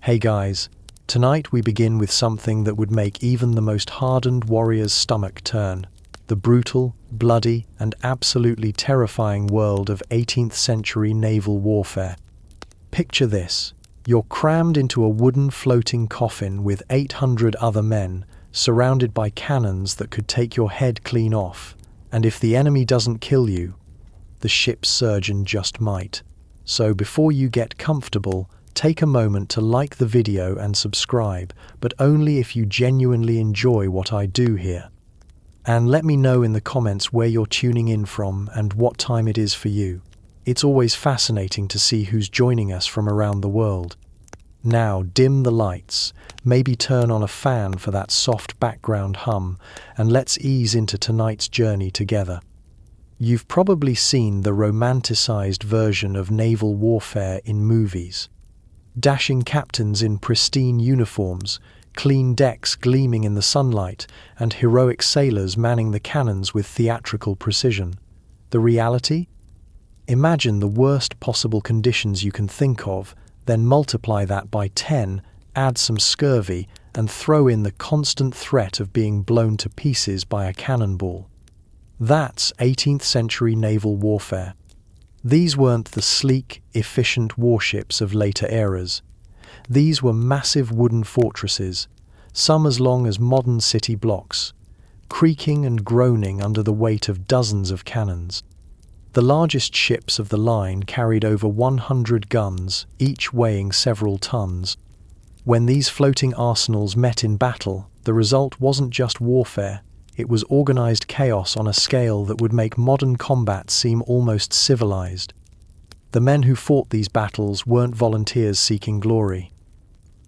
Hey guys, tonight we begin with something that would make even the most hardened warrior's stomach turn. The brutal, bloody, and absolutely terrifying world of 18th century naval warfare. Picture this. You're crammed into a wooden floating coffin with 800 other men, surrounded by cannons that could take your head clean off. And if the enemy doesn't kill you, the ship's surgeon just might. So before you get comfortable, take a moment to like the video and subscribe, but only if you genuinely enjoy what I do here. And let me know in the comments where you're tuning in from and what time it is for you. It's always fascinating to see who's joining us from around the world. Now dim the lights, maybe turn on a fan for that soft background hum, and let's ease into tonight's journey together. You've probably seen the romanticized version of naval warfare in movies. Dashing captains in pristine uniforms, clean decks gleaming in the sunlight, and heroic sailors manning the cannons with theatrical precision. The reality? Imagine the worst possible conditions you can think of, then multiply that by 10, add some scurvy, and throw in the constant threat of being blown to pieces by a cannonball. That's 18th century naval warfare. These weren't the sleek, efficient warships of later eras. These were massive wooden fortresses, some as long as modern city blocks, creaking and groaning under the weight of dozens of cannons. The largest ships of the line carried over 100 guns, each weighing several tons. When these floating arsenals met in battle, the result wasn't just warfare, it was organized chaos on a scale that would make modern combat seem almost civilized. The men who fought these battles weren't volunteers seeking glory.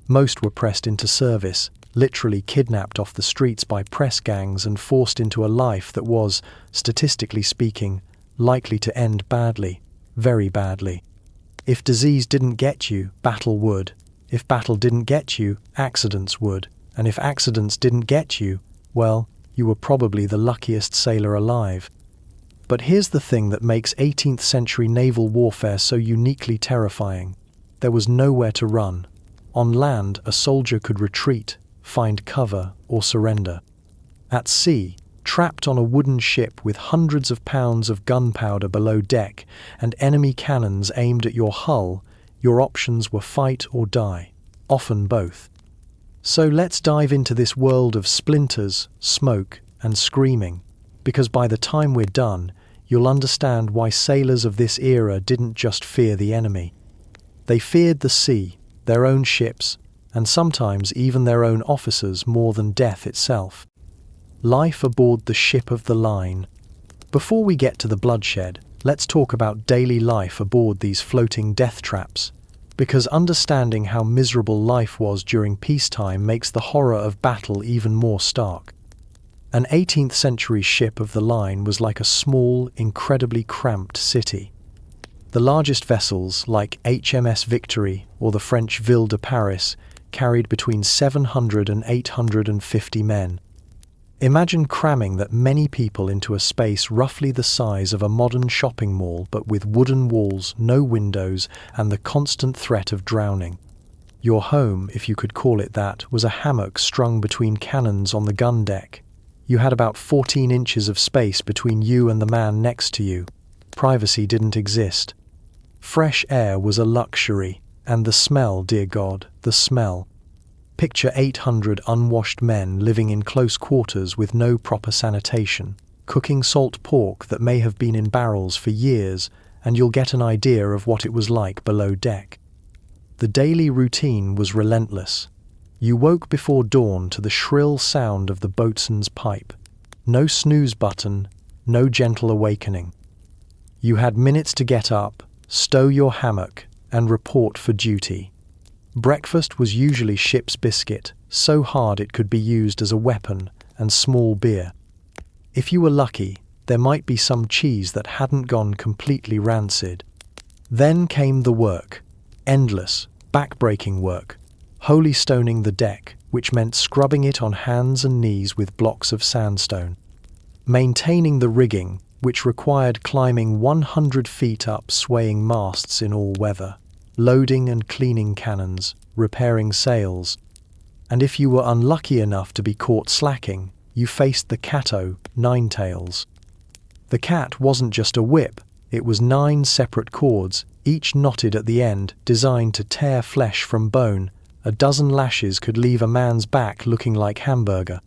Most were pressed into service, literally kidnapped off the streets by press gangs and forced into a life that was, statistically speaking, likely to end badly, very badly. If disease didn't get you, battle would. If battle didn't get you, accidents would. And if accidents didn't get you, well, you were probably the luckiest sailor alive. But here's the thing that makes 18th century naval warfare so uniquely terrifying. There was nowhere to run. On land, a soldier could retreat, find cover, or surrender. At sea, trapped on a wooden ship with hundreds of pounds of gunpowder below deck and enemy cannons aimed at your hull, your options were fight or die, often both. So let's dive into this world of splinters, smoke, and screaming, because by the time we're done, you'll understand why sailors of this era didn't just fear the enemy. They feared the sea, their own ships, and sometimes even their own officers more than death itself. Life aboard the ship of the line. Before we get to the bloodshed, let's talk about daily life aboard these floating death traps, because understanding how miserable life was during peacetime makes the horror of battle even more stark. An 18th century ship of the line was like a small, incredibly cramped city. The largest vessels, like HMS Victory or the French Ville de Paris, carried between 700 and 850 men. Imagine cramming that many people into a space roughly the size of a modern shopping mall, but with wooden walls, no windows, and the constant threat of drowning. Your home, if you could call it that, was a hammock strung between cannons on the gun deck. You had about 14 inches of space between you and the man next to you. Privacy didn't exist. Fresh air was a luxury, and the smell, dear God, the smell. Picture 800 unwashed men living in close quarters with no proper sanitation, cooking salt pork that may have been in barrels for years, and you'll get an idea of what it was like below deck. The daily routine was relentless. You woke before dawn to the shrill sound of the boatswain's pipe. No snooze button, no gentle awakening. You had minutes to get up, stow your hammock, and report for duty. Breakfast was usually ship's biscuit, so hard it could be used as a weapon, and small beer. If you were lucky, there might be some cheese that hadn't gone completely rancid. Then came the work. Endless, back-breaking work. Holystoning the deck, which meant scrubbing it on hands and knees with blocks of sandstone. Maintaining the rigging, which required climbing 100 feet up swaying masts in all weather. loading and cleaning cannons, repairing sails. And if you were unlucky enough to be caught slacking, you faced the catto, nine-tails. The cat wasn't just a whip, it was 9 separate cords, each knotted at the end, designed to tear flesh from bone. A dozen lashes could leave a man's back looking like hamburger.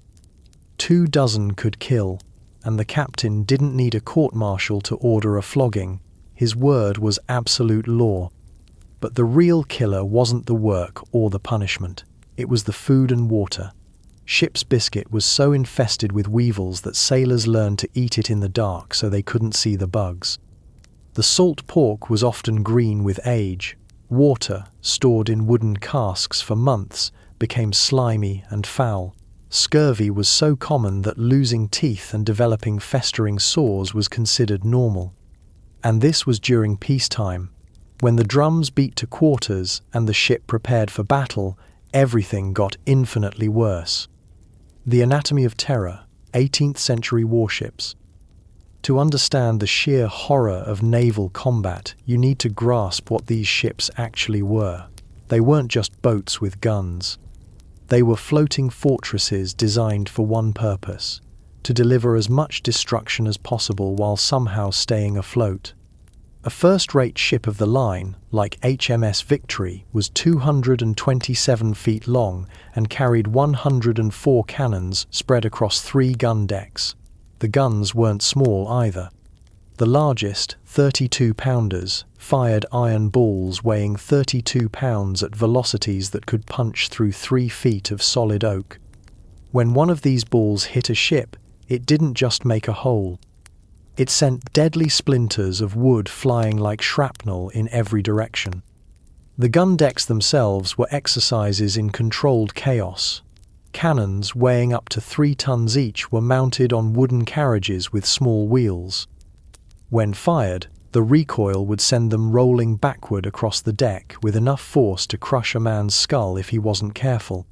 24 could kill, and the captain didn't need a court-martial to order a flogging. His word was absolute law. But the real killer wasn't the work or the punishment. It was the food and water. Ship's biscuit was so infested with weevils that sailors learned to eat it in the dark so they couldn't see the bugs. The salt pork was often green with age. Water, stored in wooden casks for months, became slimy and foul. Scurvy was so common that losing teeth and developing festering sores was considered normal. And this was during peacetime. When the drums beat to quarters and the ship prepared for battle, everything got infinitely worse. The anatomy of terror, 18th century warships. To understand the sheer horror of naval combat, you need to grasp what these ships actually were. They weren't just boats with guns. They were floating fortresses designed for one purpose: to deliver as much destruction as possible while somehow staying afloat. A first-rate ship of the line, like HMS Victory, was 227 feet long and carried 104 cannons spread across 3 gun decks. The guns weren't small either. The largest, 32-pounders, fired iron balls weighing 32 pounds at velocities that could punch through 3 feet of solid oak. When one of these balls hit a ship, it didn't just make a hole. It sent deadly splinters of wood flying like shrapnel in every direction. The gun decks themselves were exercises in controlled chaos. Cannons weighing up to 3 tons each were mounted on wooden carriages with small wheels. When fired, the recoil would send them rolling backward across the deck with enough force to crush a man's skull if he wasn't careful.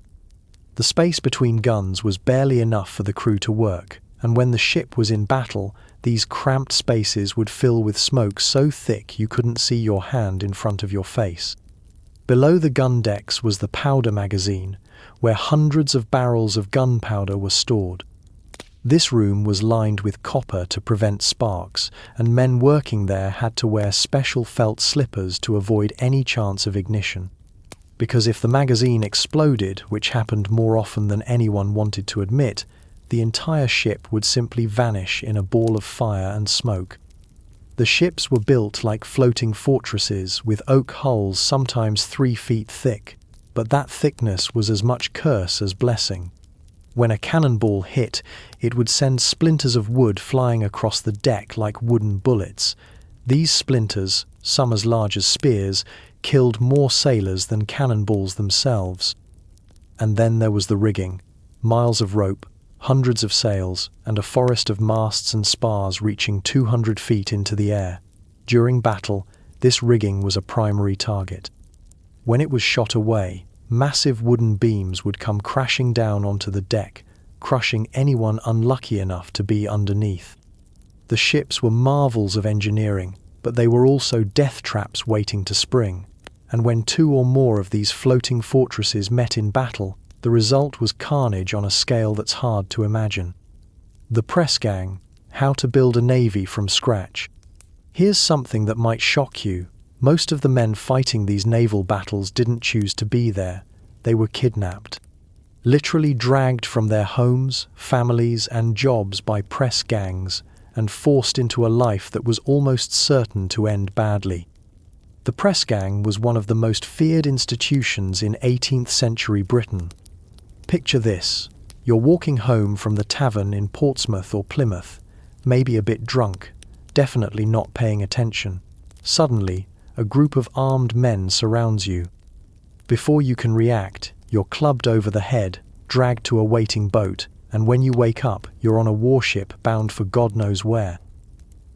The space between guns was barely enough for the crew to work, and when the ship was in battle, these cramped spaces would fill with smoke so thick you couldn't see your hand in front of your face. Below the gun decks was the powder magazine, where hundreds of barrels of gunpowder were stored. This room was lined with copper to prevent sparks, and men working there had to wear special felt slippers to avoid any chance of ignition. Because if the magazine exploded, which happened more often than anyone wanted to admit, the entire ship would simply vanish in a ball of fire and smoke. The ships were built like floating fortresses with oak hulls sometimes 3 feet thick, but that thickness was as much curse as blessing. When a cannonball hit, it would send splinters of wood flying across the deck like wooden bullets. These splinters, some as large as spears, killed more sailors than cannonballs themselves. And then there was the rigging. Miles of rope, hundreds of sails, and a forest of masts and spars reaching 200 feet into the air. During battle, this rigging was a primary target. When it was shot away, massive wooden beams would come crashing down onto the deck, crushing anyone unlucky enough to be underneath. The ships were marvels of engineering, but they were also death traps waiting to spring. And when 2 or more of these floating fortresses met in battle, the result was carnage on a scale that's hard to imagine. The press gang, how to build a navy from scratch. Here's something that might shock you. Most of the men fighting these naval battles didn't choose to be there. They were kidnapped. Literally dragged from their homes, families, and jobs by press gangs and forced into a life that was almost certain to end badly. The press gang was one of the most feared institutions in 18th century Britain. Picture this. You're walking home from the tavern in Portsmouth or Plymouth, maybe a bit drunk, definitely not paying attention. Suddenly, a group of armed men surrounds you. Before you can react, you're clubbed over the head, dragged to a waiting boat, and when you wake up, you're on a warship bound for God knows where.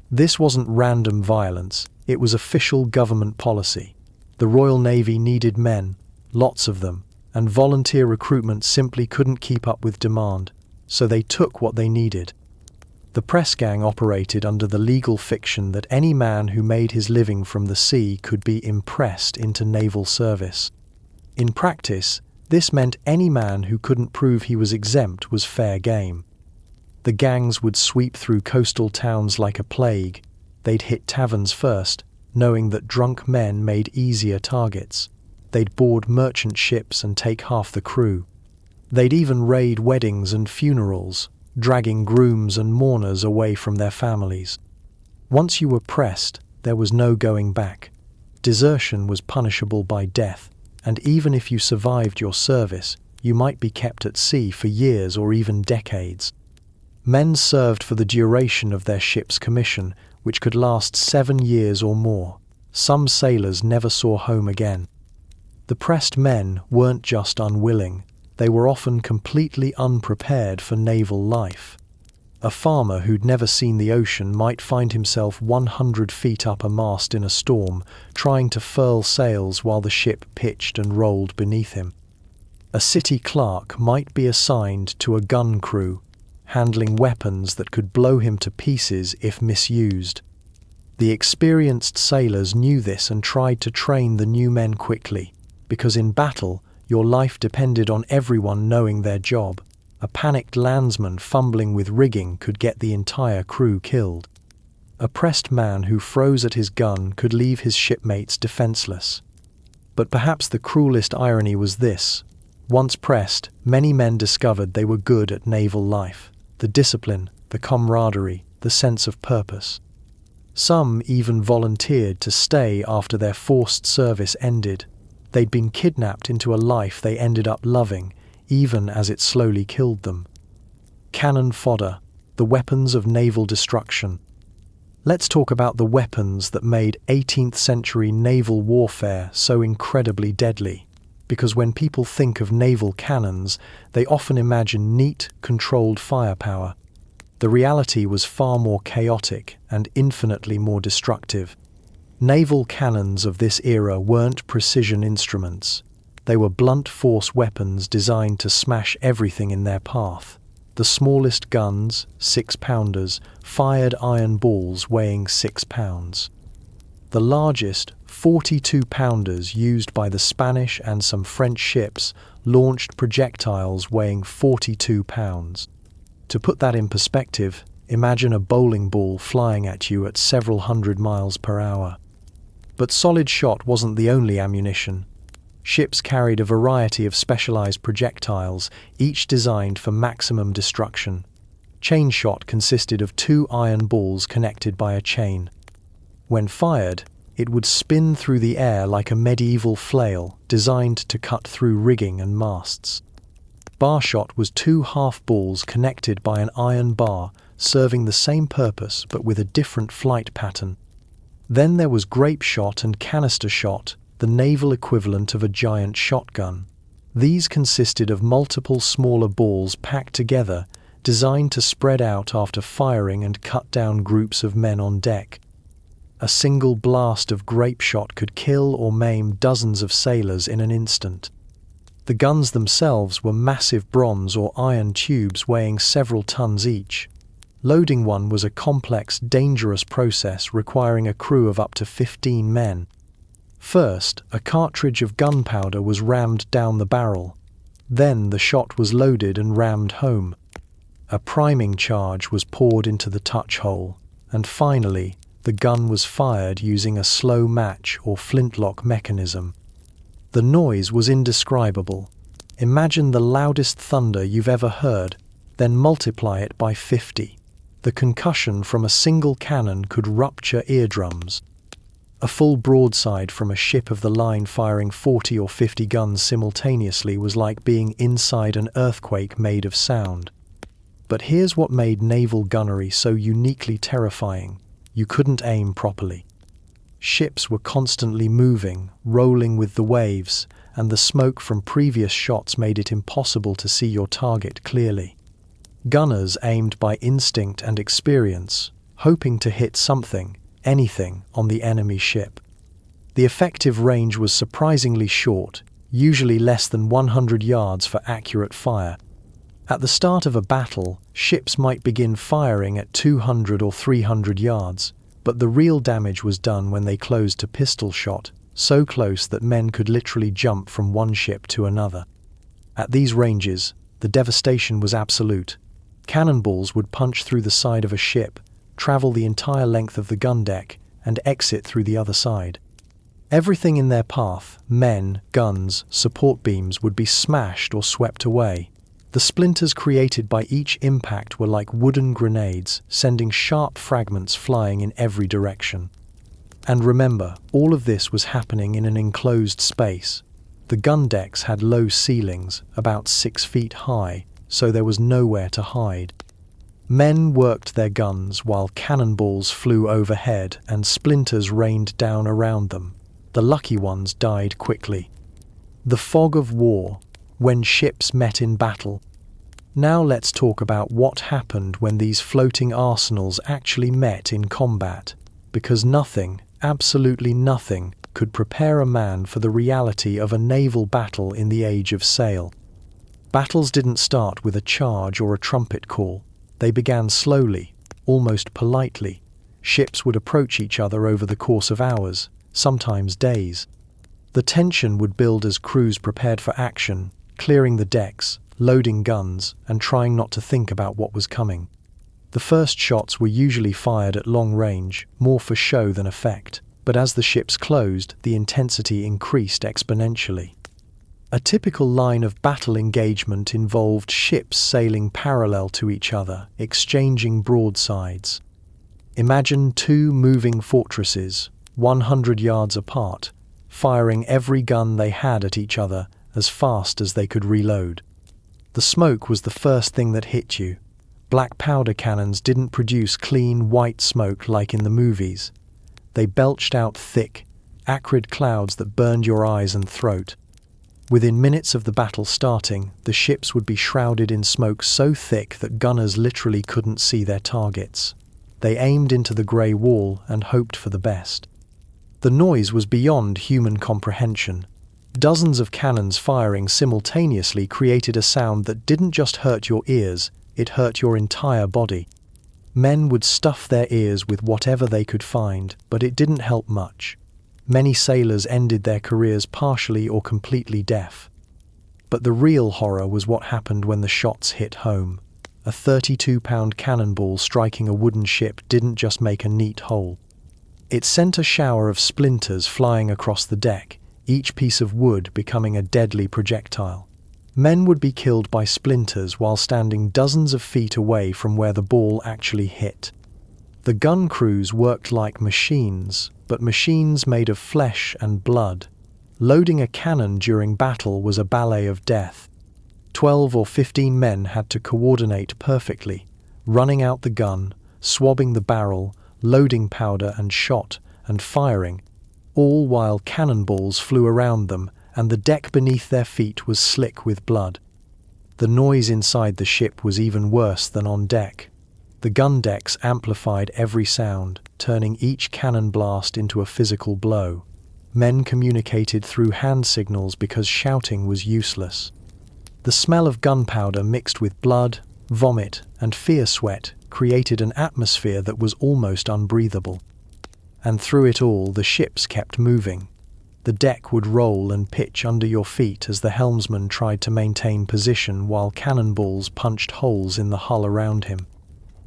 This wasn't random violence, it was official government policy. The Royal Navy needed men, lots of them, and volunteer recruitment simply couldn't keep up with demand, so they took what they needed. The press gang operated under the legal fiction that any man who made his living from the sea could be impressed into naval service. In practice, this meant any man who couldn't prove he was exempt was fair game. The gangs would sweep through coastal towns like a plague. They'd hit taverns first, knowing that drunk men made easier targets. They'd board merchant ships and take half the crew. They'd even raid weddings and funerals, dragging grooms and mourners away from their families. Once you were pressed, there was no going back. Desertion was punishable by death, and even if you survived your service, you might be kept at sea for years or even decades. Men served for the duration of their ship's commission, which could last 7 years or more. Some sailors never saw home again. The pressed men weren't just unwilling, they were often completely unprepared for naval life. A farmer who'd never seen the ocean might find himself 100 feet up a mast in a storm, trying to furl sails while the ship pitched and rolled beneath him. A city clerk might be assigned to a gun crew, handling weapons that could blow him to pieces if misused. The experienced sailors knew this and tried to train the new men quickly, because in battle, your life depended on everyone knowing their job. A panicked landsman fumbling with rigging could get the entire crew killed. A pressed man who froze at his gun could leave his shipmates defenseless. But perhaps the cruelest irony was this. Once pressed, many men discovered they were good at naval life. The discipline, the camaraderie, the sense of purpose. Some even volunteered to stay after their forced service ended. They'd been kidnapped into a life they ended up loving, even as it slowly killed them. Cannon fodder, the weapons of naval destruction. Let's talk about the weapons that made 18th century naval warfare so incredibly deadly. Because when people think of naval cannons, they often imagine neat, controlled firepower. The reality was far more chaotic and infinitely more destructive. Naval cannons of this era weren't precision instruments. They were blunt force weapons designed to smash everything in their path. The smallest guns, 6-pounders, fired iron balls weighing 6 pounds. The largest, 42-pounders used by the Spanish and some French ships launched projectiles weighing 42 pounds. To put that in perspective, imagine a bowling ball flying at you at several hundred miles per hour. But solid shot wasn't the only ammunition. Ships carried a variety of specialized projectiles, each designed for maximum destruction. Chain shot consisted of 2 iron balls connected by a chain. When fired, it would spin through the air like a medieval flail designed to cut through rigging and masts. Bar shot was 2 half balls connected by an iron bar, serving the same purpose but with a different flight pattern. Then there was grape shot and canister shot, the naval equivalent of a giant shotgun. These consisted of multiple smaller balls packed together, designed to spread out after firing and cut down groups of men on deck. A single blast of grape shot could kill or maim dozens of sailors in an instant. The guns themselves were massive bronze or iron tubes weighing several tons each. Loading one was a complex, dangerous process requiring a crew of up to 15 men. First, a cartridge of gunpowder was rammed down the barrel. Then the shot was loaded and rammed home. A priming charge was poured into the touch hole. And finally, the gun was fired using a slow match or flintlock mechanism. The noise was indescribable. Imagine the loudest thunder you've ever heard, then multiply it by 50. The concussion from a single cannon could rupture eardrums. A full broadside from a ship of the line firing 40 or 50 guns simultaneously was like being inside an earthquake made of sound. But here's what made naval gunnery so uniquely terrifying. You couldn't aim properly. Ships were constantly moving, rolling with the waves, and the smoke from previous shots made it impossible to see your target clearly. Gunners aimed by instinct and experience, hoping to hit something, anything, on the enemy ship. The effective range was surprisingly short, usually less than 100 yards for accurate fire. At the start of a battle, ships might begin firing at 200 or 300 yards, but the real damage was done when they closed to pistol shot, so close that men could literally jump from one ship to another. At these ranges, the devastation was absolute. Cannonballs would punch through the side of a ship, travel the entire length of the gun deck, and exit through the other side. Everything in their path, men, guns, support beams, would be smashed or swept away. The splinters created by each impact were like wooden grenades, sending sharp fragments flying in every direction. And remember, all of this was happening in an enclosed space. The gun decks had low ceilings, about 6 feet high, so there was nowhere to hide. Men worked their guns while cannonballs flew overhead and splinters rained down around them. The lucky ones died quickly. The fog of war, when ships met in battle. Now let's talk about what happened when these floating arsenals actually met in combat, because nothing, absolutely nothing, could prepare a man for the reality of a naval battle in the age of sail. Battles didn't start with a charge or a trumpet call. They began slowly, almost politely. Ships would approach each other over the course of hours, sometimes days. The tension would build as crews prepared for action, clearing the decks, loading guns, and trying not to think about what was coming. The first shots were usually fired at long range, more for show than effect, but as the ships closed, the intensity increased exponentially. A typical line of battle engagement involved ships sailing parallel to each other, exchanging broadsides. Imagine two moving fortresses, 100 yards apart, firing every gun they had at each other as fast as they could reload. The smoke was the first thing that hit you. Black powder cannons didn't produce clean white smoke like in the movies. They belched out thick, acrid clouds that burned your eyes and throat. Within minutes of the battle starting, the ships would be shrouded in smoke so thick that gunners literally couldn't see their targets. They aimed into the grey wall and hoped for the best. The noise was beyond human comprehension. Dozens of cannons firing simultaneously created a sound that didn't just hurt your ears, it hurt your entire body. Men would stuff their ears with whatever they could find, but it didn't help much. Many sailors ended their careers partially or completely deaf. But the real horror was what happened when the shots hit home. A 32-pound cannonball striking a wooden ship didn't just make a neat hole. It sent a shower of splinters flying across the deck, each piece of wood becoming a deadly projectile. Men would be killed by splinters while standing dozens of feet away from where the ball actually hit. The gun crews worked like machines, but machines made of flesh and blood. Loading a cannon during battle was a ballet of death. 12 or 15 men had to coordinate perfectly, running out the gun, swabbing the barrel, loading powder and shot, and firing, all while cannonballs flew around them and the deck beneath their feet was slick with blood. The noise inside the ship was even worse than on deck. The gun decks amplified every sound, turning each cannon blast into a physical blow. Men communicated through hand signals because shouting was useless. The smell of gunpowder mixed with blood, vomit, and fear sweat created an atmosphere that was almost unbreathable. And through it all, the ships kept moving. The deck would roll and pitch under your feet as the helmsman tried to maintain position while cannonballs punched holes in the hull around him.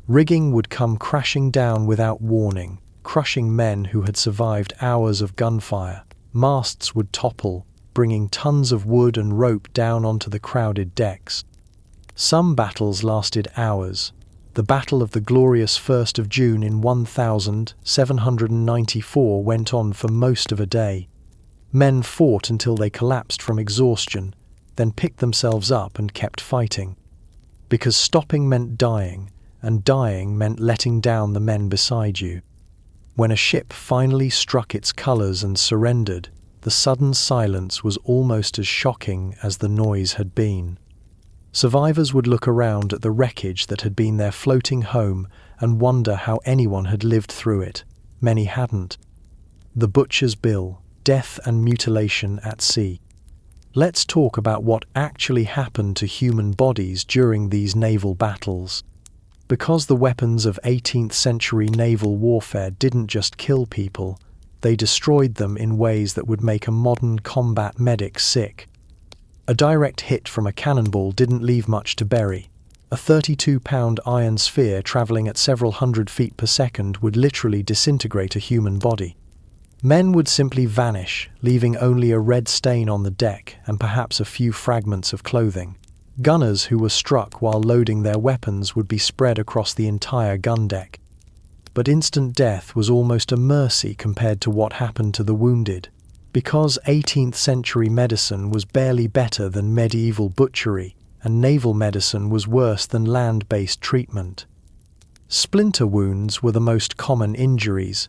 Rigging would come crashing down without warning, crushing men who had survived hours of gunfire. Masts would topple, bringing tons of wood and rope down onto the crowded decks. Some battles lasted hours. The Battle of the glorious 1st of June in 1794 went on for most of a day. Men fought until they collapsed from exhaustion, then picked themselves up and kept fighting. Because stopping meant dying, and dying meant letting down the men beside you. When a ship finally struck its colours and surrendered, the sudden silence was almost as shocking as the noise had been. Survivors would look around at the wreckage that had been their floating home and wonder how anyone had lived through it. Many hadn't. The butcher's bill, death and mutilation at sea. Let's talk about what actually happened to human bodies during these naval battles. Because the weapons of 18th century naval warfare didn't just kill people, they destroyed them in ways that would make a modern combat medic sick. A direct hit from a cannonball didn't leave much to bury. A 32-pound iron sphere traveling at several hundred feet per second would literally disintegrate a human body. Men would simply vanish, leaving only a red stain on the deck and perhaps a few fragments of clothing. Gunners who were struck while loading their weapons would be spread across the entire gun deck. But instant death was almost a mercy compared to what happened to the wounded, because 18th century medicine was barely better than medieval butchery, and naval medicine was worse than land-based treatment. Splinter wounds were the most common injuries.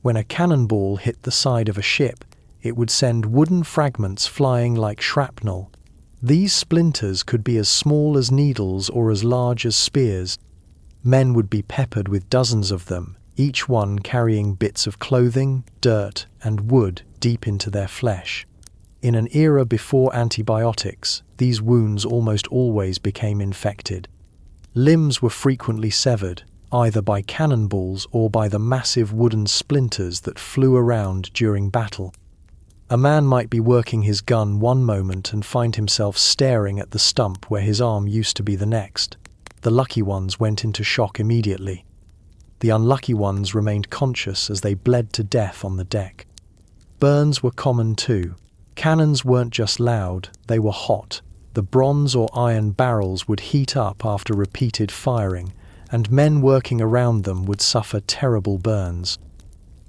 When a cannonball hit the side of a ship, it would send wooden fragments flying like shrapnel. These splinters could be as small as needles or as large as spears. Men would be peppered with dozens of them, each one carrying bits of clothing, dirt, and wood deep into their flesh. In an era before antibiotics, these wounds almost always became infected. Limbs were frequently severed, either by cannonballs or by the massive wooden splinters that flew around during battle. A man might be working his gun one moment and find himself staring at the stump where his arm used to be the next. The lucky ones went into shock immediately. The unlucky ones remained conscious as they bled to death on the deck. Burns were common too. Cannons weren't just loud, they were hot. The bronze or iron barrels would heat up after repeated firing, and men working around them would suffer terrible burns.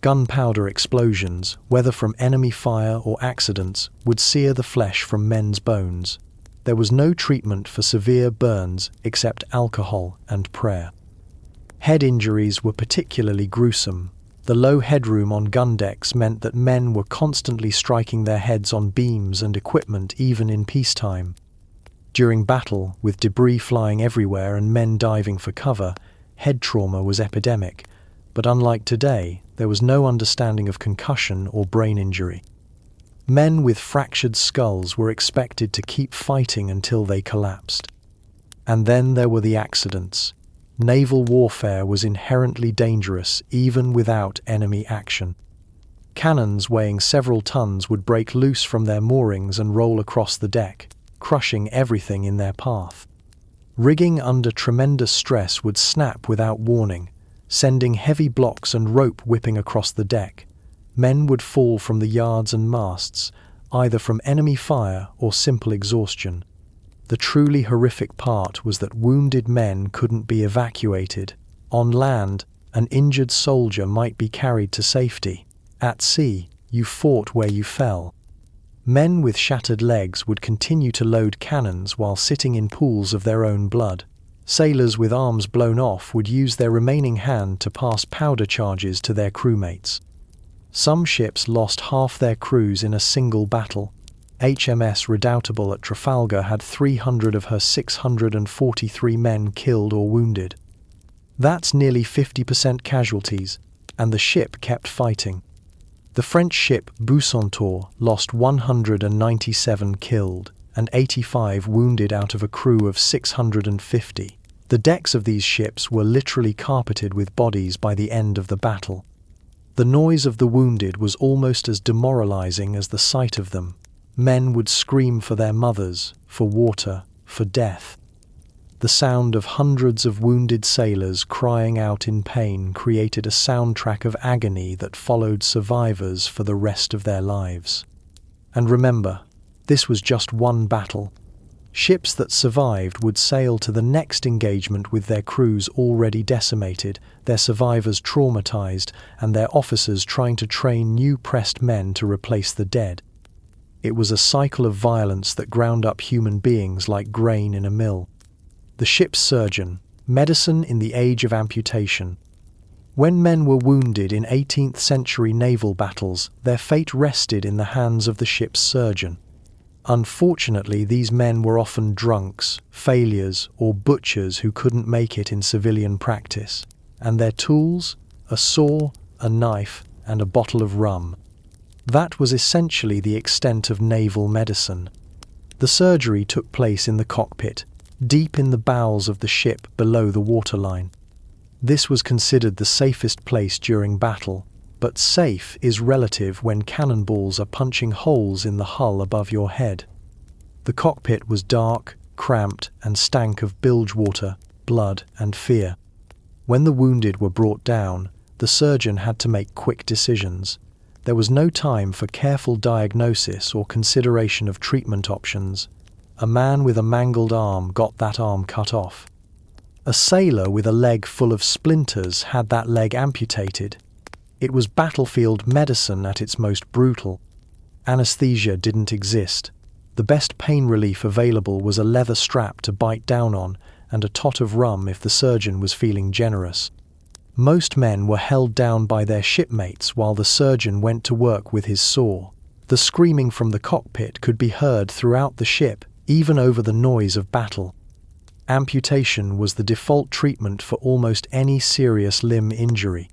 Gunpowder explosions, whether from enemy fire or accidents, would sear the flesh from men's bones. There was no treatment for severe burns except alcohol and prayer. Head injuries were particularly gruesome. The low headroom on gun decks meant that men were constantly striking their heads on beams and equipment even in peacetime. During battle, with debris flying everywhere and men diving for cover, head trauma was epidemic. But unlike today, there was no understanding of concussion or brain injury. Men with fractured skulls were expected to keep fighting until they collapsed. And then there were the accidents. Naval warfare was inherently dangerous even without enemy action. Cannons weighing several tons would break loose from their moorings and roll across the deck, crushing everything in their path. Rigging under tremendous stress would snap without warning, sending heavy blocks and rope whipping across the deck. Men would fall from the yards and masts, either from enemy fire or simple exhaustion. The truly horrific part was that wounded men couldn't be evacuated. On land, an injured soldier might be carried to safety. At sea, you fought where you fell. Men with shattered legs would continue to load cannons while sitting in pools of their own blood. Sailors with arms blown off would use their remaining hand to pass powder charges to their crewmates. Some ships lost half their crews in a single battle. HMS Redoubtable at Trafalgar had 300 of her 643 men killed or wounded. That's nearly 50% casualties, and the ship kept fighting. The French ship Bucentaure lost 197 killed and 85 wounded out of a crew of 650. The decks of these ships were literally carpeted with bodies by the end of the battle. The noise of the wounded was almost as demoralizing as the sight of them. Men would scream for their mothers, for water, for death. The sound of hundreds of wounded sailors crying out in pain created a soundtrack of agony that followed survivors for the rest of their lives. And remember, this was just one battle. Ships that survived would sail to the next engagement with their crews already decimated, their survivors traumatized, and their officers trying to train new pressed men to replace the dead. It was a cycle of violence that ground up human beings like grain in a mill. The ship's surgeon, medicine in the age of amputation. When men were wounded in 18th century naval battles, their fate rested in the hands of the ship's surgeon. Unfortunately, these men were often drunks, failures, or butchers who couldn't make it in civilian practice. And their tools? A saw, a knife, and a bottle of rum. That was essentially the extent of naval medicine. The surgery took place in the cockpit, deep in the bowels of the ship below the waterline. This was considered the safest place during battle, but safe is relative when cannonballs are punching holes in the hull above your head. The cockpit was dark, cramped, and stank of bilge water, blood, and fear. When the wounded were brought down, the surgeon had to make quick decisions. There was no time for careful diagnosis or consideration of treatment options. A man with a mangled arm got that arm cut off. A sailor with a leg full of splinters had that leg amputated. It was battlefield medicine at its most brutal. Anesthesia didn't exist. The best pain relief available was a leather strap to bite down on and a tot of rum if the surgeon was feeling generous. Most men were held down by their shipmates while the surgeon went to work with his saw. The screaming from the cockpit could be heard throughout the ship, even over the noise of battle. Amputation was the default treatment for almost any serious limb injury.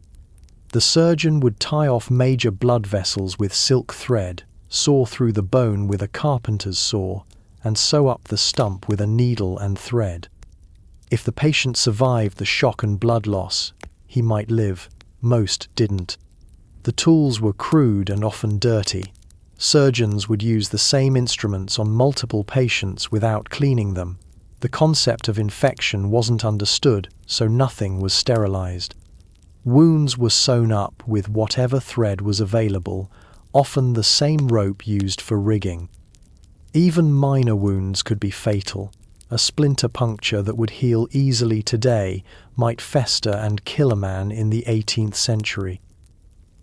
The surgeon would tie off major blood vessels with silk thread, saw through the bone with a carpenter's saw, and sew up the stump with a needle and thread. If the patient survived the shock and blood loss, he might live. Most didn't. The tools were crude and often dirty. Surgeons would use the same instruments on multiple patients without cleaning them. The concept of infection wasn't understood, so nothing was sterilized. Wounds were sewn up with whatever thread was available, often the same rope used for rigging. Even minor wounds could be fatal. A splinter puncture that would heal easily today might fester and kill a man in the 18th century.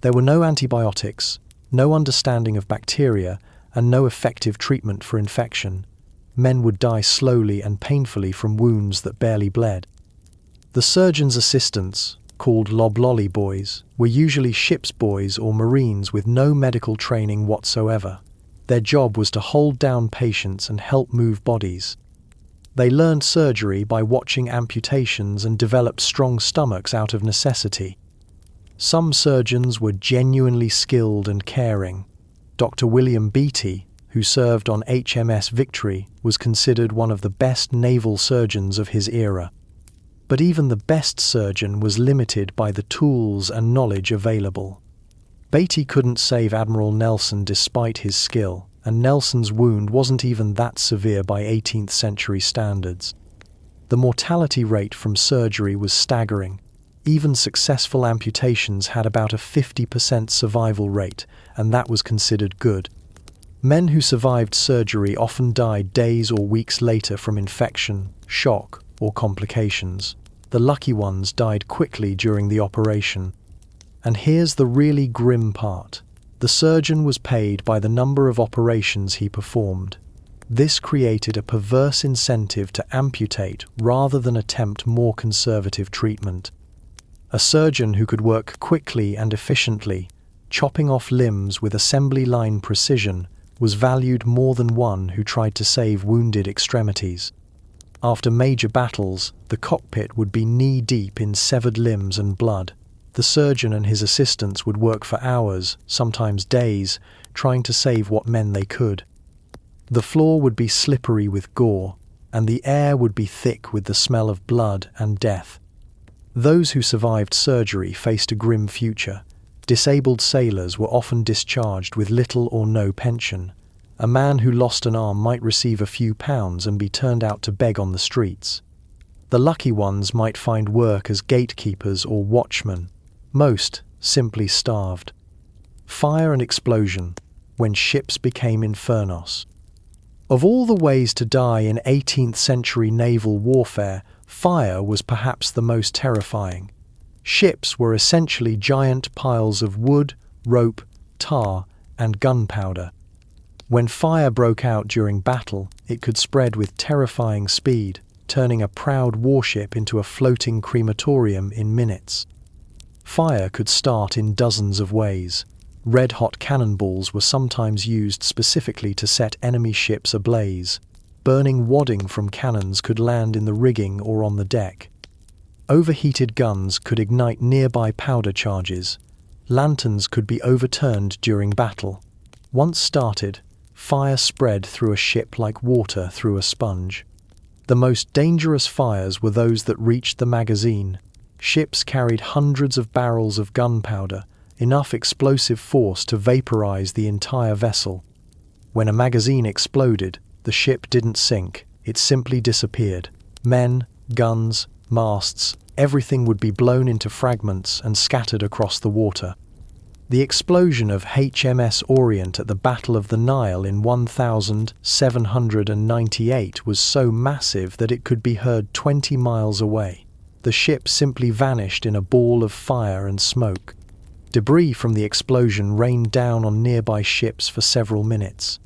There were no antibiotics, no understanding of bacteria, and no effective treatment for infection. Men would die slowly and painfully from wounds that barely bled. The surgeon's assistants, called loblolly boys, were usually ship's boys or marines with no medical training whatsoever. Their job was to hold down patients and help move bodies. They learned surgery by watching amputations and developed strong stomachs out of necessity. Some surgeons were genuinely skilled and caring. Dr. William Beatty, who served on HMS Victory, was considered one of the best naval surgeons of his era. But even the best surgeon was limited by the tools and knowledge available. Beatty couldn't save Admiral Nelson despite his skill, and Nelson's wound wasn't even that severe by 18th century standards. The mortality rate from surgery was staggering. Even successful amputations had about a 50% survival rate, and that was considered good. Men who survived surgery often died days or weeks later from infection, shock, or complications. The lucky ones died quickly during the operation. And here's the really grim part. The surgeon was paid by the number of operations he performed. This created a perverse incentive to amputate rather than attempt more conservative treatment. A surgeon who could work quickly and efficiently, chopping off limbs with assembly line precision, was valued more than one who tried to save wounded extremities. After major battles, the cockpit would be knee-deep in severed limbs and blood. The surgeon and his assistants would work for hours, sometimes days, trying to save what men they could. The floor would be slippery with gore, and the air would be thick with the smell of blood and death. Those who survived surgery faced a grim future. Disabled sailors were often discharged with little or no pension. A man who lost an arm might receive a few pounds and be turned out to beg on the streets. The lucky ones might find work as gatekeepers or watchmen. Most simply starved. Fire and explosion, when ships became infernos. Of all the ways to die in 18th century naval warfare, fire was perhaps the most terrifying. Ships were essentially giant piles of wood, rope, tar, and gunpowder. When fire broke out during battle, it could spread with terrifying speed, turning a proud warship into a floating crematorium in minutes. Fire could start in dozens of ways. Red-hot cannonballs were sometimes used specifically to set enemy ships ablaze. Burning wadding from cannons could land in the rigging or on the deck. Overheated guns could ignite nearby powder charges. Lanterns could be overturned during battle. Once started, fire spread through a ship like water through a sponge. The most dangerous fires were those that reached the magazine. Ships carried hundreds of barrels of gunpowder, enough explosive force to vaporize the entire vessel. When a magazine exploded, the ship didn't sink, it simply disappeared. Men, guns, masts, everything would be blown into fragments and scattered across the water. The explosion of HMS Orient at the Battle of the Nile in 1798 was so massive that it could be heard 20 miles away. The ship simply vanished in a ball of fire and smoke. Debris from the explosion rained down on nearby ships for several minutes.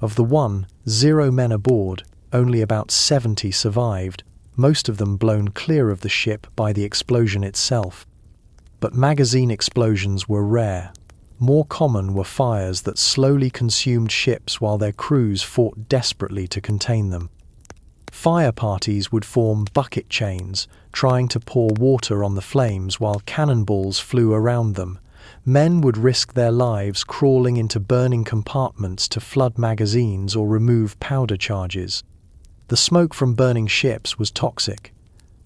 Of the 0 men aboard, only about 70 survived, most of them blown clear of the ship by the explosion itself. But magazine explosions were rare. More common were fires that slowly consumed ships while their crews fought desperately to contain them. Fire parties would form bucket chains, trying to pour water on the flames while cannonballs flew around them. Men would risk their lives crawling into burning compartments to flood magazines or remove powder charges. The smoke from burning ships was toxic.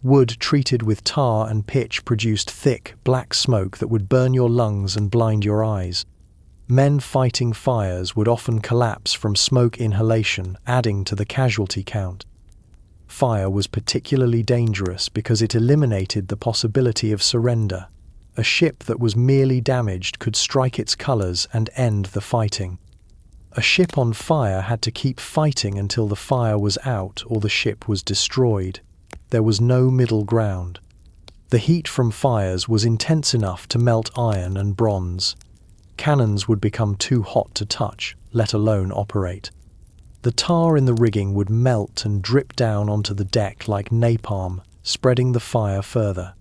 Wood treated with tar and pitch produced thick, black smoke that would burn your lungs and blind your eyes. Men fighting fires would often collapse from smoke inhalation, adding to the casualty count. Fire was particularly dangerous because it eliminated the possibility of surrender. A ship that was merely damaged could strike its colors and end the fighting. A ship on fire had to keep fighting until the fire was out or the ship was destroyed. There was no middle ground. The heat from fires was intense enough to melt iron and bronze. Cannons would become too hot to touch, let alone operate. The tar in the rigging would melt and drip down onto the deck like napalm, spreading the fire further.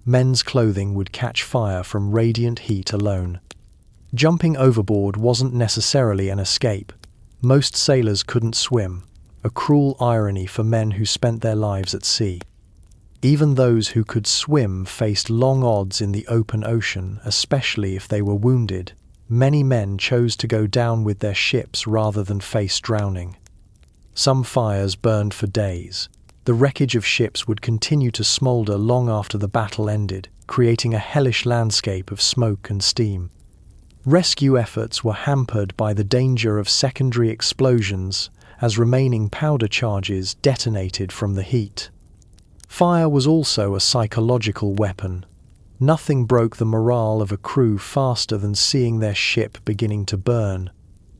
Men's clothing would catch fire from radiant heat alone. Jumping overboard wasn't necessarily an escape. Most sailors couldn't swim, a cruel irony for men who spent their lives at sea. Even those who could swim faced long odds in the open ocean, especially if they were wounded. Many men chose to go down with their ships rather than face drowning. Some fires burned for days. The wreckage of ships would continue to smolder long after the battle ended, creating a hellish landscape of smoke and steam. Rescue efforts were hampered by the danger of secondary explosions as remaining powder charges detonated from the heat. Fire was also a psychological weapon. Nothing broke the morale of a crew faster than seeing their ship beginning to burn.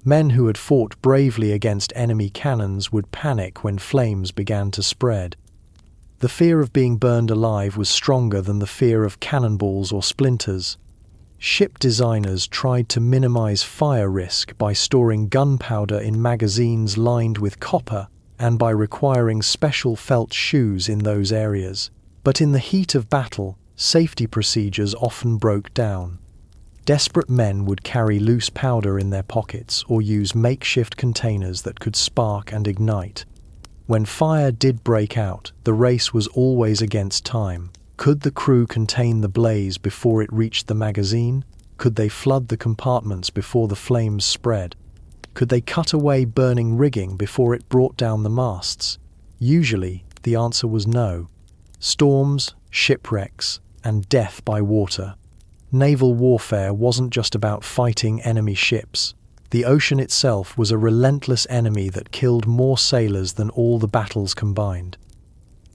Men who had fought bravely against enemy cannons would panic when flames began to spread. The fear of being burned alive was stronger than the fear of cannonballs or splinters. Ship designers tried to minimize fire risk by storing gunpowder in magazines lined with copper and by requiring special felt shoes in those areas. But in the heat of battle, safety procedures often broke down. Desperate men would carry loose powder in their pockets or use makeshift containers that could spark and ignite. When fire did break out, the race was always against time. Could the crew contain the blaze before it reached the magazine? Could they flood the compartments before the flames spread? Could they cut away burning rigging before it brought down the masts? Usually, the answer was no. Storms, shipwrecks, and death by water. Naval warfare wasn't just about fighting enemy ships. The ocean itself was a relentless enemy that killed more sailors than all the battles combined.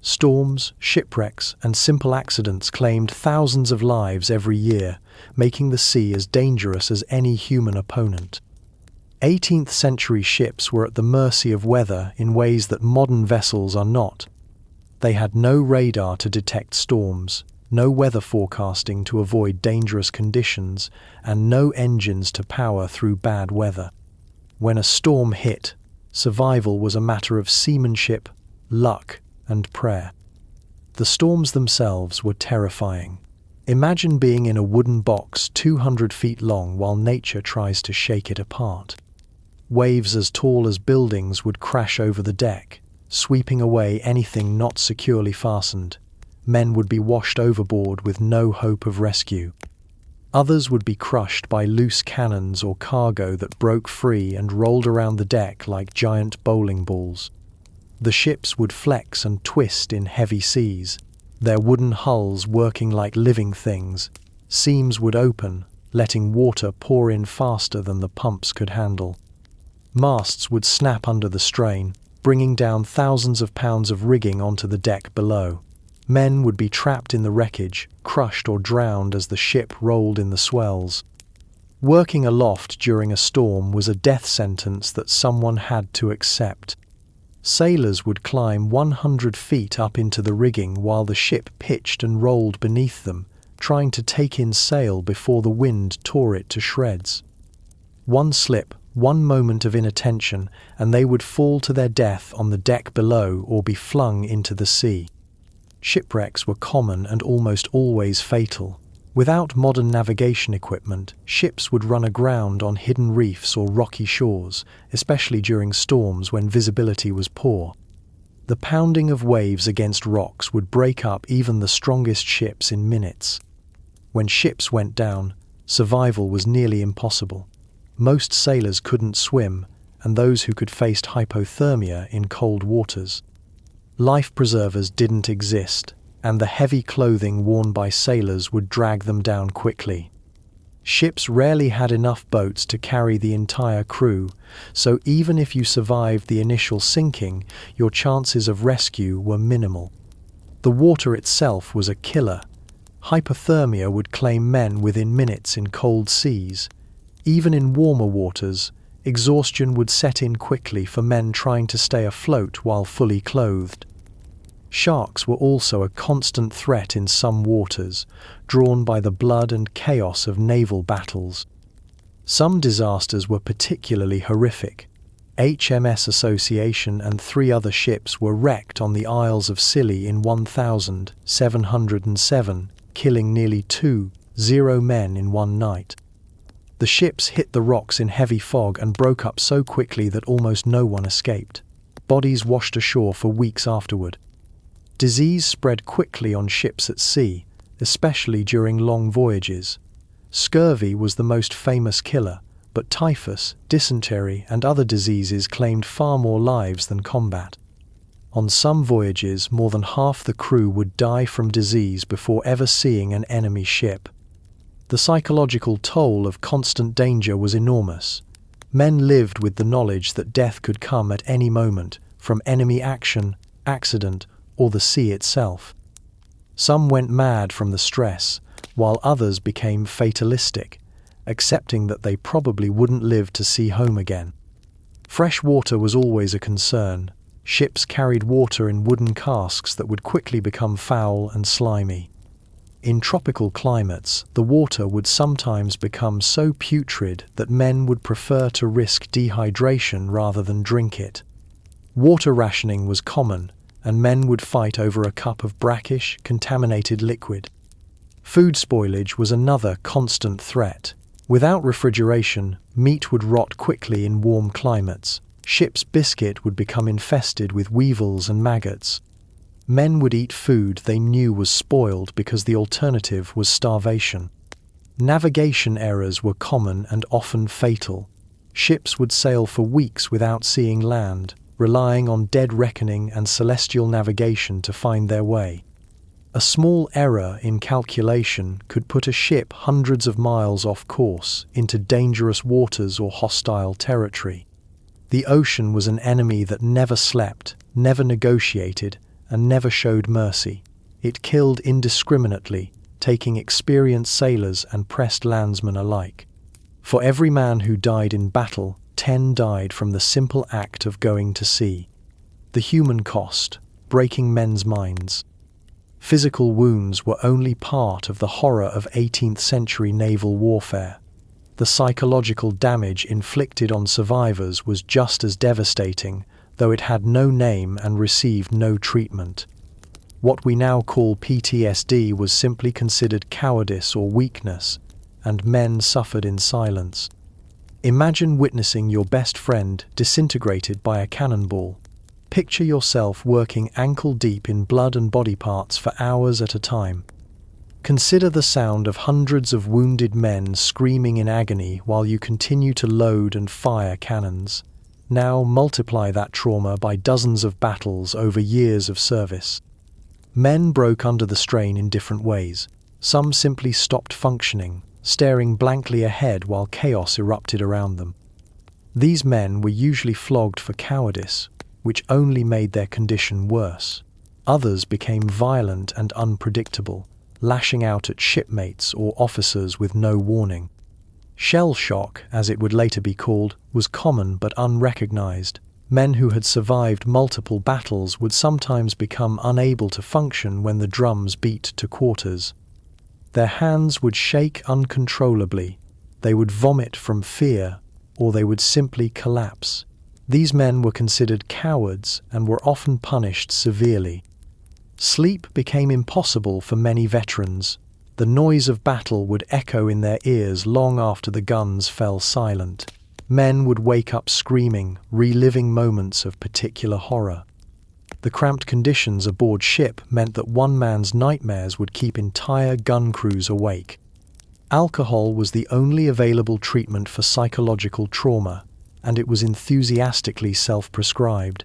Storms, shipwrecks, and simple accidents claimed thousands of lives every year, making the sea as dangerous as any human opponent. 18th century ships were at the mercy of weather in ways that modern vessels are not. They had no radar to detect storms, no weather forecasting to avoid dangerous conditions, and no engines to power through bad weather. When a storm hit, survival was a matter of seamanship, luck, and prayer. The storms themselves were terrifying. Imagine being in a wooden box 200 feet long while nature tries to shake it apart. Waves as tall as buildings would crash over the deck, sweeping away anything not securely fastened. Men would be washed overboard with no hope of rescue. Others would be crushed by loose cannons or cargo that broke free and rolled around the deck like giant bowling balls. The ships would flex and twist in heavy seas, their wooden hulls working like living things. Seams would open, letting water pour in faster than the pumps could handle. Masts would snap under the strain, bringing down thousands of pounds of rigging onto the deck below. Men would be trapped in the wreckage, crushed or drowned as the ship rolled in the swells. Working aloft during a storm was a death sentence that someone had to accept. Sailors would climb 100 feet up into the rigging while the ship pitched and rolled beneath them, trying to take in sail before the wind tore it to shreds. One slip, one moment of inattention, and they would fall to their death on the deck below or be flung into the sea. Shipwrecks were common and almost always fatal. Without modern navigation equipment, ships would run aground on hidden reefs or rocky shores, especially during storms when visibility was poor. The pounding of waves against rocks would break up even the strongest ships in minutes. When ships went down, survival was nearly impossible. Most sailors couldn't swim, and those who could faced hypothermia in cold waters. Life preservers didn't exist, and the heavy clothing worn by sailors would drag them down quickly. Ships rarely had enough boats to carry the entire crew, so even if you survived the initial sinking, your chances of rescue were minimal. The water itself was a killer. Hypothermia would claim men within minutes in cold seas. Even in warmer waters, exhaustion would set in quickly for men trying to stay afloat while fully clothed. Sharks were also a constant threat in some waters, drawn by the blood and chaos of naval battles. Some disasters were particularly horrific. HMS Association and 3 other ships were wrecked on the Isles of Scilly in 1707, killing nearly 20 men in one night. The ships hit the rocks in heavy fog and broke up so quickly that almost no one escaped. Bodies washed ashore for weeks afterward. Disease spread quickly on ships at sea, especially during long voyages. Scurvy was the most famous killer, but typhus, dysentery, and other diseases claimed far more lives than combat. On some voyages, more than half the crew would die from disease before ever seeing an enemy ship. The psychological toll of constant danger was enormous. Men lived with the knowledge that death could come at any moment, from enemy action, accident, or the sea itself. Some went mad from the stress, while others became fatalistic, accepting that they probably wouldn't live to see home again. Fresh water was always a concern. Ships carried water in wooden casks that would quickly become foul and slimy. In tropical climates, the water would sometimes become so putrid that men would prefer to risk dehydration rather than drink it. Water rationing was common, and men would fight over a cup of brackish, contaminated liquid. Food spoilage was another constant threat. Without refrigeration, meat would rot quickly in warm climates. Ship's biscuit would become infested with weevils and maggots. Men would eat food they knew was spoiled because the alternative was starvation. Navigation errors were common and often fatal. Ships would sail for weeks without seeing land, relying on dead reckoning and celestial navigation to find their way. A small error in calculation could put a ship hundreds of miles off course into dangerous waters or hostile territory. The ocean was an enemy that never slept, never negotiated, and never showed mercy. It killed indiscriminately, taking experienced sailors and pressed landsmen alike. For every man who died in battle, 10 died from the simple act of going to sea. The human cost, breaking men's minds. Physical wounds were only part of the horror of 18th century naval warfare. The psychological damage inflicted on survivors was just as devastating, though it had no name and received no treatment. What we now call PTSD was simply considered cowardice or weakness, and men suffered in silence. Imagine witnessing your best friend disintegrated by a cannonball. Picture yourself working ankle-deep in blood and body parts for hours at a time. Consider the sound of hundreds of wounded men screaming in agony while you continue to load and fire cannons. Now multiply that trauma by dozens of battles over years of service. Men broke under the strain in different ways. Some simply stopped functioning, staring blankly ahead while chaos erupted around them. These men were usually flogged for cowardice, which only made their condition worse. Others became violent and unpredictable, lashing out at shipmates or officers with no warning. Shell shock, as it would later be called, was common but unrecognized. Men who had survived multiple battles would sometimes become unable to function when the drums beat to quarters. Their hands would shake uncontrollably, they would vomit from fear, or they would simply collapse. These men were considered cowards and were often punished severely. Sleep became impossible for many veterans. The noise of battle would echo in their ears long after the guns fell silent. Men would wake up screaming, reliving moments of particular horror. The cramped conditions aboard ship meant that one man's nightmares would keep entire gun crews awake. Alcohol was the only available treatment for psychological trauma, and it was enthusiastically self-prescribed.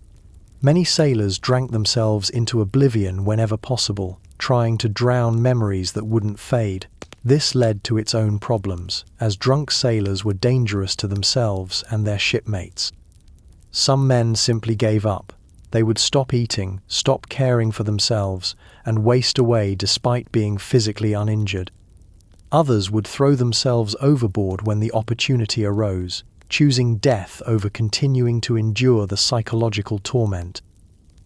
Many sailors drank themselves into oblivion whenever possible, trying to drown memories that wouldn't fade. This led to its own problems, as drunk sailors were dangerous to themselves and their shipmates. Some men simply gave up. They would stop eating, stop caring for themselves, and waste away despite being physically uninjured. Others would throw themselves overboard when the opportunity arose, choosing death over continuing to endure the psychological torment.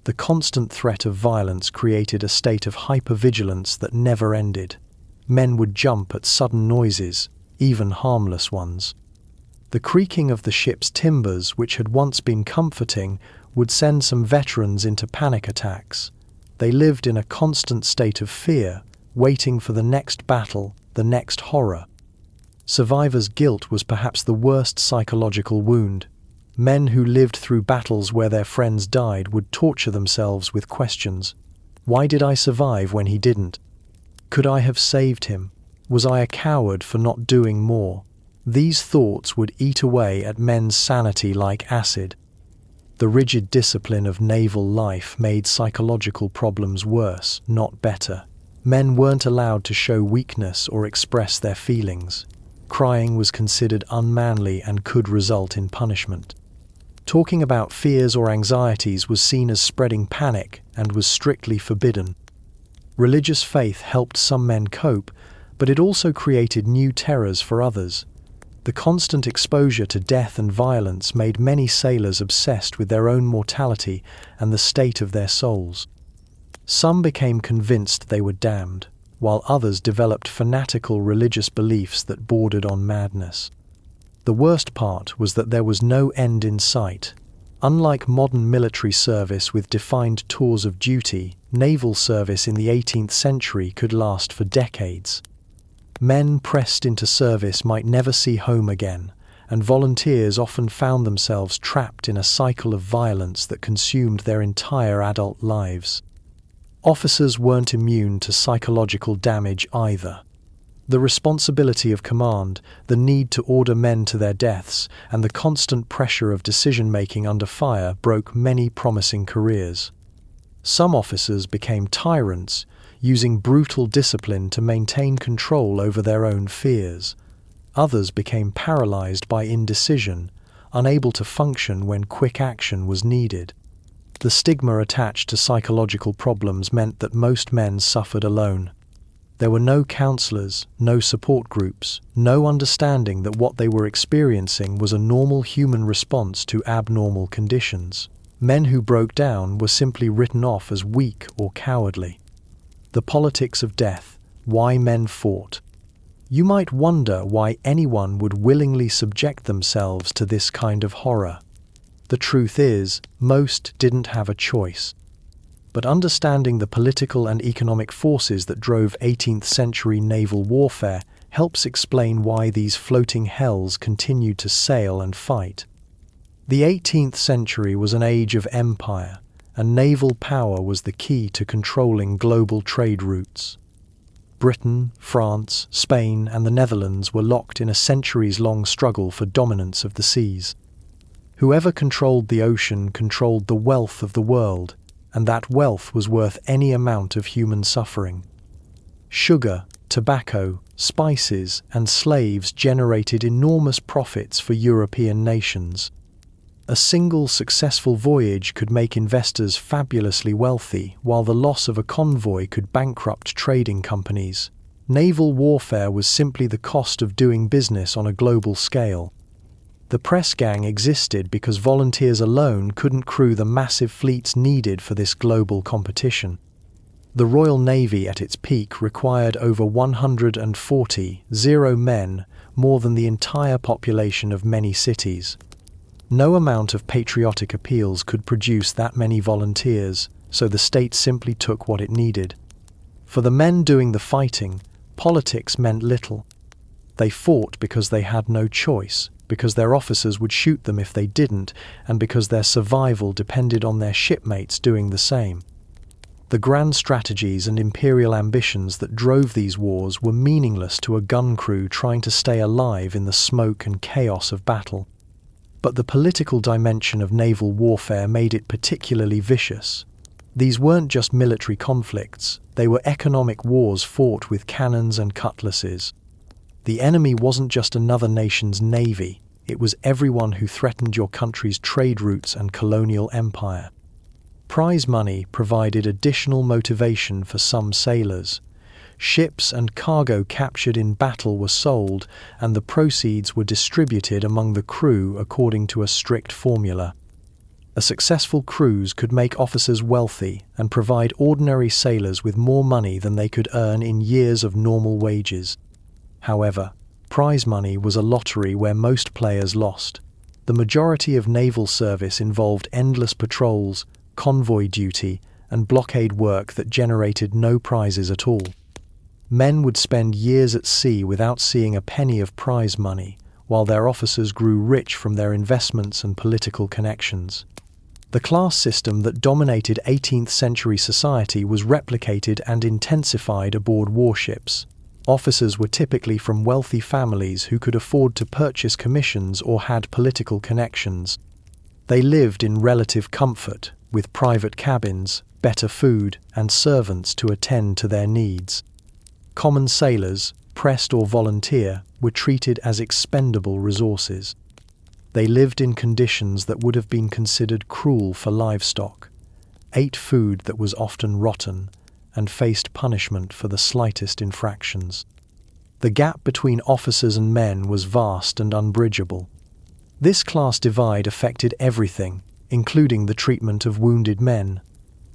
The constant threat of violence created a state of hypervigilance that never ended. Men would jump at sudden noises, even harmless ones. The creaking of the ship's timbers, which had once been comforting, would send some veterans into panic attacks. They lived in a constant state of fear, waiting for the next battle, the next horror. Survivors' guilt was perhaps the worst psychological wound. Men who lived through battles where their friends died would torture themselves with questions. Why did I survive when he didn't? Could I have saved him? Was I a coward for not doing more? These thoughts would eat away at men's sanity like acid. The rigid discipline of naval life made psychological problems worse, not better. Men weren't allowed to show weakness or express their feelings. Crying was considered unmanly and could result in punishment. Talking about fears or anxieties was seen as spreading panic and was strictly forbidden. Religious faith helped some men cope, but it also created new terrors for others. The constant exposure to death and violence made many sailors obsessed with their own mortality and the state of their souls. Some became convinced they were damned, while others developed fanatical religious beliefs that bordered on madness. The worst part was that there was no end in sight. Unlike modern military service with defined tours of duty, naval service in the 18th century could last for decades. Men pressed into service might never see home again, and volunteers often found themselves trapped in a cycle of violence that consumed their entire adult lives. Officers weren't immune to psychological damage either. The responsibility of command, the need to order men to their deaths, and the constant pressure of decision-making under fire broke many promising careers. Some officers became tyrants, using brutal discipline to maintain control over their own fears. Others became paralyzed by indecision, unable to function when quick action was needed. The stigma attached to psychological problems meant that most men suffered alone. There were no counselors, no support groups, no understanding that what they were experiencing was a normal human response to abnormal conditions. Men who broke down were simply written off as weak or cowardly. The politics of death, why men fought. You might wonder why anyone would willingly subject themselves to this kind of horror. The truth is, most didn't have a choice. But understanding the political and economic forces that drove 18th century naval warfare helps explain why these floating hells continued to sail and fight. The 18th century was an age of empire, and naval power was the key to controlling global trade routes. Britain, France, Spain, and the Netherlands were locked in a centuries-long struggle for dominance of the seas. Whoever controlled the ocean controlled the wealth of the world, and that wealth was worth any amount of human suffering. Sugar, tobacco, spices, and slaves generated enormous profits for European nations. A single successful voyage could make investors fabulously wealthy, while the loss of a convoy could bankrupt trading companies. Naval warfare was simply the cost of doing business on a global scale. The press gang existed because volunteers alone couldn't crew the massive fleets needed for this global competition. The Royal Navy at its peak required over 140 men, more than the entire population of many cities. No amount of patriotic appeals could produce that many volunteers, so the state simply took what it needed. For the men doing the fighting, politics meant little. They fought because they had no choice, because their officers would shoot them if they didn't, and because their survival depended on their shipmates doing the same. The grand strategies and imperial ambitions that drove these wars were meaningless to a gun crew trying to stay alive in the smoke and chaos of battle. But the political dimension of naval warfare made it particularly vicious. These weren't just military conflicts, they were economic wars fought with cannons and cutlasses. The enemy wasn't just another nation's navy, it was everyone who threatened your country's trade routes and colonial empire. Prize money provided additional motivation for some sailors. Ships and cargo captured in battle were sold, and the proceeds were distributed among the crew according to a strict formula. A successful cruise could make officers wealthy and provide ordinary sailors with more money than they could earn in years of normal wages. However, prize money was a lottery where most players lost. The majority of naval service involved endless patrols, convoy duty, and blockade work that generated no prizes at all. Men would spend years at sea without seeing a penny of prize money, while their officers grew rich from their investments and political connections. The class system that dominated 18th century society was replicated and intensified aboard warships. Officers were typically from wealthy families who could afford to purchase commissions or had political connections. They lived in relative comfort, with private cabins, better food, and servants to attend to their needs. Common sailors, pressed or volunteer, were treated as expendable resources. They lived in conditions that would have been considered cruel for livestock, ate food that was often rotten, and faced punishment for the slightest infractions. The gap between officers and men was vast and unbridgeable. This class divide affected everything, including the treatment of wounded men.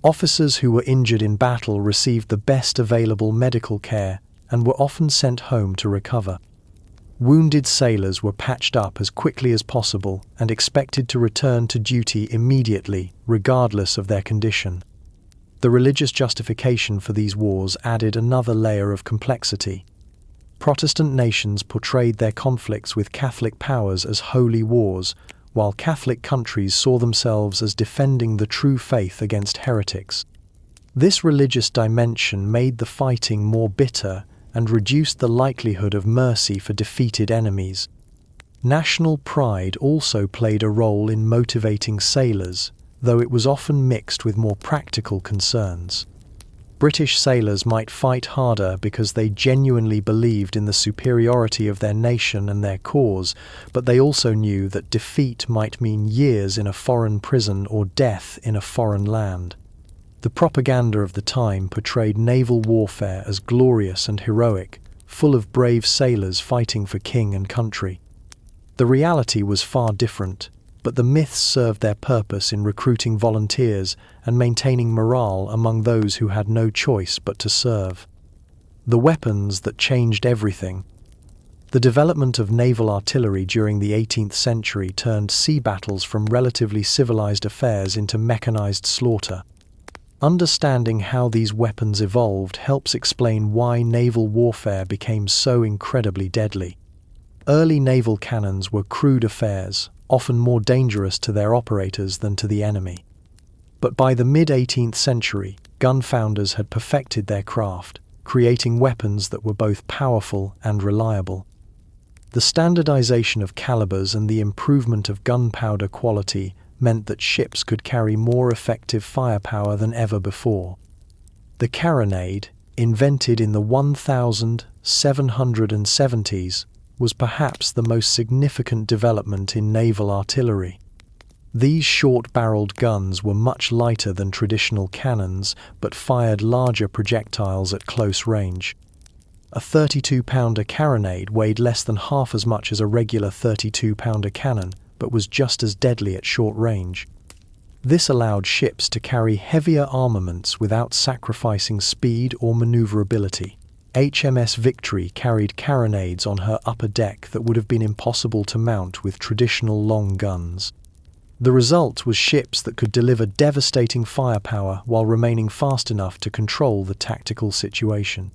Officers who were injured in battle received the best available medical care and were often sent home to recover. Wounded sailors were patched up as quickly as possible and expected to return to duty immediately, regardless of their condition. The religious justification for these wars added another layer of complexity. Protestant nations portrayed their conflicts with Catholic powers as holy wars, while Catholic countries saw themselves as defending the true faith against heretics. This religious dimension made the fighting more bitter and reduced the likelihood of mercy for defeated enemies. National pride also played a role in motivating sailors, though it was often mixed with more practical concerns. British sailors might fight harder because they genuinely believed in the superiority of their nation and their cause, but they also knew that defeat might mean years in a foreign prison or death in a foreign land. The propaganda of the time portrayed naval warfare as glorious and heroic, full of brave sailors fighting for king and country. The reality was far different, but the myths served their purpose in recruiting volunteers and maintaining morale among those who had no choice but to serve. The weapons that changed everything. The development of naval artillery during the 18th century turned sea battles from relatively civilized affairs into mechanized slaughter. Understanding how these weapons evolved helps explain why naval warfare became so incredibly deadly. Early naval cannons were crude affairs, often more dangerous to their operators than to the enemy. But by the mid-18th century, gun founders had perfected their craft. creating weapons that were both powerful and reliable. The standardization of calibers and the improvement of gunpowder quality meant that ships could carry more effective firepower than ever before. The carronade, invented in the 1770s, was perhaps the most significant development in naval artillery. These short-barreled guns were much lighter than traditional cannons, but fired larger projectiles at close range. A 32-pounder carronade weighed less than half as much as a regular 32-pounder cannon, but was just as deadly at short range. This allowed ships to carry heavier armaments without sacrificing speed or maneuverability. HMS Victory carried carronades on her upper deck that would have been impossible to mount with traditional long guns. The result was ships that could deliver devastating firepower while remaining fast enough to control the tactical situation.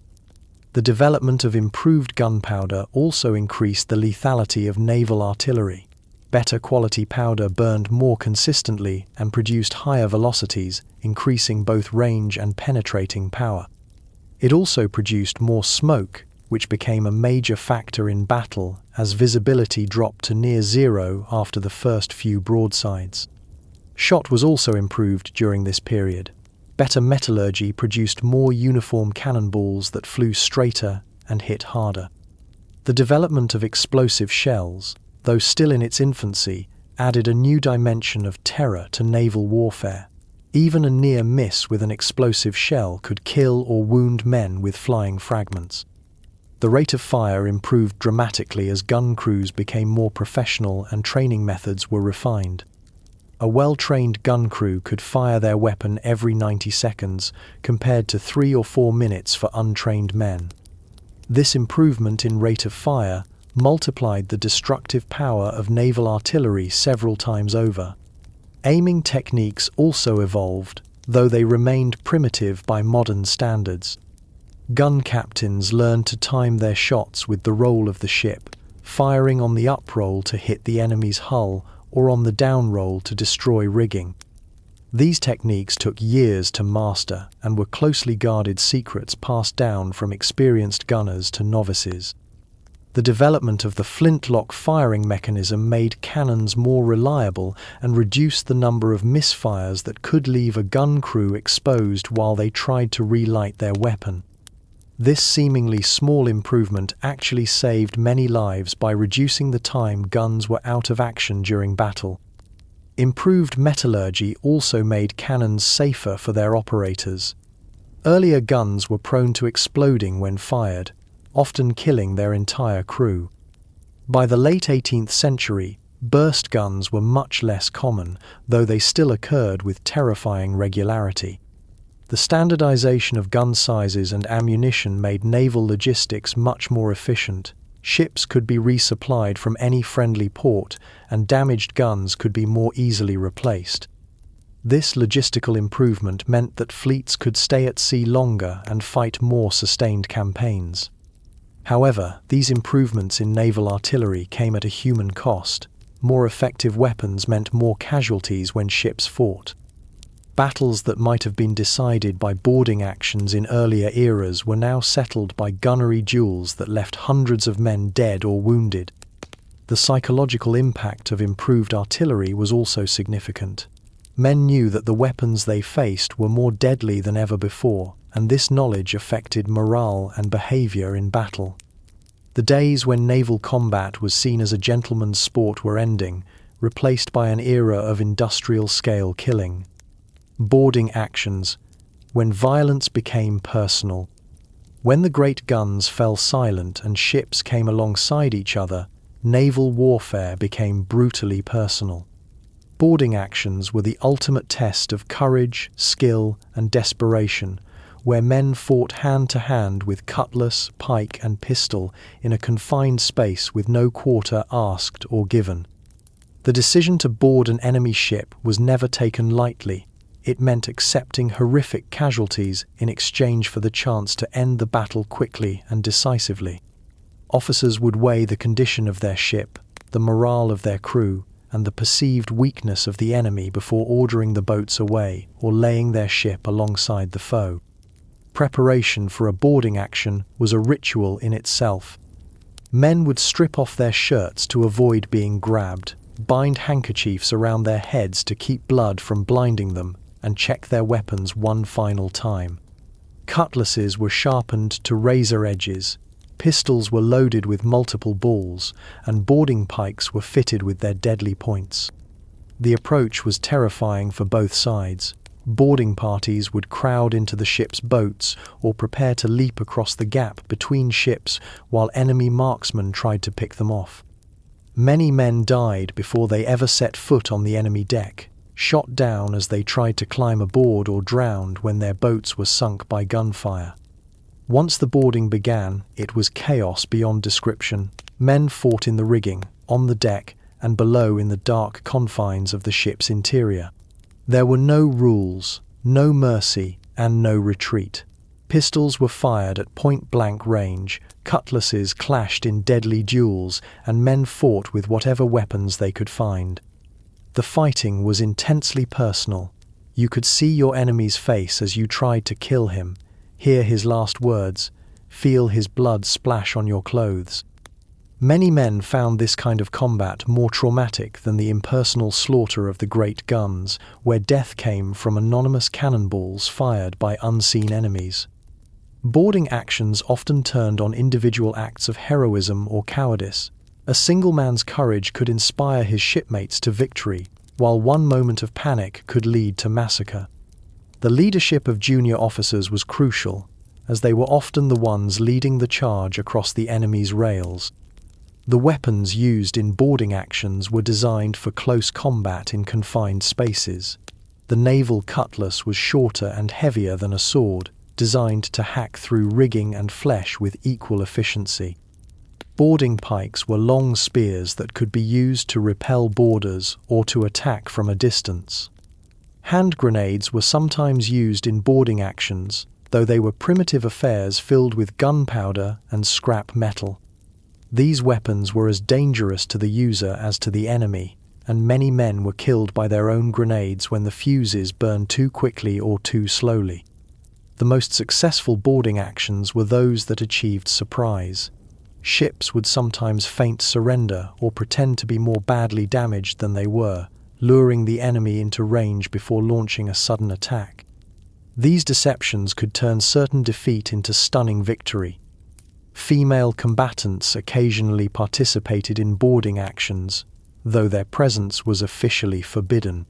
The development of improved gunpowder also increased the lethality of naval artillery. Better quality powder burned more consistently and produced higher velocities, increasing both range and penetrating power. It also produced more smoke, which became a major factor in battle as visibility dropped to near zero after the first few broadsides. Shot was also improved during this period. Better metallurgy produced more uniform cannonballs that flew straighter and hit harder. The development of explosive shells, though still in its infancy, added a new dimension of terror to naval warfare. Even a near miss with an explosive shell could kill or wound men with flying fragments. The rate of fire improved dramatically as gun crews became more professional and training methods were refined. A well-trained gun crew could fire their weapon every 90 seconds, compared to 3 or 4 minutes for untrained men. This improvement in rate of fire multiplied the destructive power of naval artillery several times over. Aiming techniques also evolved, though they remained primitive by modern standards. Gun captains learned to time their shots with the roll of the ship, firing on the up roll to hit the enemy's hull or on the down roll to destroy rigging. These techniques took years to master and were closely guarded secrets passed down from experienced gunners to novices. The development of the flintlock firing mechanism made cannons more reliable and reduced the number of misfires that could leave a gun crew exposed while they tried to relight their weapon. This seemingly small improvement actually saved many lives by reducing the time guns were out of action during battle. Improved metallurgy also made cannons safer for their operators. Earlier guns were prone to exploding when fired, often killing their entire crew. By the late 18th century, burst guns were much less common, though they still occurred with terrifying regularity. The standardization of gun sizes and ammunition made naval logistics much more efficient. Ships could be resupplied from any friendly port, and damaged guns could be more easily replaced. This logistical improvement meant that fleets could stay at sea longer and fight more sustained campaigns. However, these improvements in naval artillery came at a human cost. More effective weapons meant more casualties when ships fought. Battles that might have been decided by boarding actions in earlier eras were now settled by gunnery duels that left hundreds of men dead or wounded. The psychological impact of improved artillery was also significant. Men knew that the weapons they faced were more deadly than ever before, and this knowledge affected morale and behavior in battle. The days when naval combat was seen as a gentleman's sport were ending, replaced by an era of industrial-scale killing. Boarding actions, when violence became personal. When the great guns fell silent and ships came alongside each other, naval warfare became brutally personal. Boarding actions were the ultimate test of courage, skill, and desperation, where men fought hand-to-hand with cutlass, pike, and pistol in a confined space with no quarter asked or given. The decision to board an enemy ship was never taken lightly. It meant accepting horrific casualties in exchange for the chance to end the battle quickly and decisively. Officers would weigh the condition of their ship, the morale of their crew, and the perceived weakness of the enemy before ordering the boats away or laying their ship alongside the foe. Preparation for a boarding action was a ritual in itself. Men would strip off their shirts to avoid being grabbed, bind handkerchiefs around their heads to keep blood from blinding them, and check their weapons one final time. Cutlasses were sharpened to razor edges, pistols were loaded with multiple balls, and boarding pikes were fitted with their deadly points. The approach was terrifying for both sides. Boarding parties would crowd into the ship's boats or prepare to leap across the gap between ships while enemy marksmen tried to pick them off. Many men died before they ever set foot on the enemy deck, shot down as they tried to climb aboard or drowned when their boats were sunk by gunfire. Once the boarding began, it was chaos beyond description. Men fought in the rigging, on the deck, and below in the dark confines of the ship's interior. There were no rules, no mercy, and no retreat. Pistols were fired at point-blank range, cutlasses clashed in deadly duels, and men fought with whatever weapons they could find. The fighting was intensely personal. You could see your enemy's face as you tried to kill him, hear his last words, feel his blood splash on your clothes. Many men found this kind of combat more traumatic than the impersonal slaughter of the great guns, where death came from anonymous cannonballs fired by unseen enemies. Boarding actions often turned on individual acts of heroism or cowardice. A single man's courage could inspire his shipmates to victory, while one moment of panic could lead to massacre. The leadership of junior officers was crucial, as they were often the ones leading the charge across the enemy's rails. The weapons used in boarding actions were designed for close combat in confined spaces. The naval cutlass was shorter and heavier than a sword, designed to hack through rigging and flesh with equal efficiency. Boarding pikes were long spears that could be used to repel boarders or to attack from a distance. Hand grenades were sometimes used in boarding actions, though they were primitive affairs filled with gunpowder and scrap metal. These weapons were as dangerous to the user as to the enemy, and many men were killed by their own grenades when the fuses burned too quickly or too slowly. The most successful boarding actions were those that achieved surprise. Ships would sometimes feint surrender or pretend to be more badly damaged than they were, luring the enemy into range before launching a sudden attack. These deceptions could turn certain defeat into stunning victory. Female combatants occasionally participated in boarding actions, though their presence was officially forbidden.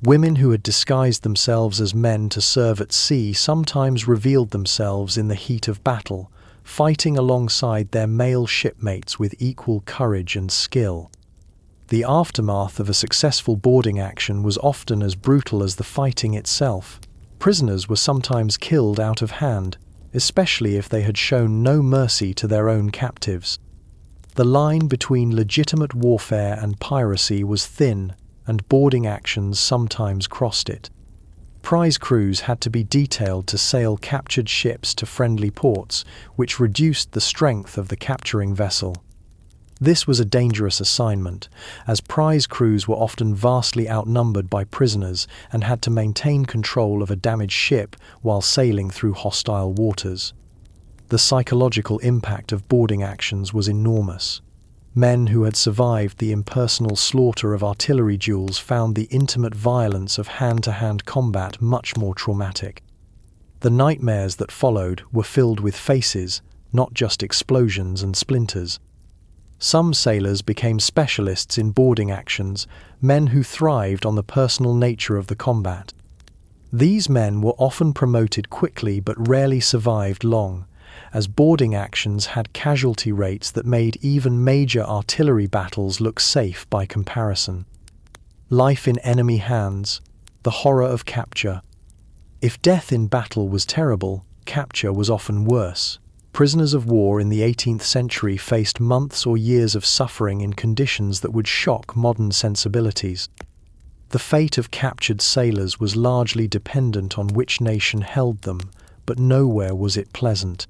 Women who had disguised themselves as men to serve at sea sometimes revealed themselves in the heat of battle, fighting alongside their male shipmates with equal courage and skill. The aftermath of a successful boarding action was often as brutal as the fighting itself. Prisoners were sometimes killed out of hand, especially if they had shown no mercy to their own captives. The line between legitimate warfare and piracy was thin, and boarding actions sometimes crossed it. Prize crews had to be detailed to sail captured ships to friendly ports, which reduced the strength of the capturing vessel. This was a dangerous assignment, as prize crews were often vastly outnumbered by prisoners and had to maintain control of a damaged ship while sailing through hostile waters. The psychological impact of boarding actions was enormous. Men who had survived the impersonal slaughter of artillery duels found the intimate violence of hand-to-hand combat much more traumatic. The nightmares that followed were filled with faces, not just explosions and splinters. Some sailors became specialists in boarding actions, men who thrived on the personal nature of the combat. These men were often promoted quickly but rarely survived long, as boarding actions had casualty rates that made even major artillery battles look safe by comparison. Life in enemy hands, the horror of capture. If death in battle was terrible, capture was often worse. Prisoners of war in the 18th century faced months or years of suffering in conditions that would shock modern sensibilities. The fate of captured sailors was largely dependent on which nation held them, but nowhere was it pleasant.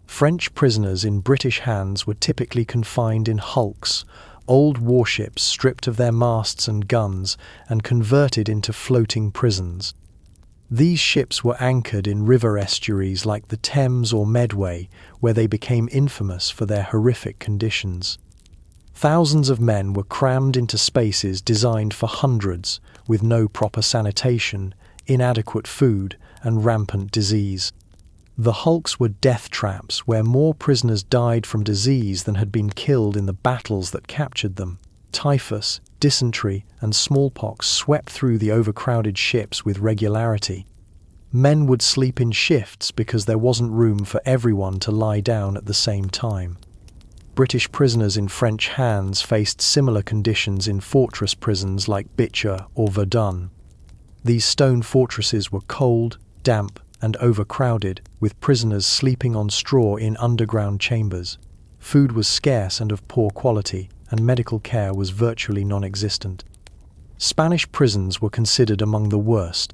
French prisoners in British hands were typically confined in hulks, old warships stripped of their masts and guns and converted into floating prisons. These ships were anchored in river estuaries like the Thames or Medway, where they became infamous for their horrific conditions. Thousands of men were crammed into spaces designed for hundreds, with no proper sanitation, inadequate food, and rampant disease. The hulks were death traps where more prisoners died from disease than had been killed in the battles that captured them. Typhus, dysentery, and smallpox swept through the overcrowded ships with regularity. Men would sleep in shifts because there wasn't room for everyone to lie down at the same time. British prisoners in French hands faced similar conditions in fortress prisons like Bitcha or Verdun. These stone fortresses were cold, damp, and overcrowded, with prisoners sleeping on straw in underground chambers. Food was scarce and of poor quality, and medical care was virtually non-existent. Spanish prisons were considered among the worst.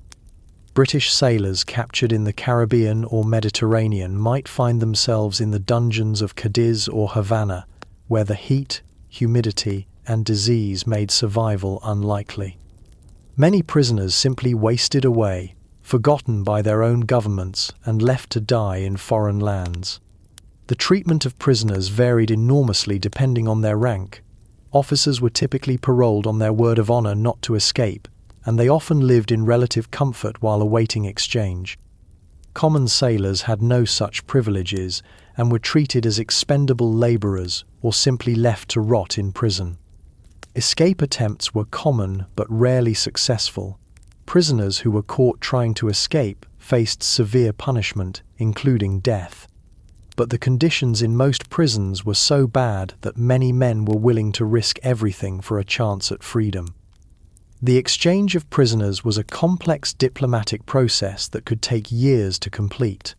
British sailors captured in the Caribbean or Mediterranean might find themselves in the dungeons of Cadiz or Havana, where the heat, humidity, and disease made survival unlikely. Many prisoners simply wasted away, forgotten by their own governments and left to die in foreign lands. The treatment of prisoners varied enormously depending on their rank. Officers were typically paroled on their word of honor not to escape, and they often lived in relative comfort while awaiting exchange. Common sailors had no such privileges and were treated as expendable laborers or simply left to rot in prison. Escape attempts were common but rarely successful. Prisoners who were caught trying to escape faced severe punishment, including death. But the conditions in most prisons were so bad that many men were willing to risk everything for a chance at freedom. The exchange of prisoners was a complex diplomatic process that could take years to complete.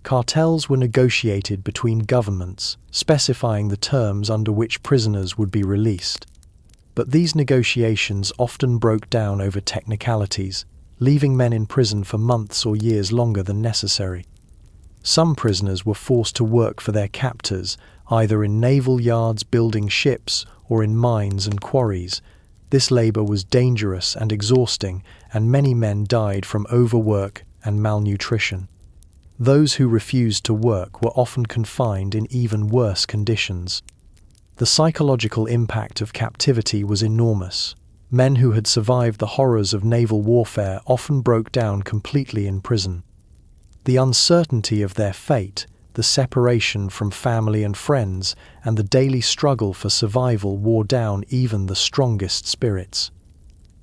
Cartels were negotiated between governments, specifying the terms under which prisoners would be released. But these negotiations often broke down over technicalities, leaving men in prison for months or years longer than necessary. Some prisoners were forced to work for their captors, either in naval yards building ships or in mines and quarries. This labor was dangerous and exhausting, and many men died from overwork and malnutrition. Those who refused to work were often confined in even worse conditions. The psychological impact of captivity was enormous. Men who had survived the horrors of naval warfare often broke down completely in prison. The uncertainty of their fate, the separation from family and friends, and the daily struggle for survival wore down even the strongest spirits.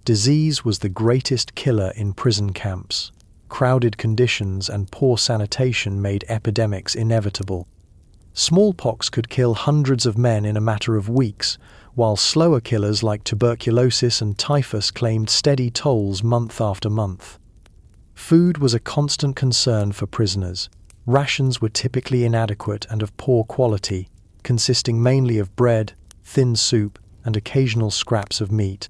Disease was the greatest killer in prison camps. Crowded conditions and poor sanitation made epidemics inevitable. Smallpox could kill hundreds of men in a matter of weeks, while slower killers like tuberculosis and typhus claimed steady tolls month after month. Food was a constant concern for prisoners. Rations were typically inadequate and of poor quality, consisting mainly of bread, thin soup, and occasional scraps of meat.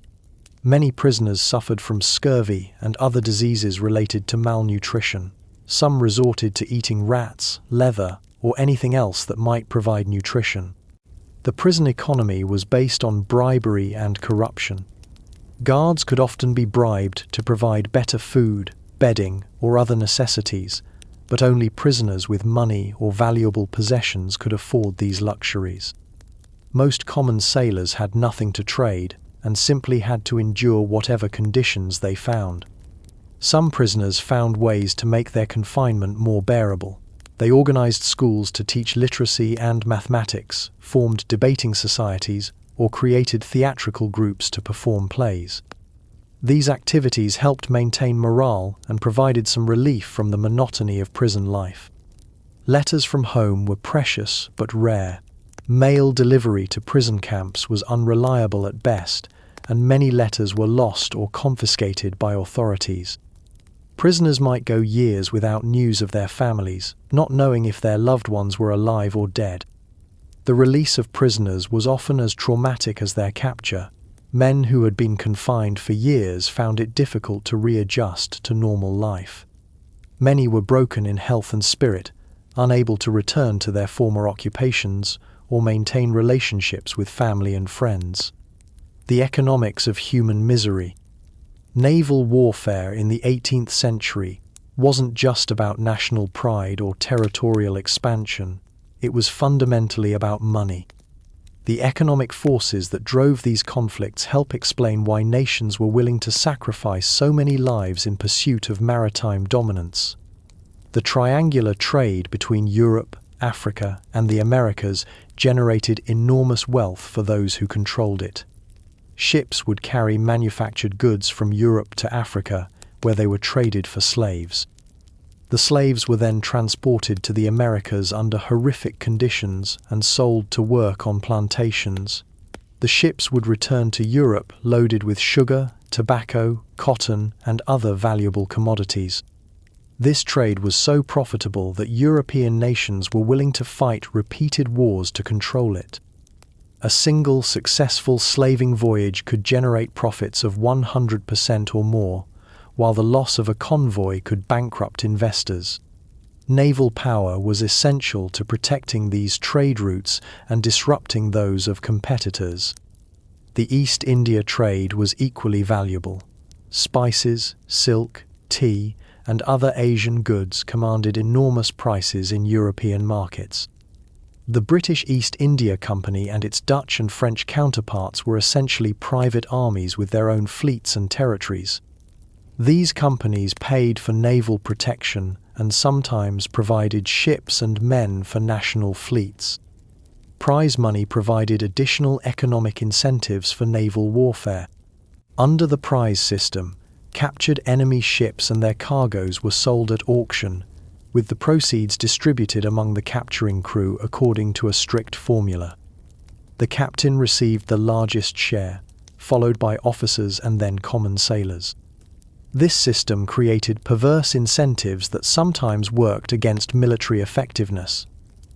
Many prisoners suffered from scurvy and other diseases related to malnutrition. Some resorted to eating rats, leather, or anything else that might provide nutrition. The prison economy was based on bribery and corruption. Guards could often be bribed to provide better food, bedding, or other necessities, but only prisoners with money or valuable possessions could afford these luxuries. Most common sailors had nothing to trade and simply had to endure whatever conditions they found. Some prisoners found ways to make their confinement more bearable. They organized schools to teach literacy and mathematics, formed debating societies, or created theatrical groups to perform plays. These activities helped maintain morale and provided some relief from the monotony of prison life. Letters from home were precious but rare. Mail delivery to prison camps was unreliable at best, and many letters were lost or confiscated by authorities. Prisoners might go years without news of their families, not knowing if their loved ones were alive or dead. The release of prisoners was often as traumatic as their capture. Men who had been confined for years found it difficult to readjust to normal life. Many were broken in health and spirit, unable to return to their former occupations or maintain relationships with family and friends. The economics of human misery. Naval warfare in the 18th century wasn't just about national pride or territorial expansion. It was fundamentally about money. The economic forces that drove these conflicts help explain why nations were willing to sacrifice so many lives in pursuit of maritime dominance. The triangular trade between Europe, Africa, and the Americas generated enormous wealth for those who controlled it. Ships would carry manufactured goods from Europe to Africa, where they were traded for slaves. The slaves were then transported to the Americas under horrific conditions and sold to work on plantations. The ships would return to Europe loaded with sugar, tobacco, cotton, and other valuable commodities. This trade was so profitable that European nations were willing to fight repeated wars to control it. A single successful slaving voyage could generate profits of 100% or more, while the loss of a convoy could bankrupt investors. Naval power was essential to protecting these trade routes and disrupting those of competitors. The East India trade was equally valuable. Spices, silk, tea, and other Asian goods commanded enormous prices in European markets. The British East India Company and its Dutch and French counterparts were essentially private armies with their own fleets and territories. These companies paid for naval protection and sometimes provided ships and men for national fleets. Prize money provided additional economic incentives for naval warfare. Under the prize system, captured enemy ships and their cargoes were sold at auction, with the proceeds distributed among the capturing crew according to a strict formula. The captain received the largest share, followed by officers and then common sailors. This system created perverse incentives that sometimes worked against military effectiveness.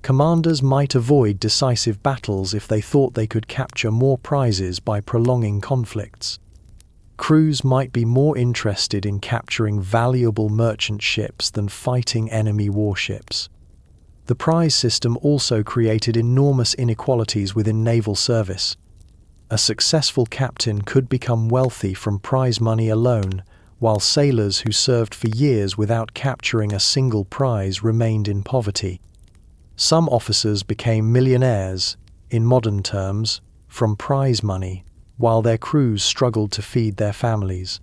Commanders might avoid decisive battles if they thought they could capture more prizes by prolonging conflicts. Crews might be more interested in capturing valuable merchant ships than fighting enemy warships. The prize system also created enormous inequalities within naval service. A successful captain could become wealthy from prize money alone, while sailors who served for years without capturing a single prize remained in poverty. Some officers became millionaires, in modern terms, from prize money, while their crews struggled to feed their families.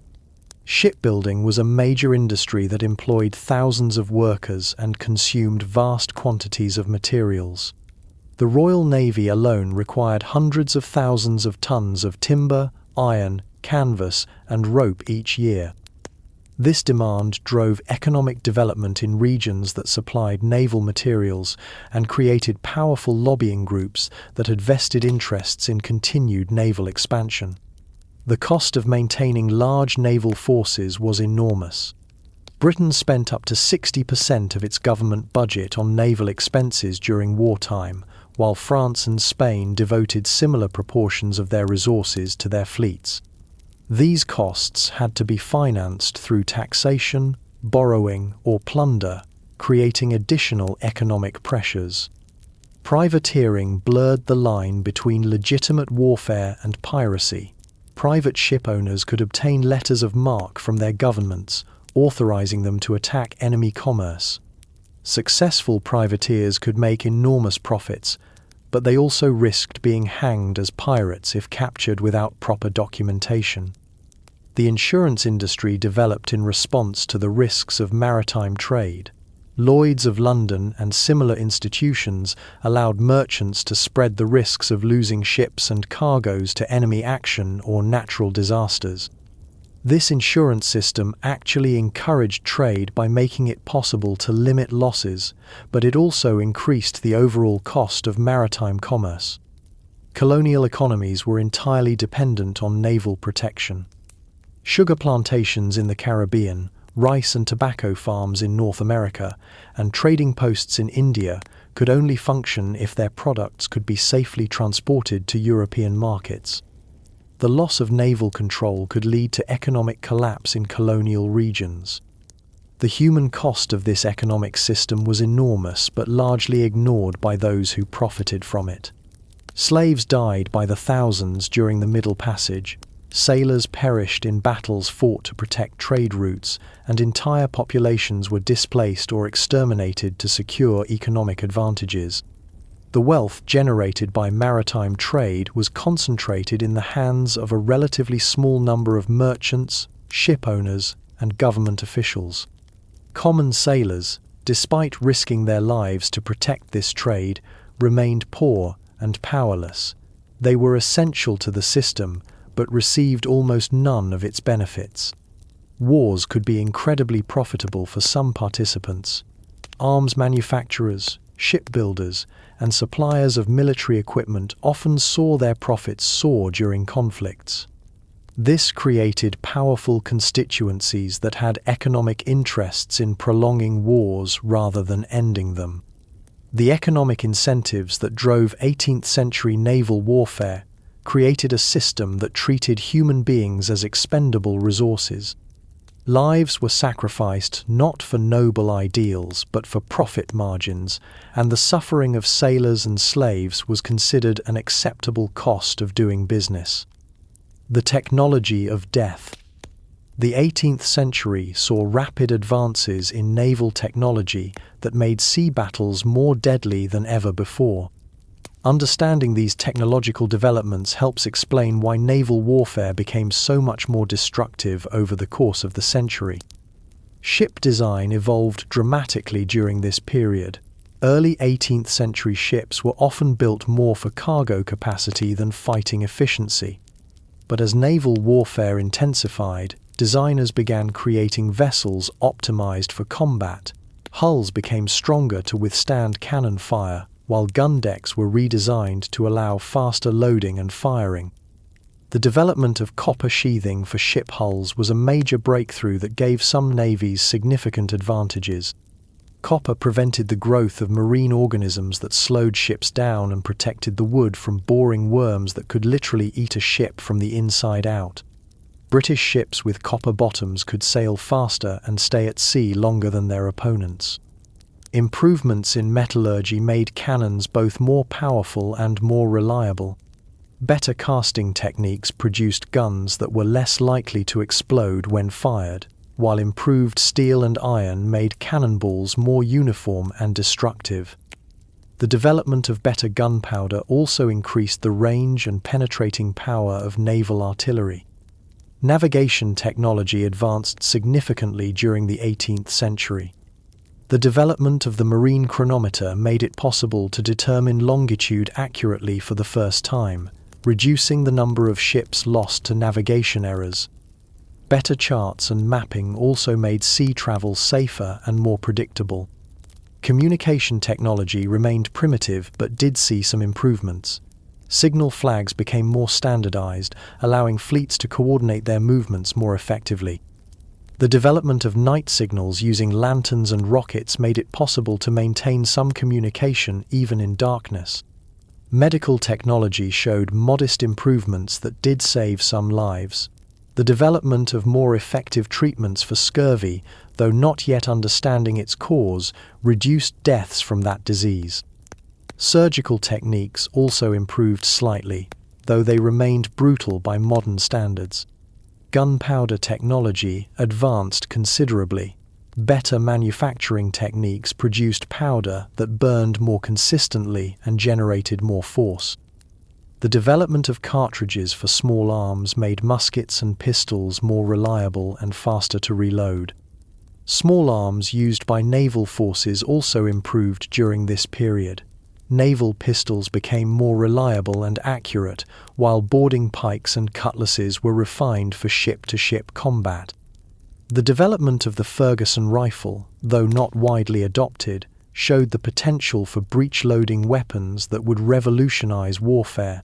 Shipbuilding was a major industry that employed thousands of workers and consumed vast quantities of materials. The Royal Navy alone required hundreds of thousands of tons of timber, iron, canvas, and rope each year. This demand drove economic development in regions that supplied naval materials and created powerful lobbying groups that had vested interests in continued naval expansion. The cost of maintaining large naval forces was enormous. Britain spent up to 60% of its government budget on naval expenses during wartime, while France and Spain devoted similar proportions of their resources to their fleets. These costs had to be financed through taxation, borrowing, or plunder, creating additional economic pressures. Privateering blurred the line between legitimate warfare and piracy. Private ship owners could obtain letters of marque from their governments, authorizing them to attack enemy commerce. Successful privateers could make enormous profits, but they also risked being hanged as pirates if captured without proper documentation. The insurance industry developed in response to the risks of maritime trade. Lloyd's of London and similar institutions allowed merchants to spread the risks of losing ships and cargoes to enemy action or natural disasters. This insurance system actually encouraged trade by making it possible to limit losses, but it also increased the overall cost of maritime commerce. Colonial economies were entirely dependent on naval protection. Sugar plantations in the Caribbean, rice and tobacco farms in North America, and trading posts in India could only function if their products could be safely transported to European markets. The loss of naval control could lead to economic collapse in colonial regions. The human cost of this economic system was enormous but largely ignored by those who profited from it. Slaves died by the thousands during the Middle Passage. Sailors perished in battles fought to protect trade routes, and entire populations were displaced or exterminated to secure economic advantages. The wealth generated by maritime trade was concentrated in the hands of a relatively small number of merchants, ship owners, and government officials. Common sailors, despite risking their lives to protect this trade, remained poor and powerless. They were essential to the system, but received almost none of its benefits. Wars could be incredibly profitable for some participants. Arms manufacturers, shipbuilders, and suppliers of military equipment often saw their profits soar during conflicts. This created powerful constituencies that had economic interests in prolonging wars rather than ending them. The economic incentives that drove 18th century naval warfare created a system that treated human beings as expendable resources. Lives were sacrificed not for noble ideals but for profit margins, and the suffering of sailors and slaves was considered an acceptable cost of doing business. The technology of death. The 18th century saw rapid advances in naval technology that made sea battles more deadly than ever before. Understanding these technological developments helps explain why naval warfare became so much more destructive over the course of the century. Ship design evolved dramatically during this period. Early 18th century ships were often built more for cargo capacity than fighting efficiency. But as naval warfare intensified, designers began creating vessels optimized for combat. Hulls became stronger to withstand cannon fire, while gun decks were redesigned to allow faster loading and firing. The development of copper sheathing for ship hulls was a major breakthrough that gave some navies significant advantages. Copper prevented the growth of marine organisms that slowed ships down and protected the wood from boring worms that could literally eat a ship from the inside out. British ships with copper bottoms could sail faster and stay at sea longer than their opponents. Improvements in metallurgy made cannons both more powerful and more reliable. Better casting techniques produced guns that were less likely to explode when fired, while improved steel and iron made cannonballs more uniform and destructive. The development of better gunpowder also increased the range and penetrating power of naval artillery. Navigation technology advanced significantly during the 18th century. The development of the marine chronometer made it possible to determine longitude accurately for the first time, reducing the number of ships lost to navigation errors. Better charts and mapping also made sea travel safer and more predictable. Communication technology remained primitive but did see some improvements. Signal flags became more standardized, allowing fleets to coordinate their movements more effectively. The development of night signals using lanterns and rockets made it possible to maintain some communication even in darkness. Medical technology showed modest improvements that did save some lives. The development of more effective treatments for scurvy, though not yet understanding its cause, reduced deaths from that disease. Surgical techniques also improved slightly, though they remained brutal by modern standards. Gunpowder technology advanced considerably. Better manufacturing techniques produced powder that burned more consistently and generated more force. The development of cartridges for small arms made muskets and pistols more reliable and faster to reload. Small arms used by naval forces also improved during this period. Naval pistols became more reliable and accurate, while boarding pikes and cutlasses were refined for ship-to-ship combat. The development of the Ferguson rifle, though not widely adopted, showed the potential for breech-loading weapons that would revolutionize warfare.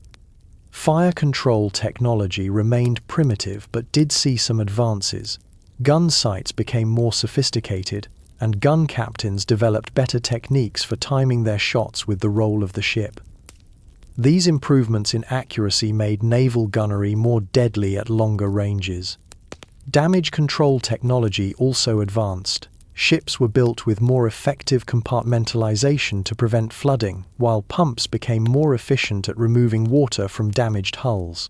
Fire control technology remained primitive but did see some advances. Gun sights became more sophisticated, and gun captains developed better techniques for timing their shots with the roll of the ship. These improvements in accuracy made naval gunnery more deadly at longer ranges. Damage control technology also advanced. Ships were built with more effective compartmentalization to prevent flooding, while pumps became more efficient at removing water from damaged hulls.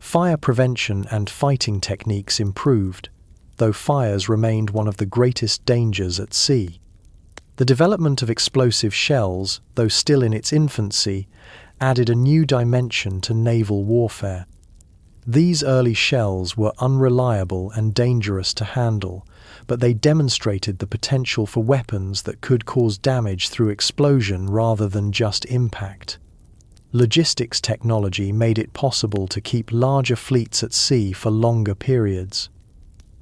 Fire prevention and fighting techniques improved, though fires remained one of the greatest dangers at sea. The development of explosive shells, though still in its infancy, added a new dimension to naval warfare. These early shells were unreliable and dangerous to handle, but they demonstrated the potential for weapons that could cause damage through explosion rather than just impact. Logistics technology made it possible to keep larger fleets at sea for longer periods.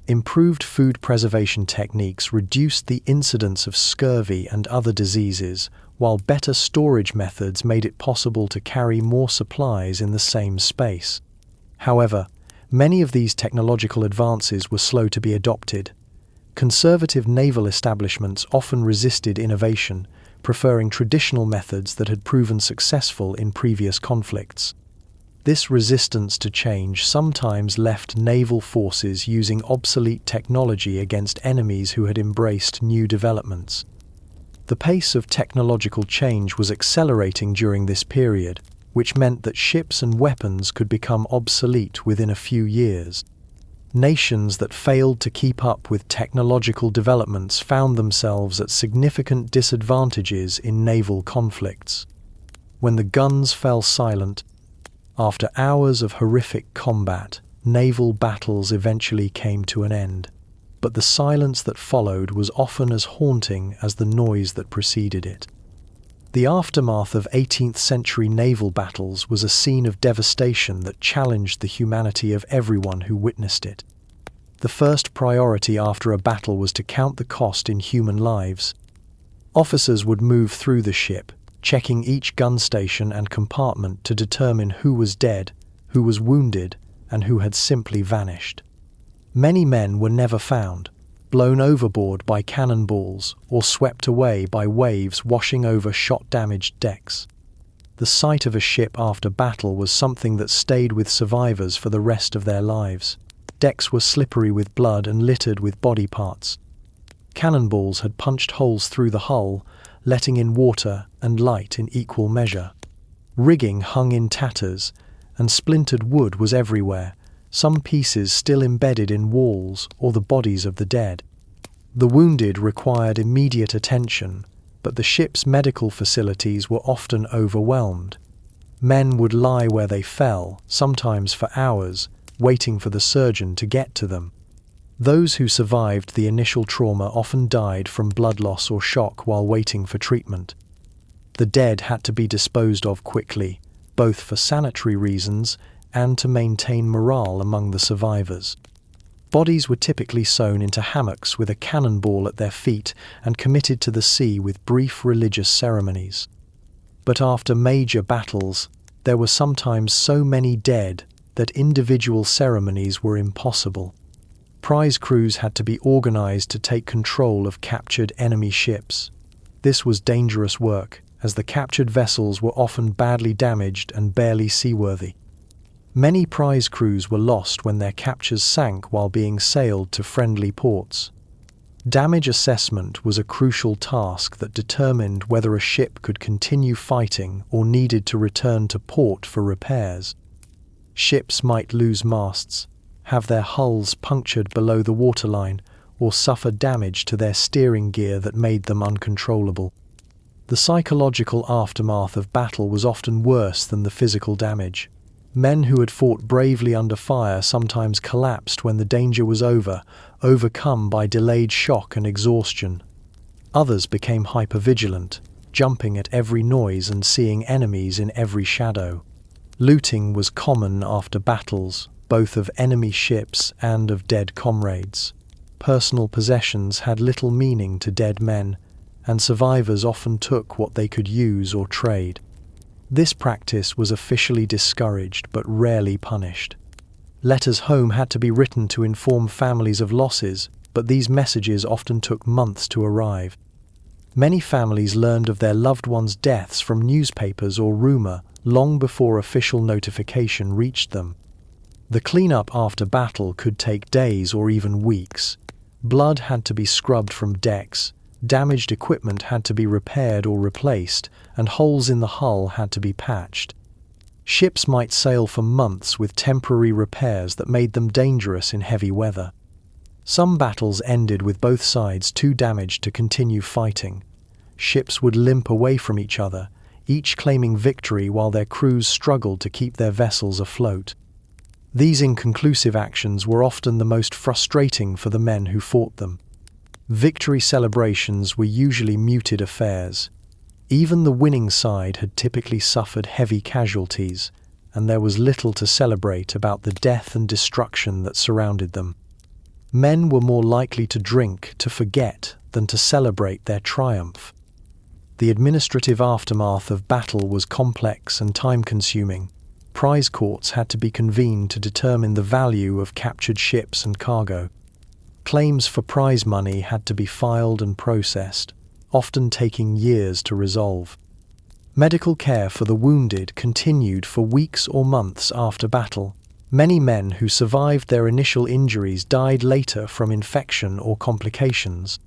Improved food preservation techniques reduced the incidence of scurvy and other diseases, while better storage methods made it possible to carry more supplies in the same space. However, many of these technological advances were slow to be adopted. Conservative naval establishments often resisted innovation, preferring traditional methods that had proven successful in previous conflicts. This resistance to change sometimes left naval forces using obsolete technology against enemies who had embraced new developments. The pace of technological change was accelerating during this period, which meant that ships and weapons could become obsolete within a few years. Nations that failed to keep up with technological developments found themselves at significant disadvantages in naval conflicts. When the guns fell silent, after hours of horrific combat, naval battles eventually came to an end. But the silence that followed was often as haunting as the noise that preceded it. The aftermath of 18th century naval battles was a scene of devastation that challenged the humanity of everyone who witnessed it. The first priority after a battle was to count the cost in human lives. Officers would move through the ship, checking each gun station and compartment to determine who was dead, who was wounded, and who had simply vanished. Many men were never found, blown overboard by cannonballs or swept away by waves washing over shot-damaged decks. The sight of a ship after battle was something that stayed with survivors for the rest of their lives. Decks were slippery with blood and littered with body parts. Cannonballs had punched holes through the hull, letting in water and light in equal measure. Rigging hung in tatters, and splintered wood was everywhere, some pieces still embedded in walls or the bodies of the dead. The wounded required immediate attention, but the ship's medical facilities were often overwhelmed. Men would lie where they fell, sometimes for hours, waiting for the surgeon to get to them. Those who survived the initial trauma often died from blood loss or shock while waiting for treatment. The dead had to be disposed of quickly, both for sanitary reasons and to maintain morale among the survivors. Bodies were typically sewn into hammocks with a cannonball at their feet and committed to the sea with brief religious ceremonies. But after major battles, there were sometimes so many dead that individual ceremonies were impossible. Prize crews had to be organized to take control of captured enemy ships. This was dangerous work, as the captured vessels were often badly damaged and barely seaworthy. Many prize crews were lost when their captures sank while being sailed to friendly ports. Damage assessment was a crucial task that determined whether a ship could continue fighting or needed to return to port for repairs. Ships might lose masts, have their hulls punctured below the waterline, or suffer damage to their steering gear that made them uncontrollable. The psychological aftermath of battle was often worse than the physical damage. Men who had fought bravely under fire sometimes collapsed when the danger was over, overcome by delayed shock and exhaustion. Others became hypervigilant, jumping at every noise and seeing enemies in every shadow. Looting was common after battles, both of enemy ships and of dead comrades. Personal possessions had little meaning to dead men, and survivors often took what they could use or trade. This practice was officially discouraged but rarely punished. Letters home had to be written to inform families of losses, but these messages often took months to arrive. Many families learned of their loved ones' deaths from newspapers or rumor long before official notification reached them. The cleanup after battle could take days or even weeks. Blood had to be scrubbed from decks, damaged equipment had to be repaired or replaced, and holes in the hull had to be patched. Ships might sail for months with temporary repairs that made them dangerous in heavy weather. Some battles ended with both sides too damaged to continue fighting. Ships would limp away from each other, each claiming victory while their crews struggled to keep their vessels afloat. These inconclusive actions were often the most frustrating for the men who fought them. Victory celebrations were usually muted affairs. Even the winning side had typically suffered heavy casualties, and there was little to celebrate about the death and destruction that surrounded them. Men were more likely to drink to forget than to celebrate their triumph. The administrative aftermath of battle was complex and time-consuming. Prize courts had to be convened to determine the value of captured ships and cargo. Claims for prize money had to be filed and processed, often taking years to resolve. Medical care for the wounded continued for weeks or months after battle. Many men who survived their initial injuries died later from infection or complications.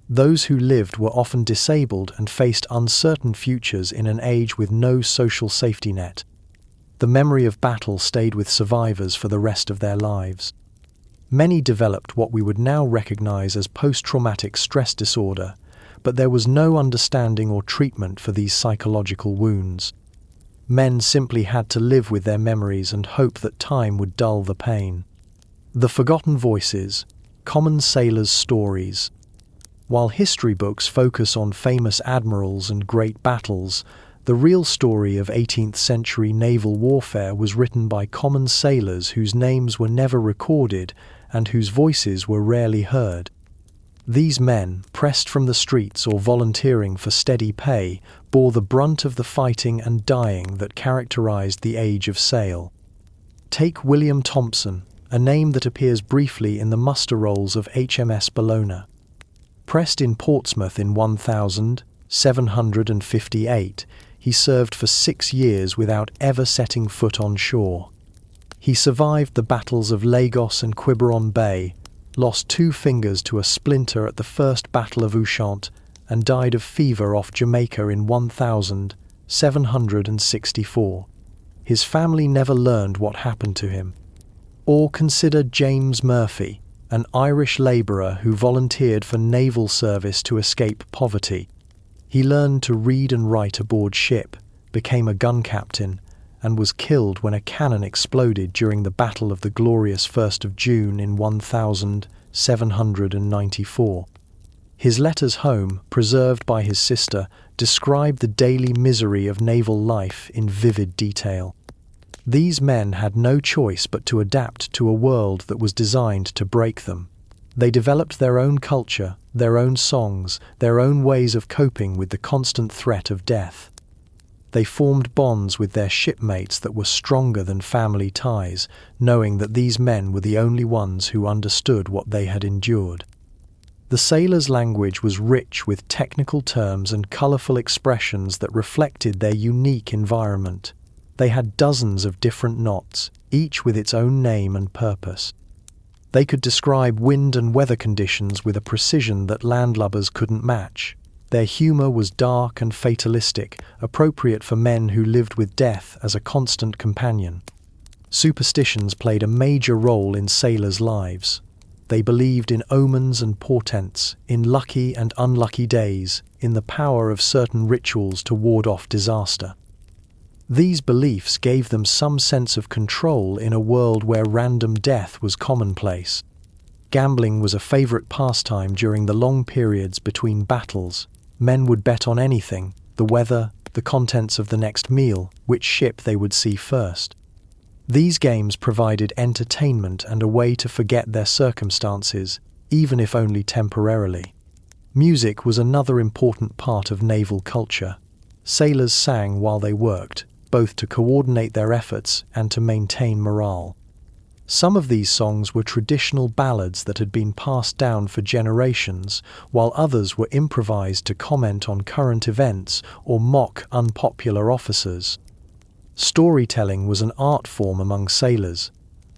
Those who lived were often disabled and faced uncertain futures in an age with no social safety net. The memory of battle stayed with survivors for the rest of their lives. Many developed what we would now recognize as post-traumatic stress disorder, but there was no understanding or treatment for these psychological wounds. Men simply had to live with their memories and hope that time would dull the pain. The forgotten voices, common sailors' stories. While history books focus on famous admirals and great battles, the real story of 18th century naval warfare was written by common sailors whose names were never recorded and whose voices were rarely heard. These men, pressed from the streets or volunteering for steady pay, bore the brunt of the fighting and dying that characterized the age of sail. Take William Thompson, a name that appears briefly in the muster rolls of HMS Bellona. Pressed in Portsmouth in 1758, he served for 6 years without ever setting foot on shore. He survived the battles of Lagos and Quiberon Bay, lost 2 fingers to a splinter at the First Battle of Ushant, and died of fever off Jamaica in 1764. His family never learned what happened to him. Or consider James Murphy, an Irish labourer who volunteered for naval service to escape poverty. He learned to read and write aboard ship, became a gun captain, and was killed when a cannon exploded during the Battle of the Glorious 1st of June in 1794. His letters home, preserved by his sister, describe the daily misery of naval life in vivid detail. These men had no choice but to adapt to a world that was designed to break them. They developed their own culture, their own songs, their own ways of coping with the constant threat of death. They formed bonds with their shipmates that were stronger than family ties, knowing that these men were the only ones who understood what they had endured. The sailors' language was rich with technical terms and colourful expressions that reflected their unique environment. They had dozens of different knots, each with its own name and purpose. They could describe wind and weather conditions with a precision that landlubbers couldn't match. Their humour was dark and fatalistic, appropriate for men who lived with death as a constant companion. Superstitions played a major role in sailors' lives. They believed in omens and portents, in lucky and unlucky days, in the power of certain rituals to ward off disaster. These beliefs gave them some sense of control in a world where random death was commonplace. Gambling was a favourite pastime during the long periods between battles. Men would bet on anything: the weather, the contents of the next meal, which ship they would see first. These games provided entertainment and a way to forget their circumstances, even if only temporarily. Music was another important part of naval culture. Sailors sang while they worked, both to coordinate their efforts and to maintain morale. Some of these songs were traditional ballads that had been passed down for generations, while others were improvised to comment on current events or mock unpopular officers. Storytelling was an art form among sailors.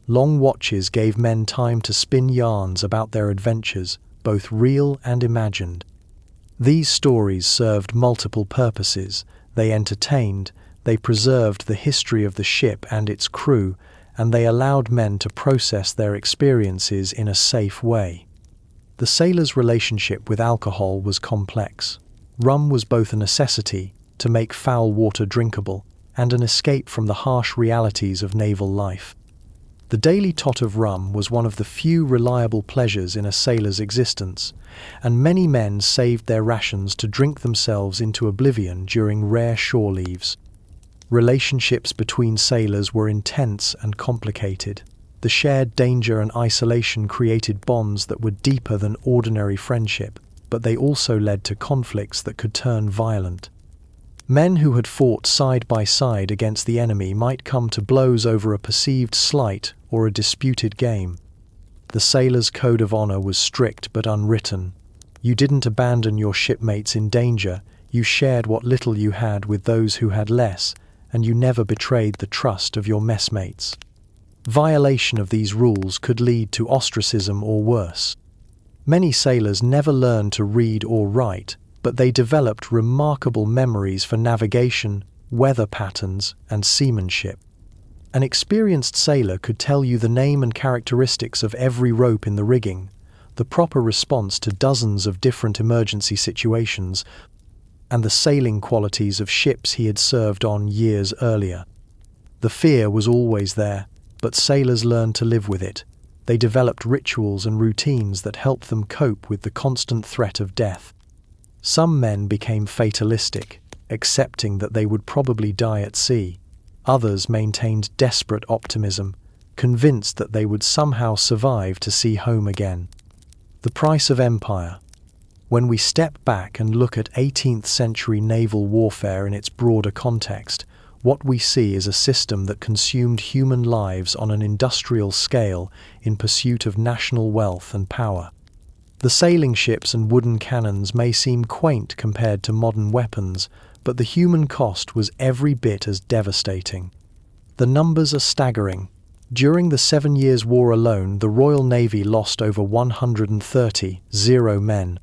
Long watches gave men time to spin yarns about their adventures, both real and imagined. These stories served multiple purposes. They entertained, They preserved the history of the ship and its crew, and they allowed men to process their experiences in a safe way. The sailors' relationship with alcohol was complex. Rum was both a necessity to make foul water drinkable and an escape from the harsh realities of naval life. The daily tot of rum was one of the few reliable pleasures in a sailor's existence, and many men saved their rations to drink themselves into oblivion during rare shore leaves. Relationships between sailors were intense and complicated. The shared danger and isolation created bonds that were deeper than ordinary friendship, but they also led to conflicts that could turn violent. Men who had fought side by side against the enemy might come to blows over a perceived slight or a disputed game. The sailor's code of honor was strict but unwritten. You didn't abandon your shipmates in danger, you shared what little you had with those who had less, and you never betrayed the trust of your messmates. Violation of these rules could lead to ostracism or worse. Many sailors never learned to read or write, but they developed remarkable memories for navigation, weather patterns, and seamanship. An experienced sailor could tell you the name and characteristics of every rope in the rigging, the proper response to dozens of different emergency situations, and the sailing qualities of ships he had served on years earlier. The fear was always there, but sailors learned to live with it. They developed rituals and routines that helped them cope with the constant threat of death. Some men became fatalistic, accepting that they would probably die at sea. Others maintained desperate optimism, convinced that they would somehow survive to see home again. The price of empire. When we step back and look at 18th century naval warfare in its broader context, what we see is a system that consumed human lives on an industrial scale in pursuit of national wealth and power. The sailing ships and wooden cannons may seem quaint compared to modern weapons, but the human cost was every bit as devastating. The numbers are staggering. During the 7 Years' War alone, the Royal Navy lost over 130 men.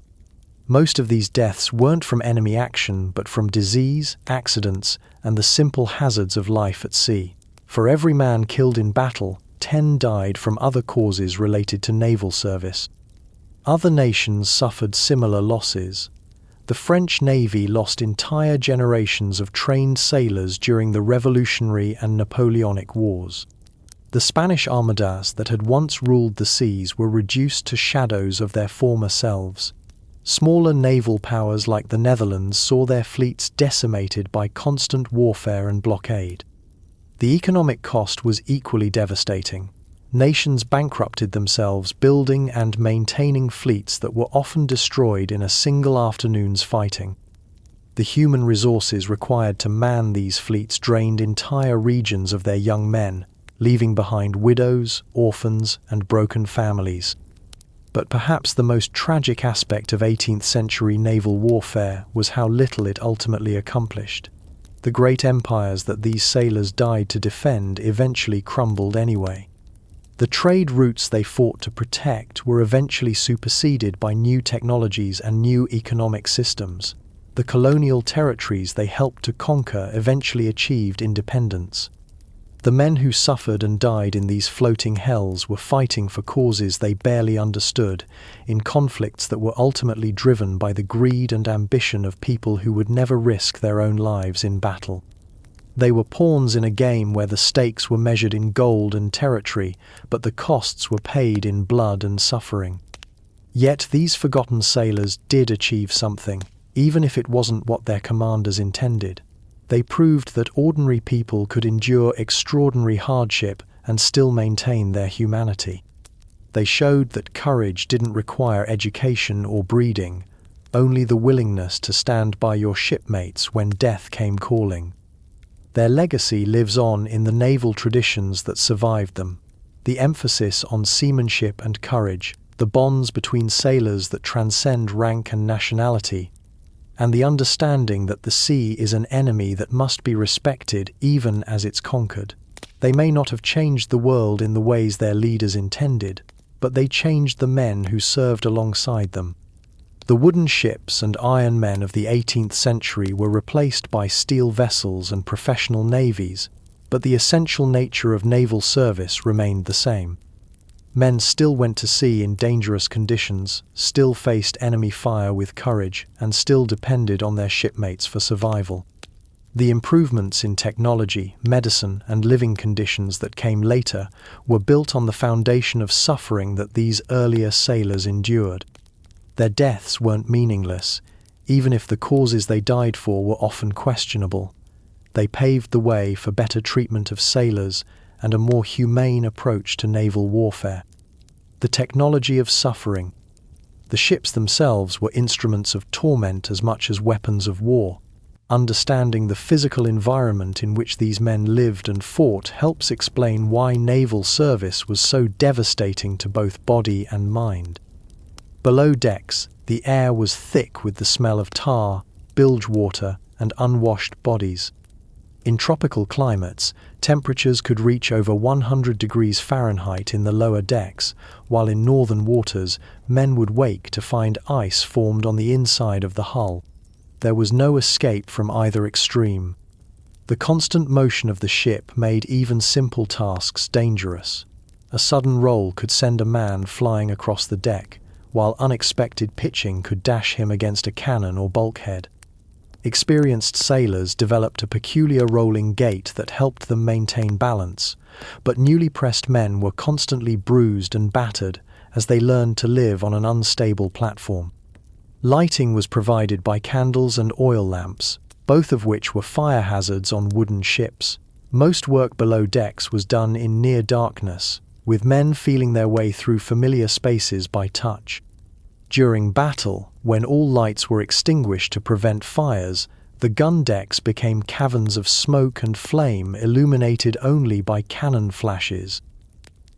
Most of these deaths weren't from enemy action, but from disease, accidents, and the simple hazards of life at sea. For every man killed in battle, 10 died from other causes related to naval service. Other nations suffered similar losses. The French Navy lost entire generations of trained sailors during the Revolutionary and Napoleonic Wars. The Spanish armadas that had once ruled the seas were reduced to shadows of their former selves. Smaller naval powers like the Netherlands saw their fleets decimated by constant warfare and blockade. The economic cost was equally devastating. Nations bankrupted themselves building and maintaining fleets that were often destroyed in a single afternoon's fighting. The human resources required to man these fleets drained entire regions of their young men, leaving behind widows, orphans, and broken families. But perhaps the most tragic aspect of 18th century naval warfare was how little it ultimately accomplished. The great empires that these sailors died to defend eventually crumbled anyway. The trade routes they fought to protect were eventually superseded by new technologies and new economic systems. The colonial territories they helped to conquer eventually achieved independence. The men who suffered and died in these floating hells were fighting for causes they barely understood, in conflicts that were ultimately driven by the greed and ambition of people who would never risk their own lives in battle. They were pawns in a game where the stakes were measured in gold and territory, but the costs were paid in blood and suffering. Yet these forgotten sailors did achieve something, even if it wasn't what their commanders intended. They proved that ordinary people could endure extraordinary hardship and still maintain their humanity. They showed that courage didn't require education or breeding, only the willingness to stand by your shipmates when death came calling. Their legacy lives on in the naval traditions that survived them. The emphasis on seamanship and courage, the bonds between sailors that transcend rank and nationality, and the understanding that the sea is an enemy that must be respected even as it's conquered. They may not have changed the world in the ways their leaders intended, but they changed the men who served alongside them. The wooden ships and iron men of the 18th century were replaced by steel vessels and professional navies, but the essential nature of naval service remained the same. Men still went to sea in dangerous conditions, still faced enemy fire with courage, and still depended on their shipmates for survival. The improvements in technology, medicine, and living conditions that came later were built on the foundation of suffering that these earlier sailors endured. Their deaths weren't meaningless, even if the causes they died for were often questionable. They paved the way for better treatment of sailors and a more humane approach to naval warfare. The technology of suffering. The ships themselves were instruments of torment as much as weapons of war. Understanding the physical environment in which these men lived and fought helps explain why naval service was so devastating to both body and mind. Below decks, the air was thick with the smell of tar, bilge water, and unwashed bodies. In tropical climates, temperatures could reach over 100 degrees Fahrenheit in the lower decks, while in northern waters, men would wake to find ice formed on the inside of the hull. There was no escape from either extreme. The constant motion of the ship made even simple tasks dangerous. A sudden roll could send a man flying across the deck, while unexpected pitching could dash him against a cannon or bulkhead. Experienced sailors developed a peculiar rolling gait that helped them maintain balance, but newly pressed men were constantly bruised and battered as they learned to live on an unstable platform. Lighting was provided by candles and oil lamps, both of which were fire hazards on wooden ships. Most work below decks was done in near darkness, with men feeling their way through familiar spaces by touch. During battle, when all lights were extinguished to prevent fires, the gun decks became caverns of smoke and flame illuminated only by cannon flashes.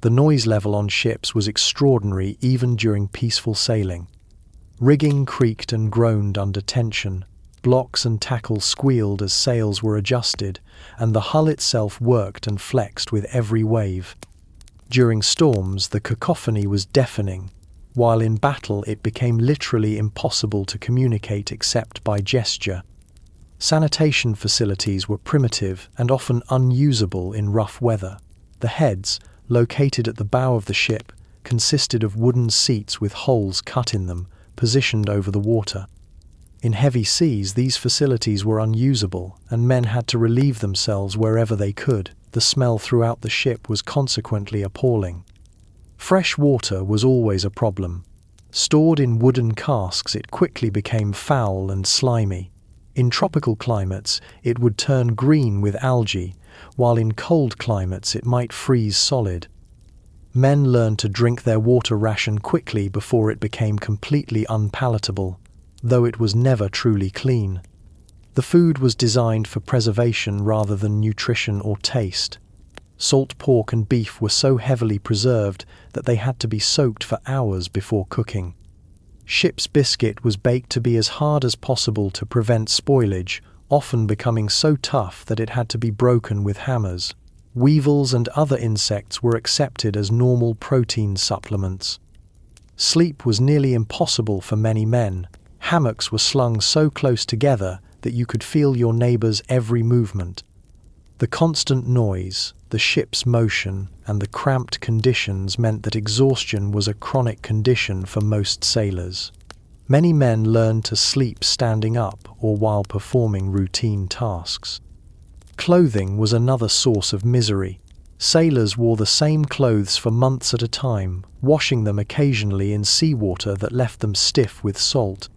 The noise level on ships was extraordinary even during peaceful sailing. Rigging creaked and groaned under tension, blocks and tackle squealed as sails were adjusted, and the hull itself worked and flexed with every wave. During storms, the cacophony was deafening, while in battle it became literally impossible to communicate except by gesture. Sanitation facilities were primitive and often unusable in rough weather. The heads, located at the bow of the ship, consisted of wooden seats with holes cut in them, positioned over the water. In heavy seas, these facilities were unusable, and men had to relieve themselves wherever they could. The smell throughout the ship was consequently appalling. Fresh water was always a problem. Stored in wooden casks, it quickly became foul and slimy. In tropical climates, it would turn green with algae, while in cold climates it might freeze solid. Men learned to drink their water ration quickly before it became completely unpalatable, though it was never truly clean. The food was designed for preservation rather than nutrition or taste. Salt pork and beef were so heavily preserved that they had to be soaked for hours before cooking. Ship's biscuit was baked to be as hard as possible to prevent spoilage, often becoming so tough that it had to be broken with hammers. Weevils and other insects were accepted as normal protein supplements. Sleep was nearly impossible for many men. Hammocks were slung so close together that you could feel your neighbor's every movement. The constant noise, the ship's motion, and the cramped conditions meant that exhaustion was a chronic condition for most sailors. Many men learned to sleep standing up or while performing routine tasks. Clothing was another source of misery. Sailors wore the same clothes for months at a time, washing them occasionally in seawater that left them stiff with salt.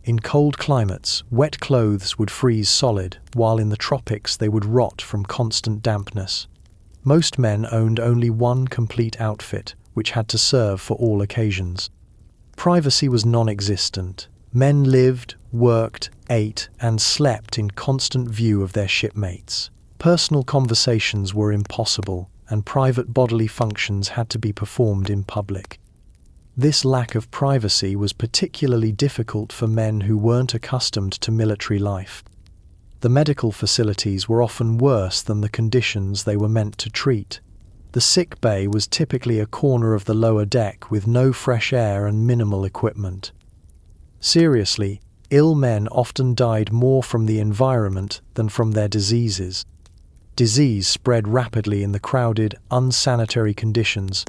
In cold climates, wet clothes would freeze solid, while in the tropics they would rot from constant dampness. Most men owned only one complete outfit, which had to serve for all occasions. Privacy was non-existent. Men lived, worked, ate, and slept in constant view of their shipmates. Personal conversations were impossible, and private bodily functions had to be performed in public. This lack of privacy was particularly difficult for men who weren't accustomed to military life. The medical facilities were often worse than the conditions they were meant to treat. The sick bay was typically a corner of the lower deck with no fresh air and minimal equipment. Seriously, ill men often died more from the environment than from their diseases. Disease spread rapidly in the crowded, unsanitary conditions.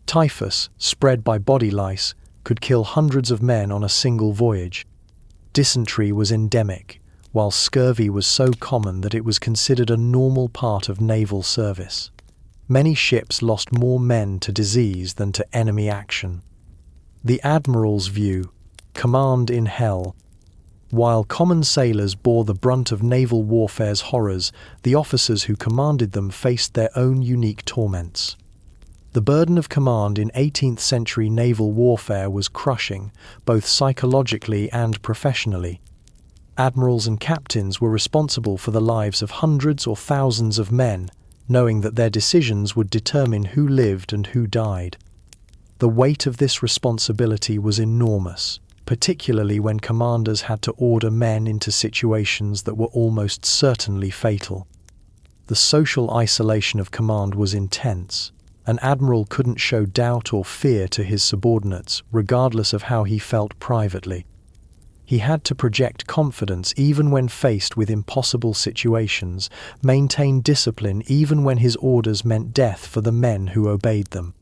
Typhus, spread by body lice, could kill hundreds of men on a single voyage. Dysentery was endemic, while scurvy was so common that it was considered a normal part of naval service. Many ships lost more men to disease than to enemy action. The Admiral's view, command in hell. While common sailors bore the brunt of naval warfare's horrors, the officers who commanded them faced their own unique torments. The burden of command in 18th century naval warfare was crushing, both psychologically and professionally. Admirals and captains were responsible for the lives of hundreds or thousands of men, knowing that their decisions would determine who lived and who died. The weight of this responsibility was enormous, particularly when commanders had to order men into situations that were almost certainly fatal. The social isolation of command was intense. An admiral couldn't show doubt or fear to his subordinates, regardless of how he felt privately. He had to project confidence even when faced with impossible situations, maintain discipline even when his orders meant death for the men who obeyed them.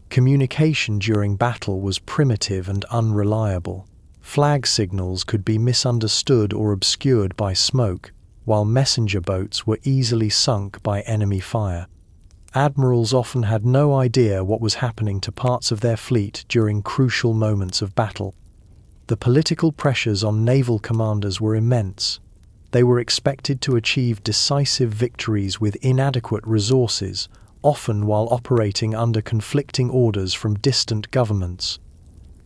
Communication during battle was primitive and unreliable. Flag signals could be misunderstood or obscured by smoke, while messenger boats were easily sunk by enemy fire. Admirals often had no idea what was happening to parts of their fleet during crucial moments of battle. The political pressures on naval commanders were immense. They were expected to achieve decisive victories with inadequate resources, often while operating under conflicting orders from distant governments.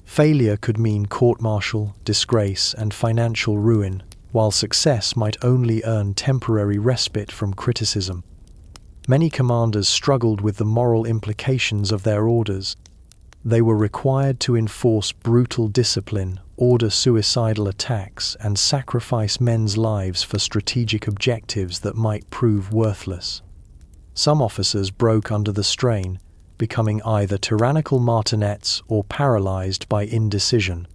Failure could mean court-martial, disgrace, and financial ruin, while success might only earn temporary respite from criticism. Many commanders struggled with the moral implications of their orders. They were required to enforce brutal discipline, order suicidal attacks, and sacrifice men's lives for strategic objectives that might prove worthless. Some officers broke under the strain, becoming either tyrannical martinets or paralyzed by indecision.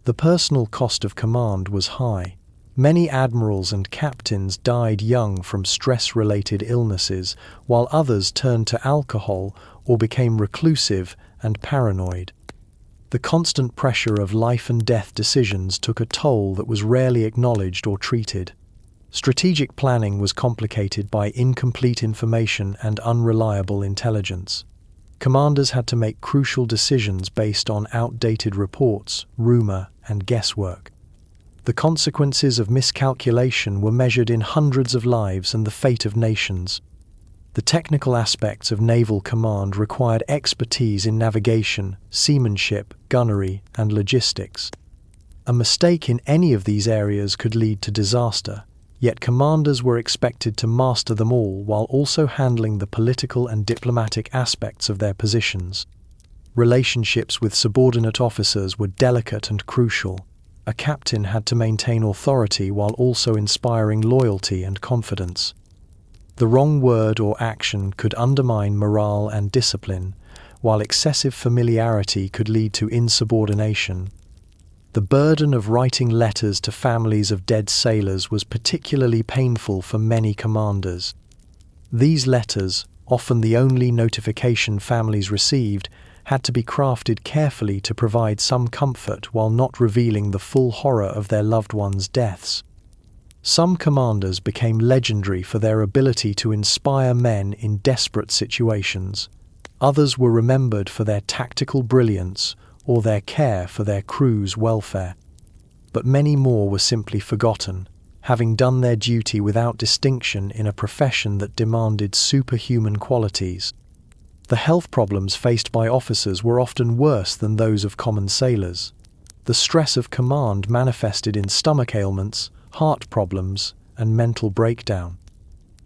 The personal cost of command was high. Many admirals and captains died young from stress-related illnesses, while others turned to alcohol or became reclusive and paranoid. The constant pressure of life and death decisions took a toll that was rarely acknowledged or treated. Strategic planning was complicated by incomplete information and unreliable intelligence. Commanders had to make crucial decisions based on outdated reports, rumor, and guesswork. The consequences of miscalculation were measured in hundreds of lives and the fate of nations. The technical aspects of naval command required expertise in navigation, seamanship, gunnery, and logistics. A mistake in any of these areas could lead to disaster, yet commanders were expected to master them all while also handling the political and diplomatic aspects of their positions. Relationships with subordinate officers were delicate and crucial. A captain had to maintain authority while also inspiring loyalty and confidence. The wrong word or action could undermine morale and discipline, while excessive familiarity could lead to insubordination. The burden of writing letters to families of dead sailors was particularly painful for many commanders. These letters, often the only notification families received, had to be crafted carefully to provide some comfort while not revealing the full horror of their loved ones' deaths. Some commanders became legendary for their ability to inspire men in desperate situations. Others were remembered for their tactical brilliance or their care for their crew's welfare. But many more were simply forgotten, having done their duty without distinction in a profession that demanded superhuman qualities. The health problems faced by officers were often worse than those of common sailors. The stress of command manifested in stomach ailments, heart problems, and mental breakdown.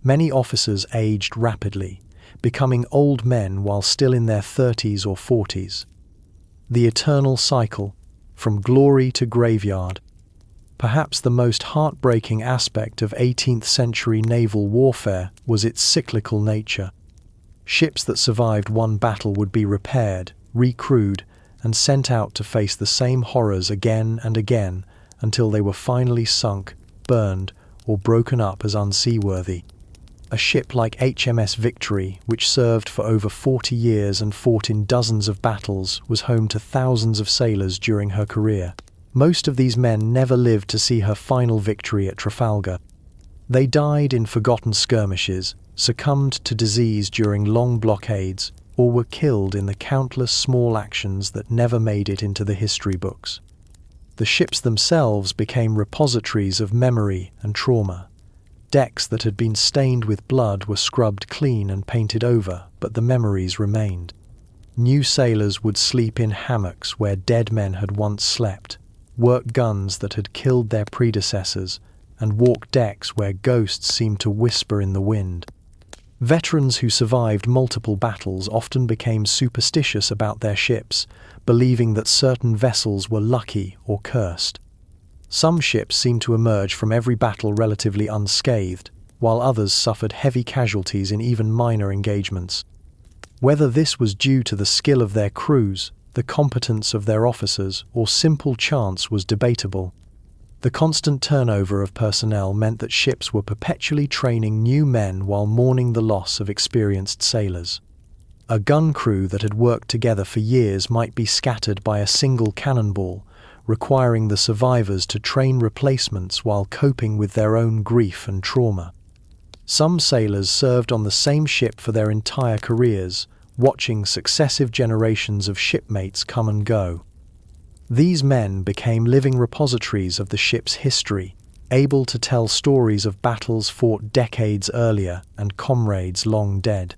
Many officers aged rapidly, becoming old men while still in their 30s or 40s. The eternal cycle, from glory to graveyard. Perhaps the most heartbreaking aspect of 18th century naval warfare was its cyclical nature. Ships that survived one battle would be repaired, recrewed, and sent out to face the same horrors again and again until they were finally sunk, burned, or broken up as unseaworthy. A ship like HMS Victory, which served for over 40 years and fought in dozens of battles, was home to thousands of sailors during her career. Most of these men never lived to see her final victory at Trafalgar. They died in forgotten skirmishes, succumbed to disease during long blockades, or were killed in the countless small actions that never made it into the history books. The ships themselves became repositories of memory and trauma. Decks that had been stained with blood were scrubbed clean and painted over, but the memories remained. New sailors would sleep in hammocks where dead men had once slept, work guns that had killed their predecessors, and walk decks where ghosts seemed to whisper in the wind. Veterans who survived multiple battles often became superstitious about their ships, believing that certain vessels were lucky or cursed. Some ships seemed to emerge from every battle relatively unscathed, while others suffered heavy casualties in even minor engagements. Whether this was due to the skill of their crews, the competence of their officers, or simple chance was debatable. The constant turnover of personnel meant that ships were perpetually training new men while mourning the loss of experienced sailors. A gun crew that had worked together for years might be scattered by a single cannonball, requiring the survivors to train replacements while coping with their own grief and trauma. Some sailors served on the same ship for their entire careers, watching successive generations of shipmates come and go. These men became living repositories of the ship's history, able to tell stories of battles fought decades earlier and comrades long dead.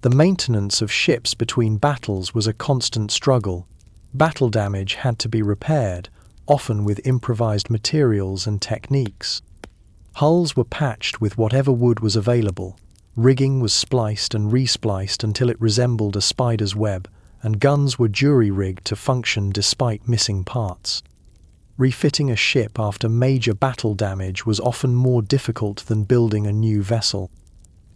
The maintenance of ships between battles was a constant struggle. Battle damage had to be repaired, often with improvised materials and techniques. Hulls were patched with whatever wood was available, rigging was spliced and respliced until it resembled a spider's web, and guns were jury-rigged to function despite missing parts. Refitting a ship after major battle damage was often more difficult than building a new vessel.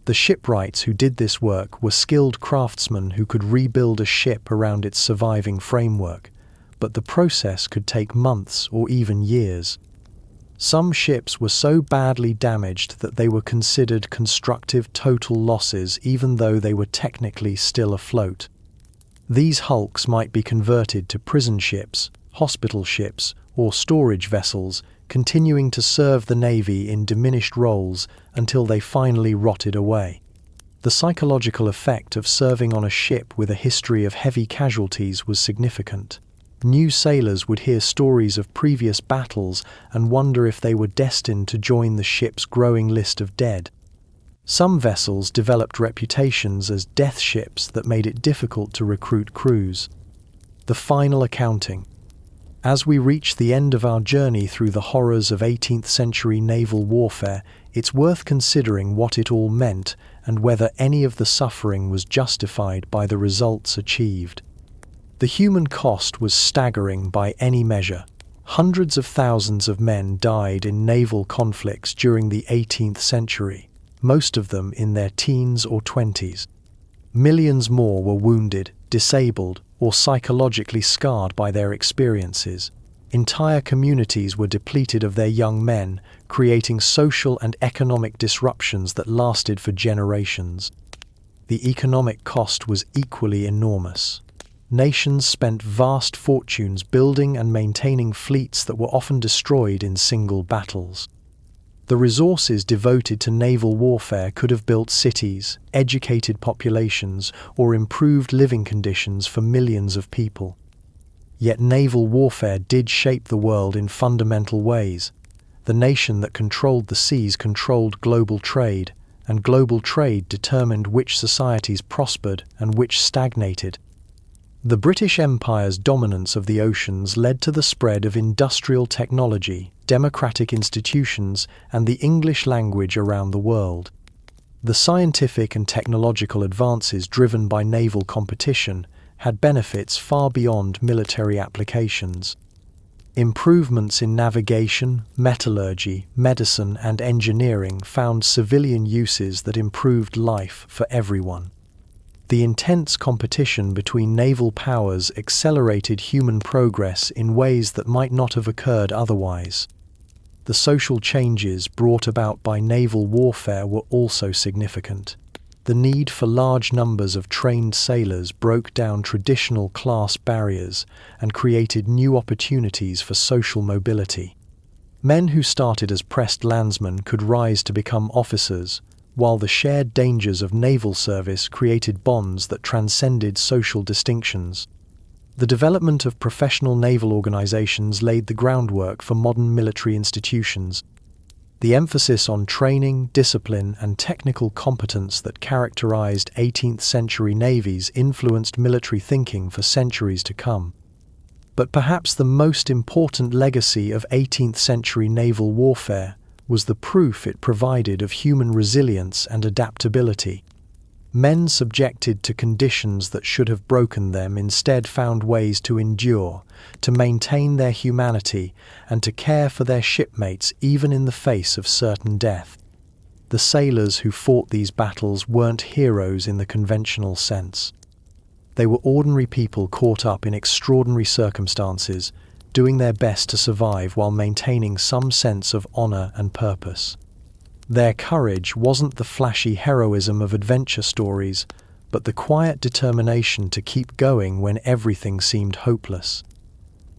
The shipwrights who did this work were skilled craftsmen who could rebuild a ship around its surviving framework, but the process could take months or even years. Some ships were so badly damaged that they were considered constructive total losses even though they were technically still afloat. These hulks might be converted to prison ships, hospital ships, or storage vessels, continuing to serve the Navy in diminished roles until they finally rotted away. The psychological effect of serving on a ship with a history of heavy casualties was significant. New sailors would hear stories of previous battles and wonder if they were destined to join the ship's growing list of dead. Some vessels developed reputations as death ships that made it difficult to recruit crews. The final accounting. As we reach the end of our journey through the horrors of 18th century naval warfare, it's worth considering what it all meant and whether any of the suffering was justified by the results achieved. The human cost was staggering by any measure. Hundreds of thousands of men died in naval conflicts during the 18th century, most of them in their teens or 20s. Millions more were wounded, disabled, or psychologically scarred by their experiences. Entire communities were depleted of their young men, creating social and economic disruptions that lasted for generations. The economic cost was equally enormous. Nations spent vast fortunes building and maintaining fleets that were often destroyed in single battles. The resources devoted to naval warfare could have built cities, educated populations, or improved living conditions for millions of people. Yet naval warfare did shape the world in fundamental ways. The nation that controlled the seas controlled global trade, and global trade determined which societies prospered and which stagnated. The British Empire's dominance of the oceans led to the spread of industrial technology, democratic institutions, and the English language around the world. The scientific and technological advances driven by naval competition had benefits far beyond military applications. Improvements in navigation, metallurgy, medicine, and engineering found civilian uses that improved life for everyone. The intense competition between naval powers accelerated human progress in ways that might not have occurred otherwise. The social changes brought about by naval warfare were also significant. The need for large numbers of trained sailors broke down traditional class barriers and created new opportunities for social mobility. Men who started as pressed landsmen could rise to become officers, while the shared dangers of naval service created bonds that transcended social distinctions. The development of professional naval organizations laid the groundwork for modern military institutions. The emphasis on training, discipline, and technical competence that characterized 18th century navies influenced military thinking for centuries to come. But perhaps the most important legacy of 18th century naval warfare was the proof it provided of human resilience and adaptability. Men subjected to conditions that should have broken them instead found ways to endure, to maintain their humanity, and to care for their shipmates even in the face of certain death. The sailors who fought these battles weren't heroes in the conventional sense. They were ordinary people caught up in extraordinary circumstances, doing their best to survive while maintaining some sense of honor and purpose. Their courage wasn't the flashy heroism of adventure stories, but the quiet determination to keep going when everything seemed hopeless.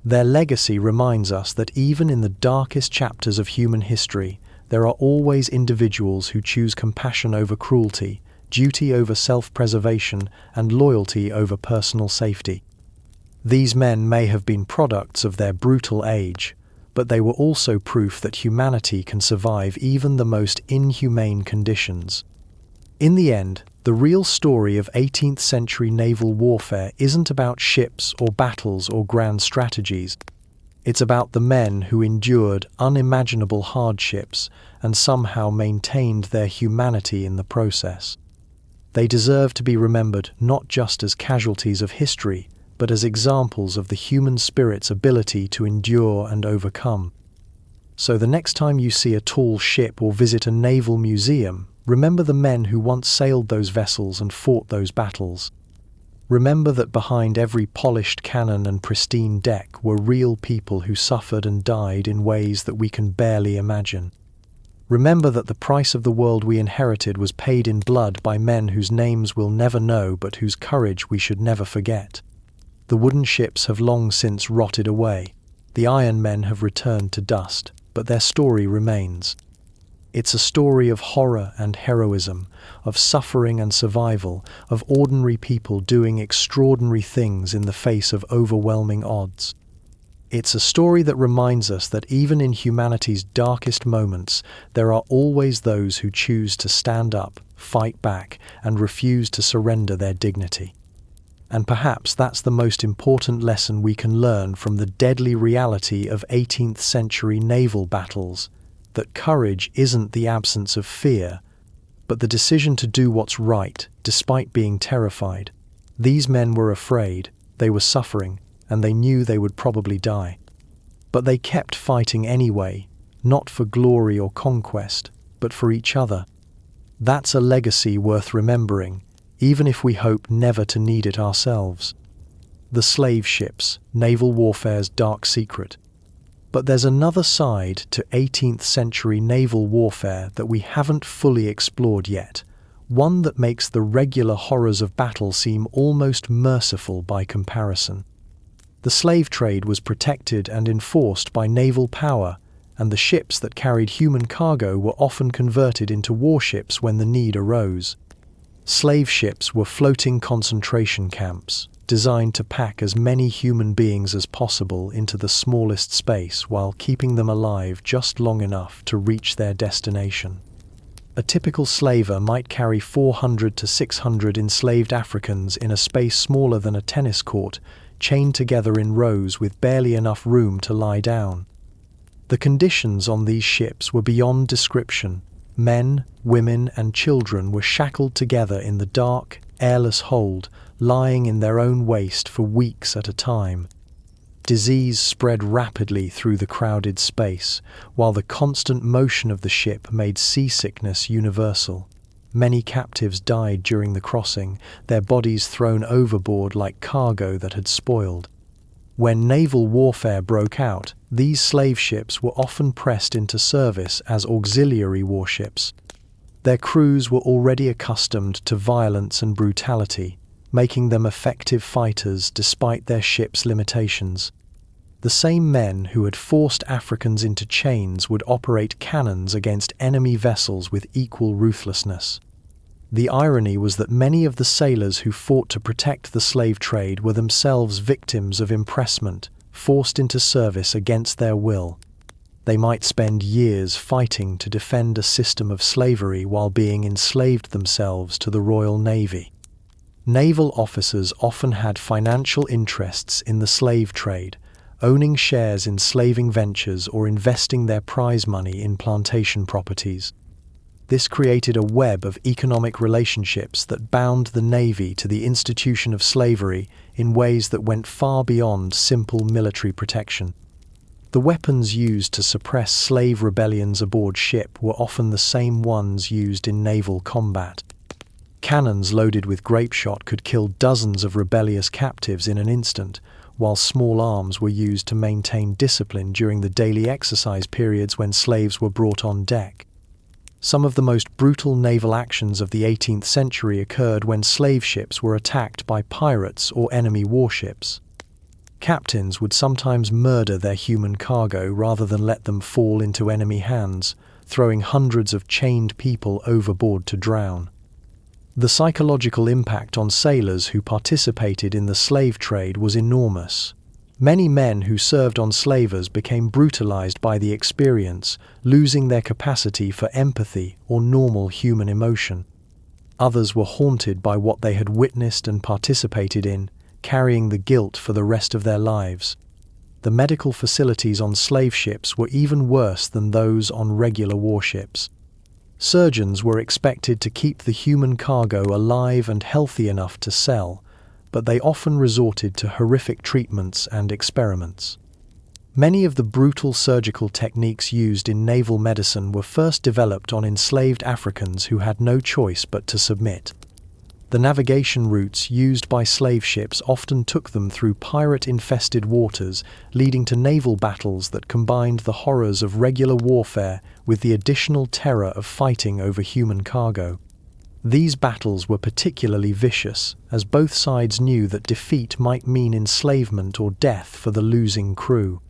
Their legacy reminds us that even in the darkest chapters of human history, there are always individuals who choose compassion over cruelty, duty over self-preservation, and loyalty over personal safety. These men may have been products of their brutal age, but they were also proof that humanity can survive even the most inhumane conditions. In the end, the real story of 18th century naval warfare isn't about ships or battles or grand strategies. It's about the men who endured unimaginable hardships and somehow maintained their humanity in the process. They deserve to be remembered not just as casualties of history, but as examples of the human spirit's ability to endure and overcome. So the next time you see a tall ship or visit a naval museum, remember the men who once sailed those vessels and fought those battles. Remember that behind every polished cannon and pristine deck were real people who suffered and died in ways that we can barely imagine. Remember that the price of the world we inherited was paid in blood by men whose names we'll never know but whose courage we should never forget. The wooden ships have long since rotted away. The iron men have returned to dust, but their story remains. It's a story of horror and heroism, of suffering and survival, of ordinary people doing extraordinary things in the face of overwhelming odds. It's a story that reminds us that even in humanity's darkest moments, there are always those who choose to stand up, fight back, and refuse to surrender their dignity. And perhaps that's the most important lesson we can learn from the deadly reality of 18th century naval battles, that courage isn't the absence of fear, but the decision to do what's right despite being terrified. These men were afraid, they were suffering, and they knew they would probably die. But they kept fighting anyway, not for glory or conquest, but for each other. That's a legacy worth remembering, even if we hope never to need it ourselves. The slave ships, naval warfare's dark secret. But there's another side to 18th century naval warfare that we haven't fully explored yet, one that makes the regular horrors of battle seem almost merciful by comparison. The slave trade was protected and enforced by naval power, and the ships that carried human cargo were often converted into warships when the need arose. Slave ships were floating concentration camps, designed to pack as many human beings as possible into the smallest space while keeping them alive just long enough to reach their destination. A typical slaver might carry 400 to 600 enslaved Africans in a space smaller than a tennis court, chained together in rows with barely enough room to lie down. The conditions on these ships were beyond description. Men, women, and children were shackled together in the dark, airless hold, lying in their own waste for weeks at a time. Disease spread rapidly through the crowded space, while the constant motion of the ship made seasickness universal. many captives died during the crossing, their bodies thrown overboard like cargo that had spoiled. When naval warfare broke out, these slave ships were often pressed into service as auxiliary warships. Their crews were already accustomed to violence and brutality, making them effective fighters despite their ship's limitations. The same men who had forced Africans into chains would operate cannons against enemy vessels with equal ruthlessness. The irony was that many of the sailors who fought to protect the slave trade were themselves victims of impressment, forced into service against their will. They might spend years fighting to defend a system of slavery while being enslaved themselves to the Royal Navy. Naval officers often had financial interests in the slave trade, owning shares in slaving ventures or investing their prize money in plantation properties. This created a web of economic relationships that bound the Navy to the institution of slavery in ways that went far beyond simple military protection. The weapons used to suppress slave rebellions aboard ship were often the same ones used in naval combat. Cannons loaded with grapeshot could kill dozens of rebellious captives in an instant, while small arms were used to maintain discipline during the daily exercise periods when slaves were brought on deck. Some of the most brutal naval actions of the 18th century occurred when slave ships were attacked by pirates or enemy warships. Captains would sometimes murder their human cargo rather than let them fall into enemy hands, throwing hundreds of chained people overboard to drown. The psychological impact on sailors who participated in the slave trade was enormous. Many men who served on slavers became brutalized by the experience, losing their capacity for empathy or normal human emotion. Others were haunted by what they had witnessed and participated in, carrying the guilt for the rest of their lives. The medical facilities on slave ships were even worse than those on regular warships. Surgeons were expected to keep the human cargo alive and healthy enough to sell, but they often resorted to horrific treatments and experiments. Many of the brutal surgical techniques used in naval medicine were first developed on enslaved Africans who had no choice but to submit. The navigation routes used by slave ships often took them through pirate-infested waters, leading to naval battles that combined the horrors of regular warfare with the additional terror of fighting over human cargo. These battles were particularly vicious, as both sides knew that defeat might mean enslavement or death for the losing crew.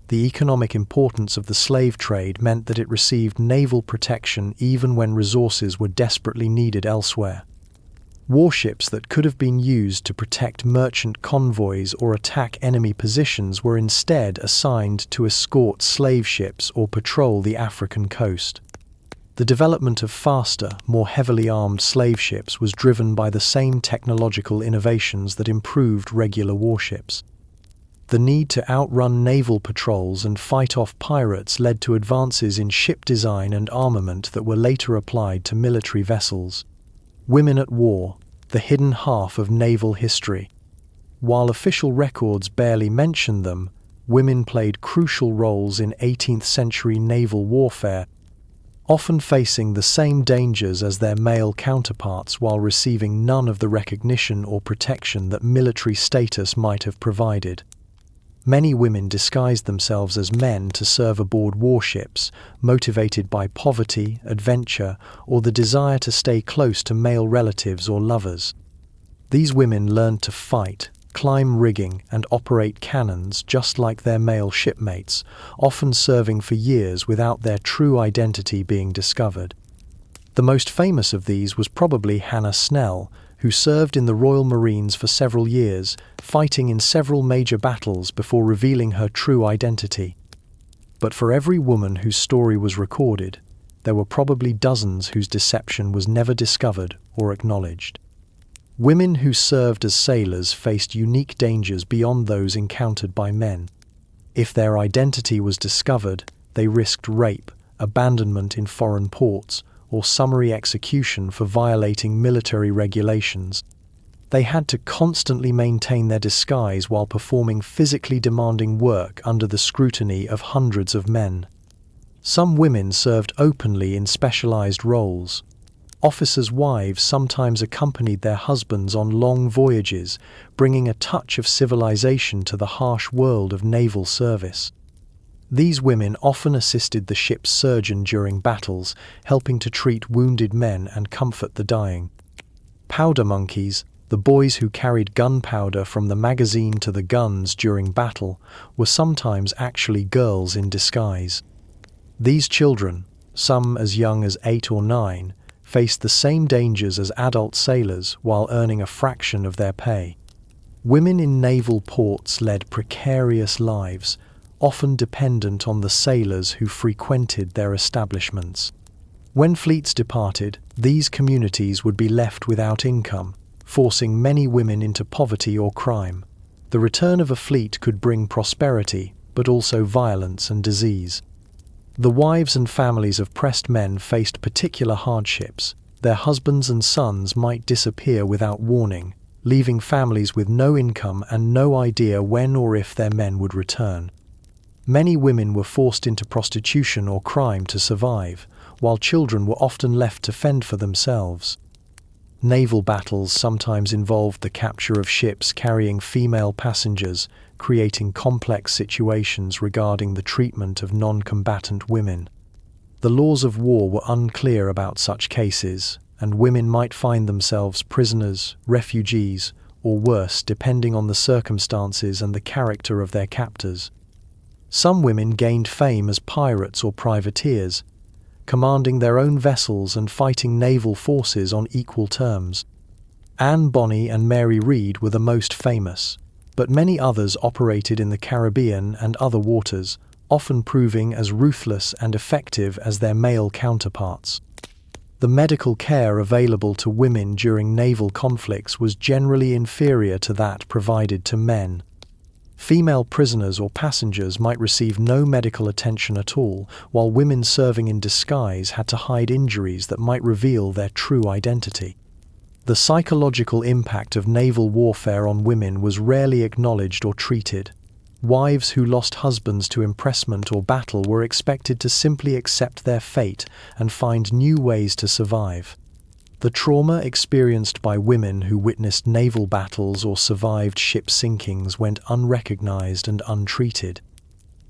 The economic importance of the slave trade meant that it received naval protection even when resources were desperately needed elsewhere. Warships that could have been used to protect merchant convoys or attack enemy positions were instead assigned to escort slave ships or patrol the African coast. The development of faster, more heavily armed slave ships was driven by the same technological innovations that improved regular warships. The need to outrun naval patrols and fight off pirates led to advances in ship design and armament that were later applied to military vessels. Women at war, the hidden half of naval history. While official records barely mention them, women played crucial roles in 18th century naval warfare, often facing the same dangers as their male counterparts while receiving none of the recognition or protection that military status might have provided. Many women disguised themselves as men to serve aboard warships, motivated by poverty, adventure, or the desire to stay close to male relatives or lovers. These women learned to fight, climb rigging, and operate cannons just like their male shipmates, often serving for years without their true identity being discovered. The most famous of these was probably Hannah Snell, who served in the Royal Marines for several years, fighting in several major battles before revealing her true identity. But for every woman whose story was recorded, there were probably dozens whose deception was never discovered or acknowledged. Women who served as sailors faced unique dangers beyond those encountered by men. If their identity was discovered, they risked rape, abandonment in foreign ports, or summary execution for violating military regulations. They had to constantly maintain their disguise while performing physically demanding work under the scrutiny of hundreds of men. Some women served openly in specialized roles. Officers' wives sometimes accompanied their husbands on long voyages, bringing a touch of civilization to the harsh world of naval service. These women often assisted the ship's surgeon during battles, helping to treat wounded men and comfort the dying. Powder monkeys, the boys who carried gunpowder from the magazine to the guns during battle, were sometimes actually girls in disguise. These children, some as young as 8 or 9, faced the same dangers as adult sailors while earning a fraction of their pay. Women in naval ports led precarious lives, often dependent on the sailors who frequented their establishments. When fleets departed, these communities would be left without income, forcing many women into poverty or crime. The return of a fleet could bring prosperity, but also violence and disease. The wives and families of pressed men faced particular hardships. Their husbands and sons might disappear without warning, leaving families with no income and no idea when or if their men would return. Many women were forced into prostitution or crime to survive, while children were often left to fend for themselves. Naval battles sometimes involved the capture of ships carrying female passengers, creating complex situations regarding the treatment of non-combatant women. The laws of war were unclear about such cases, and women might find themselves prisoners, refugees, or worse, depending on the circumstances and the character of their captors. Some women gained fame as pirates or privateers, commanding their own vessels and fighting naval forces on equal terms. Anne Bonny and Mary Read were the most famous, but many others operated in the Caribbean and other waters, often proving as ruthless and effective as their male counterparts. The medical care available to women during naval conflicts was generally inferior to that provided to men. Female prisoners or passengers might receive no medical attention at all, while women serving in disguise had to hide injuries that might reveal their true identity. The psychological impact of naval warfare on women was rarely acknowledged or treated. Wives who lost husbands to impressment or battle were expected to simply accept their fate and find new ways to survive. The trauma experienced by women who witnessed naval battles or survived ship sinkings went unrecognized and untreated.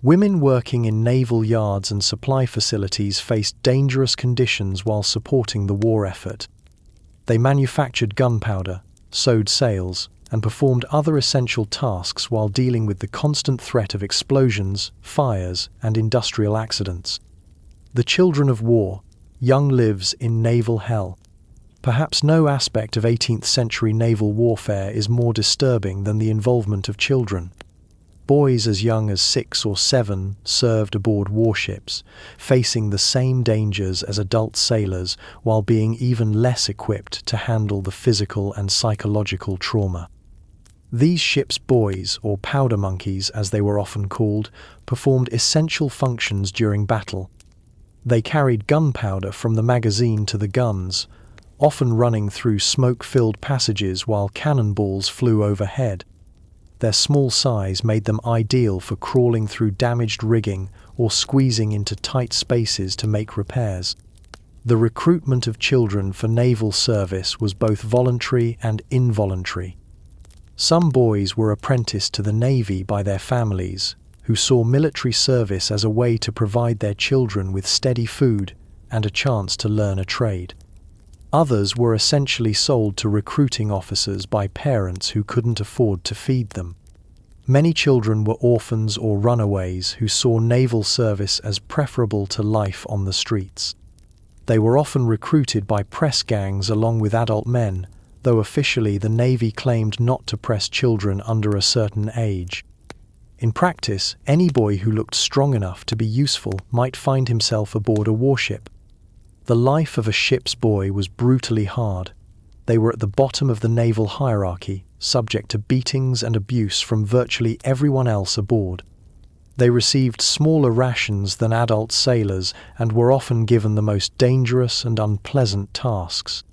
Women working in naval yards and supply facilities faced dangerous conditions while supporting the war effort. They manufactured gunpowder, sewed sails, and performed other essential tasks while dealing with the constant threat of explosions, fires, and industrial accidents. The children of war, young lives in naval hell. Perhaps no aspect of 18th century naval warfare is more disturbing than the involvement of children. Boys as young as 6 or 7 served aboard warships, facing the same dangers as adult sailors while being even less equipped to handle the physical and psychological trauma. These ship's boys, or powder monkeys as they were often called, performed essential functions during battle. They carried gunpowder from the magazine to the guns, often running through smoke-filled passages while cannonballs flew overhead. Their small size made them ideal for crawling through damaged rigging or squeezing into tight spaces to make repairs. The recruitment of children for naval service was both voluntary and involuntary. Some boys were apprenticed to the Navy by their families, who saw military service as a way to provide their children with steady food and a chance to learn a trade. Others were essentially sold to recruiting officers by parents who couldn't afford to feed them. Many children were orphans or runaways who saw naval service as preferable to life on the streets. They were often recruited by press gangs along with adult men, though officially the Navy claimed not to press children under a certain age. In practice, any boy who looked strong enough to be useful might find himself aboard a warship. The life of a ship's boy was brutally hard. They were at the bottom of the naval hierarchy, subject to beatings and abuse from virtually everyone else aboard. They received smaller rations than adult sailors and were often given the most dangerous and unpleasant tasks.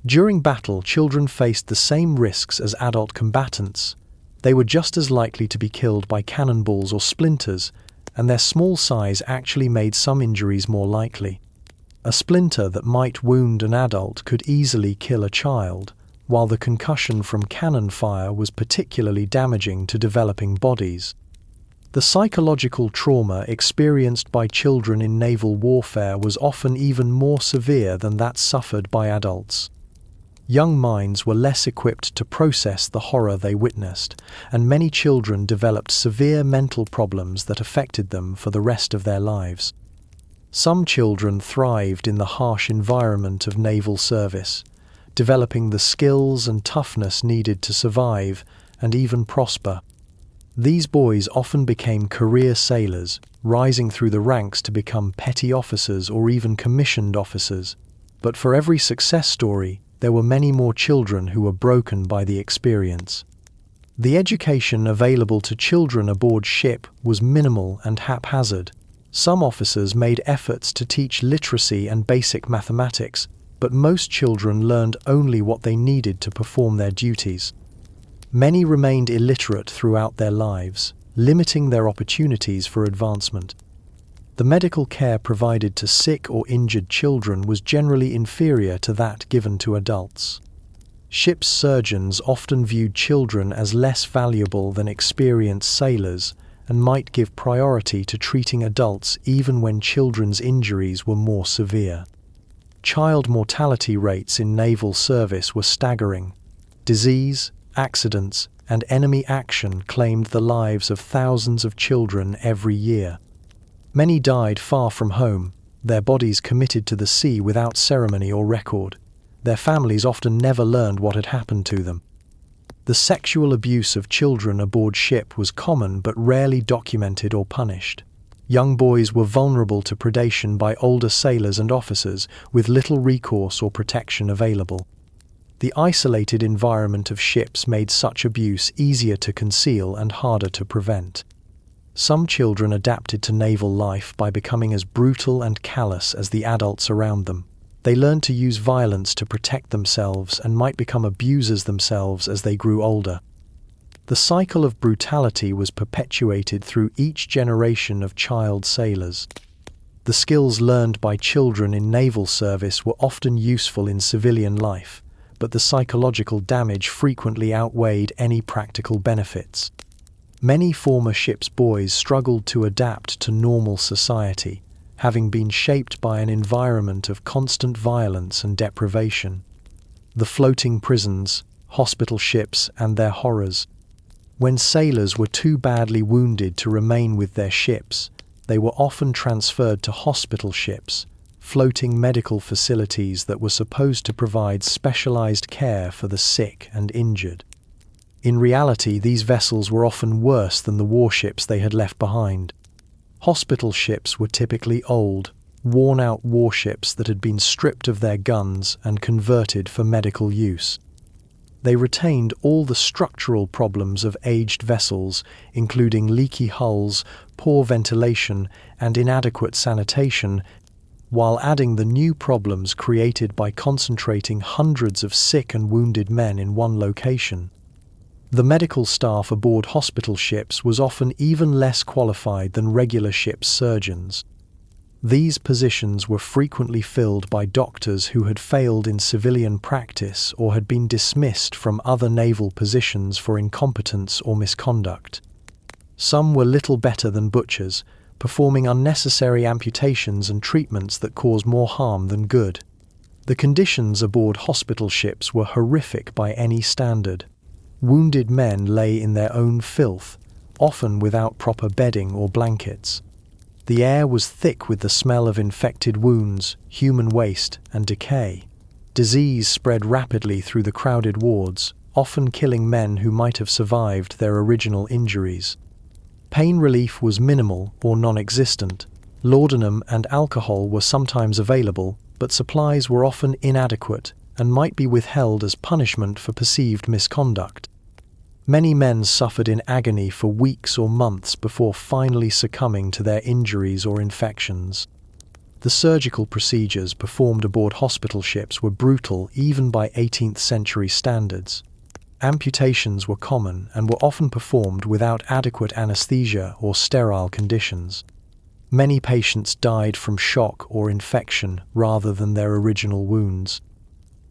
During battle, children faced the same risks as adult combatants. They were just as likely to be killed by cannonballs or splinters, and their small size actually made some injuries more likely. A splinter that might wound an adult could easily kill a child, while the concussion from cannon fire was particularly damaging to developing bodies. The psychological trauma experienced by children in naval warfare was often even more severe than that suffered by adults. Young minds were less equipped to process the horror they witnessed, and many children developed severe mental problems that affected them for the rest of their lives. Some children thrived in the harsh environment of naval service, developing the skills and toughness needed to survive and even prosper. These boys often became career sailors, rising through the ranks to become petty officers or even commissioned officers. But for every success story, there were many more children who were broken by the experience. The education available to children aboard ship was minimal and haphazard. Some officers made efforts to teach literacy and basic mathematics, but most children learned only what they needed to perform their duties. Many remained illiterate throughout their lives, limiting their opportunities for advancement. The medical care provided to sick or injured children was generally inferior to that given to adults. Ship's surgeons often viewed children as less valuable than experienced sailors and might give priority to treating adults even when children's injuries were more severe. Child mortality rates in naval service were staggering. Disease, accidents, and enemy action claimed the lives of thousands of children every year. Many died far from home, their bodies committed to the sea without ceremony or record. Their families often never learned what had happened to them. The sexual abuse of children aboard ship was common but rarely documented or punished. Young boys were vulnerable to predation by older sailors and officers, with little recourse or protection available. The isolated environment of ships made such abuse easier to conceal and harder to prevent. Some children adapted to naval life by becoming as brutal and callous as the adults around them. They learned to use violence to protect themselves and might become abusers themselves as they grew older. The cycle of brutality was perpetuated through each generation of child sailors. The skills learned by children in naval service were often useful in civilian life, but the psychological damage frequently outweighed any practical benefits. Many former ship's boys struggled to adapt to normal society, having been shaped by an environment of constant violence and deprivation. The floating prisons, hospital ships, and their horrors. When sailors were too badly wounded to remain with their ships, they were often transferred to hospital ships, floating medical facilities that were supposed to provide specialized care for the sick and injured. In reality, these vessels were often worse than the warships they had left behind. Hospital ships were typically old, worn-out warships that had been stripped of their guns and converted for medical use. They retained all the structural problems of aged vessels, including leaky hulls, poor ventilation, and inadequate sanitation, while adding the new problems created by concentrating hundreds of sick and wounded men in one location. The medical staff aboard hospital ships was often even less qualified than regular ship surgeons. These positions were frequently filled by doctors who had failed in civilian practice or had been dismissed from other naval positions for incompetence or misconduct. Some were little better than butchers, performing unnecessary amputations and treatments that caused more harm than good. The conditions aboard hospital ships were horrific by any standard. Wounded men lay in their own filth, often without proper bedding or blankets. The air was thick with the smell of infected wounds, human waste, and decay. Disease spread rapidly through the crowded wards, often killing men who might have survived their original injuries. Pain relief was minimal or non-existent. Laudanum and alcohol were sometimes available, but supplies were often inadequate and might be withheld as punishment for perceived misconduct. Many men suffered in agony for weeks or months before finally succumbing to their injuries or infections. The surgical procedures performed aboard hospital ships were brutal even by 18th century standards. Amputations were common and were often performed without adequate anesthesia or sterile conditions. Many patients died from shock or infection rather than their original wounds.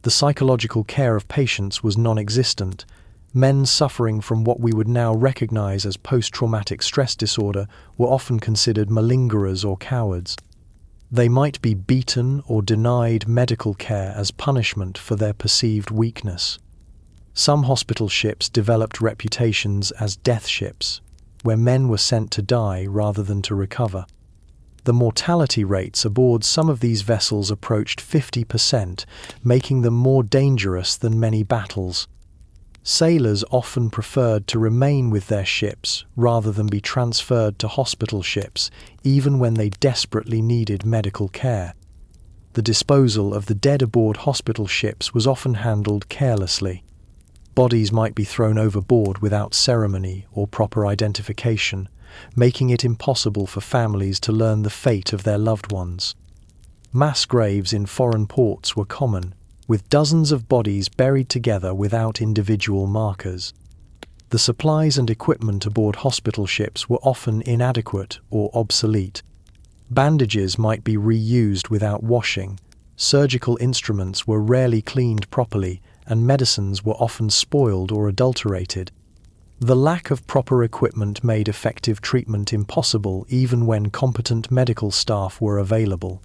The psychological care of patients was non-existent. Men suffering from what we would now recognize as post-traumatic stress disorder were often considered malingerers or cowards. They might be beaten or denied medical care as punishment for their perceived weakness. Some hospital ships developed reputations as death ships, where men were sent to die rather than to recover. The mortality rates aboard some of these vessels approached 50%, making them more dangerous than many battles. Sailors often preferred to remain with their ships rather than be transferred to hospital ships, even when they desperately needed medical care. The disposal of the dead aboard hospital ships was often handled carelessly. Bodies might be thrown overboard without ceremony or proper identification, making it impossible for families to learn the fate of their loved ones. Mass graves in foreign ports were common, with dozens of bodies buried together without individual markers. The supplies and equipment aboard hospital ships were often inadequate or obsolete. Bandages might be reused without washing, surgical instruments were rarely cleaned properly, and medicines were often spoiled or adulterated. The lack of proper equipment made effective treatment impossible even when competent medical staff were available.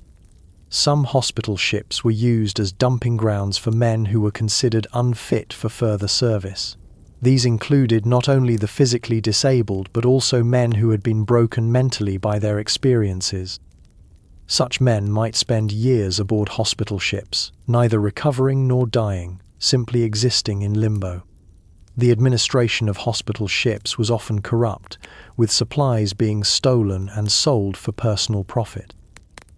Some hospital ships were used as dumping grounds for men who were considered unfit for further service. These included not only the physically disabled but also men who had been broken mentally by their experiences. Such men might spend years aboard hospital ships, neither recovering nor dying, simply existing in limbo. The administration of hospital ships was often corrupt, with supplies being stolen and sold for personal profit.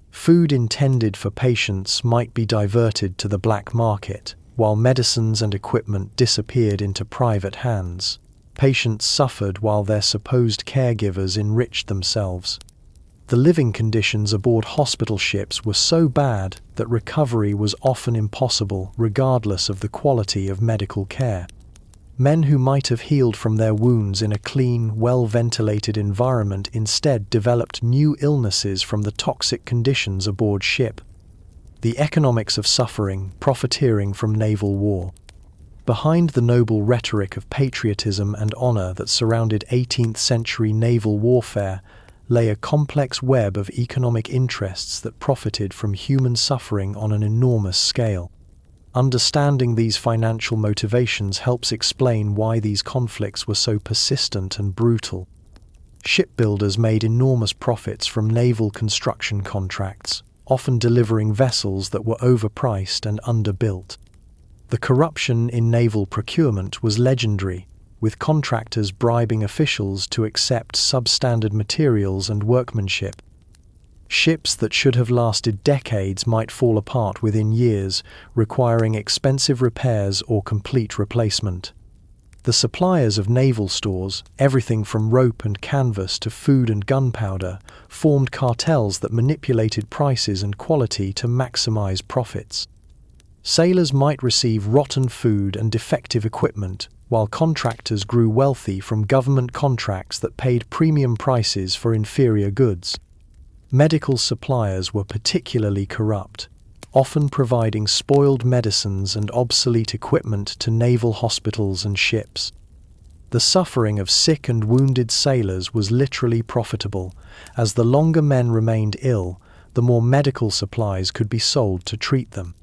Food intended for patients might be diverted to the black market, while medicines and equipment disappeared into private hands. Patients suffered while their supposed caregivers enriched themselves. The living conditions aboard hospital ships were so bad that recovery was often impossible regardless of the quality of medical care. Men who might have healed from their wounds in a clean, well-ventilated environment instead developed new illnesses from the toxic conditions aboard ship. The economics of suffering, profiteering from naval war. Behind the noble rhetoric of patriotism and honor that surrounded 18th century naval warfare lay a complex web of economic interests that profited from human suffering on an enormous scale. Understanding these financial motivations helps explain why these conflicts were so persistent and brutal. Shipbuilders made enormous profits from naval construction contracts, often delivering vessels that were overpriced and underbuilt. The corruption in naval procurement was legendary, with contractors bribing officials to accept substandard materials and workmanship. Ships that should have lasted decades might fall apart within years, requiring expensive repairs or complete replacement. The suppliers of naval stores, everything from rope and canvas to food and gunpowder, formed cartels that manipulated prices and quality to maximize profits. Sailors might receive rotten food and defective equipment, while contractors grew wealthy from government contracts that paid premium prices for inferior goods. Medical suppliers were particularly corrupt, often providing spoiled medicines and obsolete equipment to naval hospitals and ships. The suffering of sick and wounded sailors was literally profitable, as the longer men remained ill, the more medical supplies could be sold to treat them.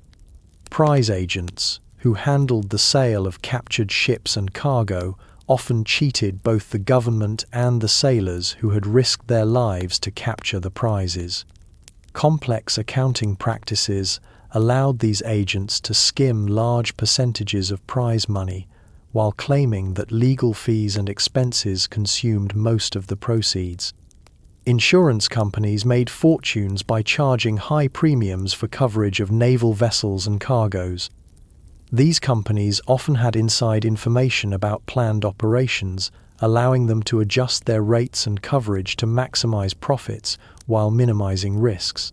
Prize agents, who handled the sale of captured ships and cargo, often cheated both the government and the sailors who had risked their lives to capture the prizes. Complex accounting practices allowed these agents to skim large percentages of prize money, while claiming that legal fees and expenses consumed most of the proceeds. Insurance companies made fortunes by charging high premiums for coverage of naval vessels and cargoes. These companies often had inside information about planned operations, allowing them to adjust their rates and coverage to maximize profits while minimizing risks.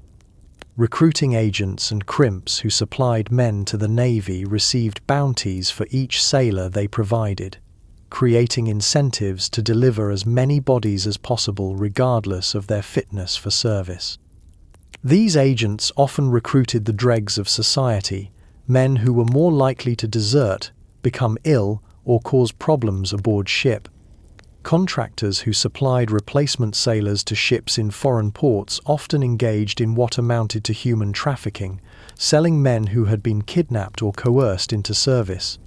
Recruiting agents and crimps who supplied men to the Navy received bounties for each sailor they provided. creating incentives to deliver as many bodies as possible regardless of their fitness for service. These agents often recruited the dregs of society, men who were more likely to desert, become ill, or cause problems aboard ship. Contractors who supplied replacement sailors to ships in foreign ports often engaged in what amounted to human trafficking, selling men who had been kidnapped or coerced into service.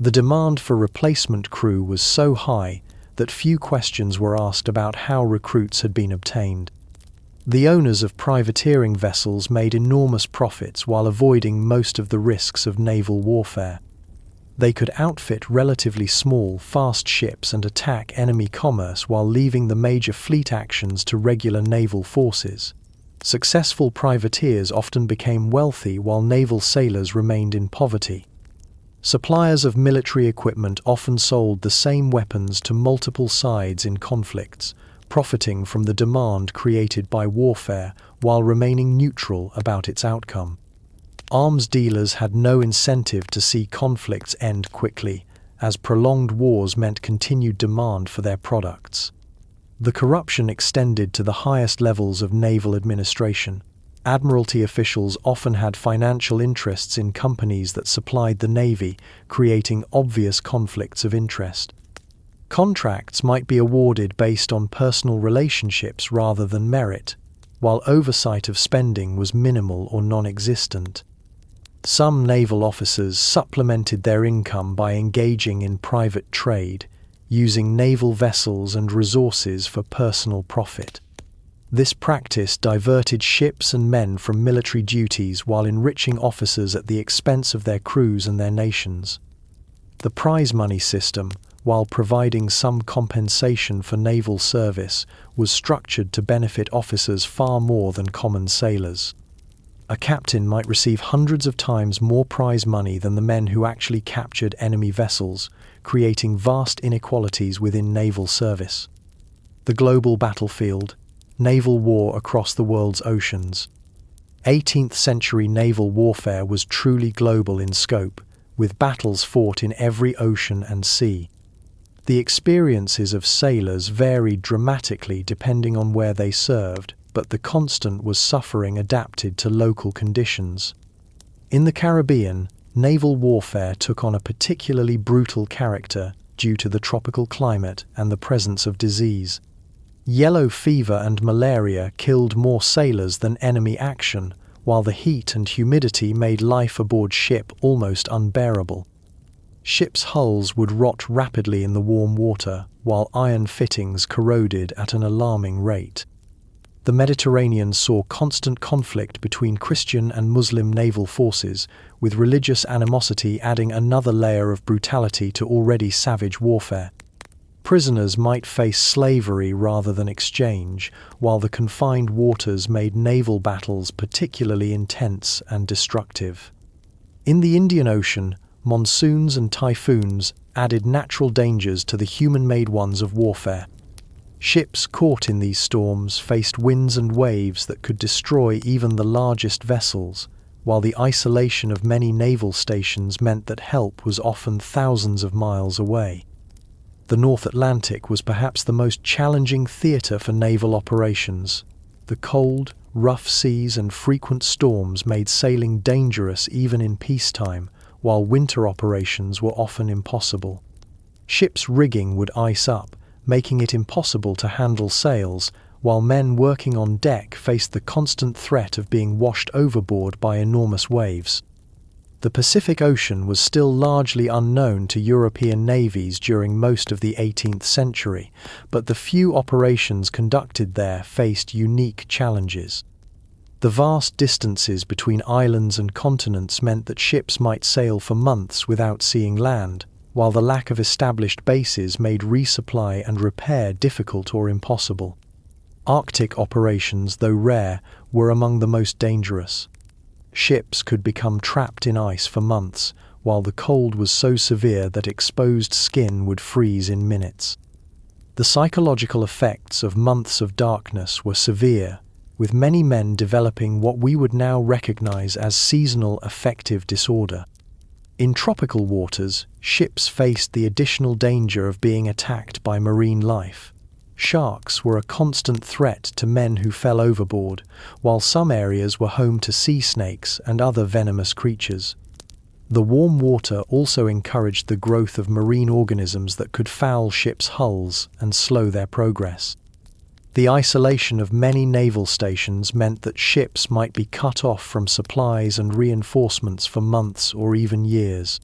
The demand for replacement crew was so high that few questions were asked about how recruits had been obtained. The owners of privateering vessels made enormous profits while avoiding most of the risks of naval warfare. They could outfit relatively small, fast ships and attack enemy commerce while leaving the major fleet actions to regular naval forces. Successful privateers often became wealthy while naval sailors remained in poverty. Suppliers of military equipment often sold the same weapons to multiple sides in conflicts, profiting from the demand created by warfare while remaining neutral about its outcome. Arms dealers had no incentive to see conflicts end quickly, as prolonged wars meant continued demand for their products. The corruption extended to the highest levels of naval administration. Admiralty officials often had financial interests in companies that supplied the Navy, creating obvious conflicts of interest. Contracts might be awarded based on personal relationships rather than merit, while oversight of spending was minimal or non-existent. Some naval officers supplemented their income by engaging in private trade, using naval vessels and resources for personal profit. This practice diverted ships and men from military duties while enriching officers at the expense of their crews and their nations. The prize money system, while providing some compensation for naval service, was structured to benefit officers far more than common sailors. A captain might receive hundreds of times more prize money than the men who actually captured enemy vessels, creating vast inequalities within naval service. The global battlefield, naval war across the world's oceans. 18th century naval warfare was truly global in scope, with battles fought in every ocean and sea. The experiences of sailors varied dramatically depending on where they served, but the constant was suffering adapted to local conditions. In the Caribbean, naval warfare took on a particularly brutal character due to the tropical climate and the presence of disease. Yellow fever and malaria killed more sailors than enemy action, while the heat and humidity made life aboard ship almost unbearable. Ships' hulls would rot rapidly in the warm water, while iron fittings corroded at an alarming rate. The Mediterranean saw constant conflict between Christian and Muslim naval forces, with religious animosity adding another layer of brutality to already savage warfare. Prisoners might face slavery rather than exchange, while the confined waters made naval battles particularly intense and destructive. In the Indian Ocean, monsoons and typhoons added natural dangers to the human-made ones of warfare. Ships caught in these storms faced winds and waves that could destroy even the largest vessels, while the isolation of many naval stations meant that help was often thousands of miles away. The North Atlantic was perhaps the most challenging theatre for naval operations. The cold, rough seas and frequent storms made sailing dangerous even in peacetime, while winter operations were often impossible. Ships' rigging would ice up, making it impossible to handle sails, while men working on deck faced the constant threat of being washed overboard by enormous waves. The Pacific Ocean was still largely unknown to European navies during most of the 18th century, but the few operations conducted there faced unique challenges. The vast distances between islands and continents meant that ships might sail for months without seeing land, while the lack of established bases made resupply and repair difficult or impossible. Arctic operations, though rare, were among the most dangerous. Ships could become trapped in ice for months, while the cold was so severe that exposed skin would freeze in minutes. The psychological effects of months of darkness were severe, with many men developing what we would now recognize as seasonal affective disorder. In tropical waters, ships faced the additional danger of being attacked by marine life. Sharks were a constant threat to men who fell overboard, while some areas were home to sea snakes and other venomous creatures. The warm water also encouraged the growth of marine organisms that could foul ships' hulls and slow their progress. The isolation of many naval stations meant that ships might be cut off from supplies and reinforcements for months or even years.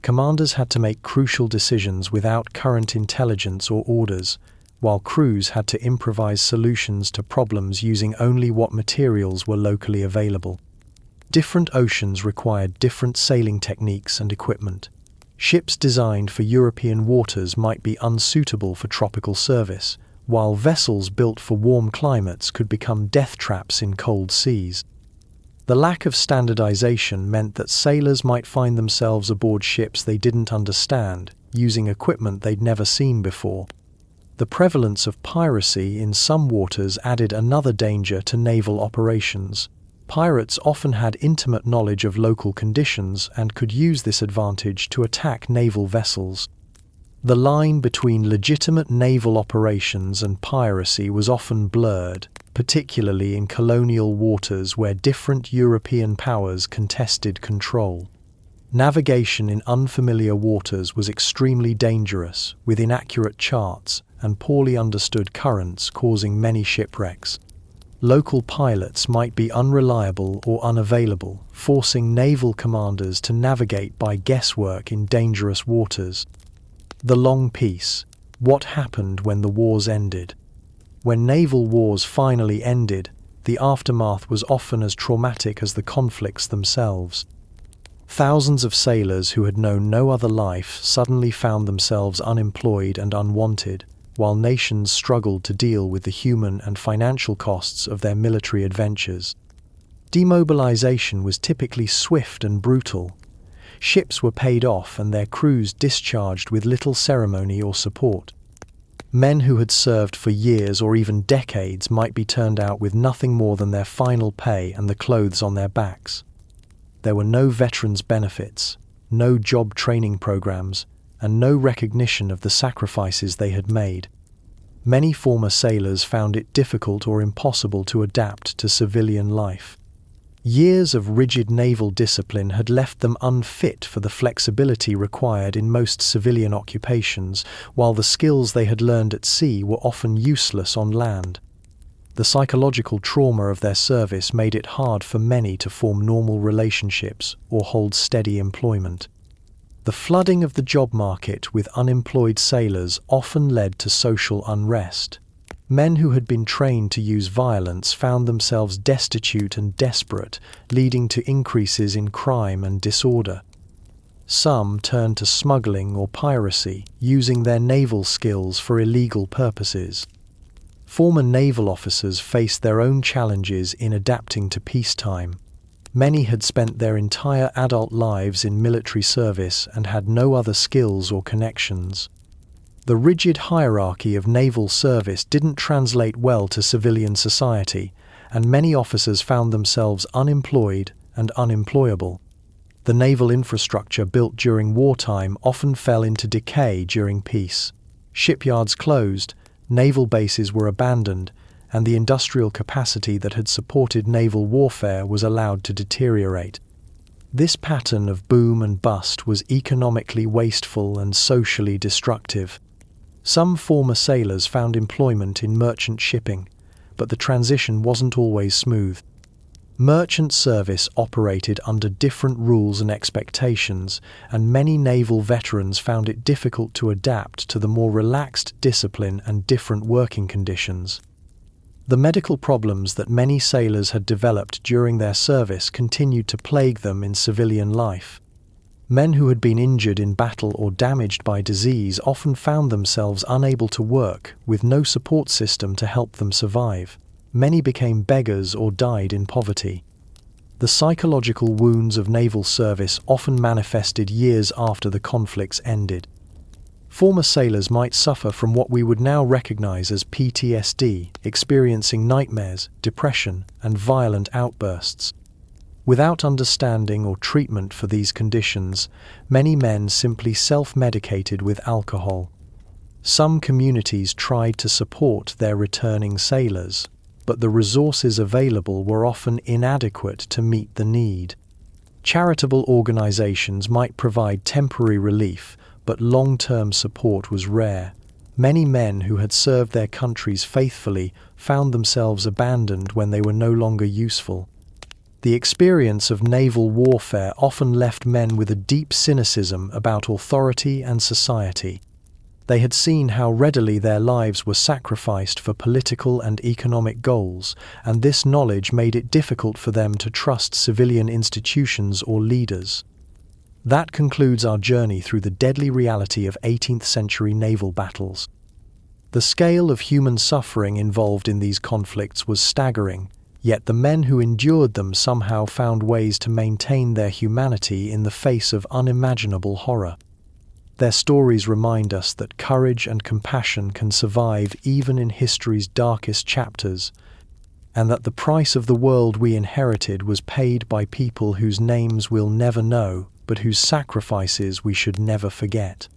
Commanders had to make crucial decisions without current intelligence or orders, while crews had to improvise solutions to problems using only what materials were locally available. Different oceans required different sailing techniques and equipment. Ships designed for European waters might be unsuitable for tropical service, while vessels built for warm climates could become death traps in cold seas. The lack of standardization meant that sailors might find themselves aboard ships they didn't understand, using equipment they'd never seen before. The prevalence of piracy in some waters added another danger to naval operations. Pirates often had intimate knowledge of local conditions and could use this advantage to attack naval vessels. The line between legitimate naval operations and piracy was often blurred, particularly in colonial waters where different European powers contested control. Navigation in unfamiliar waters was extremely dangerous, with inaccurate charts and poorly understood currents causing many shipwrecks. Local pilots might be unreliable or unavailable, forcing naval commanders to navigate by guesswork in dangerous waters. The long peace. What happened when the wars ended? When naval wars finally ended, the aftermath was often as traumatic as the conflicts themselves. Thousands of sailors who had known no other life suddenly found themselves unemployed and unwanted, while nations struggled to deal with the human and financial costs of their military adventures. Demobilization was typically swift and brutal. Ships were paid off and their crews discharged with little ceremony or support. Men who had served for years or even decades might be turned out with nothing more than their final pay and the clothes on their backs. There were no veterans' benefits, no job training programs, and no recognition of the sacrifices they had made. Many former sailors found it difficult or impossible to adapt to civilian life. Years of rigid naval discipline had left them unfit for the flexibility required in most civilian occupations, while the skills they had learned at sea were often useless on land. The psychological trauma of their service made it hard for many to form normal relationships or hold steady employment. The flooding of the job market with unemployed sailors often led to social unrest. Men who had been trained to use violence found themselves destitute and desperate, leading to increases in crime and disorder. Some turned to smuggling or piracy, using their naval skills for illegal purposes. Former naval officers faced their own challenges in adapting to peacetime. Many had spent their entire adult lives in military service and had no other skills or connections. The rigid hierarchy of naval service didn't translate well to civilian society, and many officers found themselves unemployed and unemployable. The naval infrastructure built during wartime often fell into decay during peace. Shipyards closed, naval bases were abandoned, and the industrial capacity that had supported naval warfare was allowed to deteriorate. This pattern of boom and bust was economically wasteful and socially destructive. Some former sailors found employment in merchant shipping, but the transition wasn't always smooth. Merchant service operated under different rules and expectations, and many naval veterans found it difficult to adapt to the more relaxed discipline and different working conditions. The medical problems that many sailors had developed during their service continued to plague them in civilian life. Men who had been injured in battle or damaged by disease often found themselves unable to work, with no support system to help them survive. Many became beggars or died in poverty. The psychological wounds of naval service often manifested years after the conflicts ended. Former sailors might suffer from what we would now recognize as PTSD, experiencing nightmares, depression, and violent outbursts. Without understanding or treatment for these conditions, many men simply self-medicated with alcohol. Some communities tried to support their returning sailors, but the resources available were often inadequate to meet the need. Charitable organizations might provide temporary relief, but long-term support was rare. Many men who had served their countries faithfully found themselves abandoned when they were no longer useful. The experience of naval warfare often left men with a deep cynicism about authority and society. They had seen how readily their lives were sacrificed for political and economic goals, and this knowledge made it difficult for them to trust civilian institutions or leaders. That concludes our journey through the deadly reality of 18th century naval battles. The scale of human suffering involved in these conflicts was staggering, yet the men who endured them somehow found ways to maintain their humanity in the face of unimaginable horror. Their stories remind us that courage and compassion can survive even in history's darkest chapters, and that the price of the world we inherited was paid by people whose names we'll never know, but whose sacrifices we should never forget.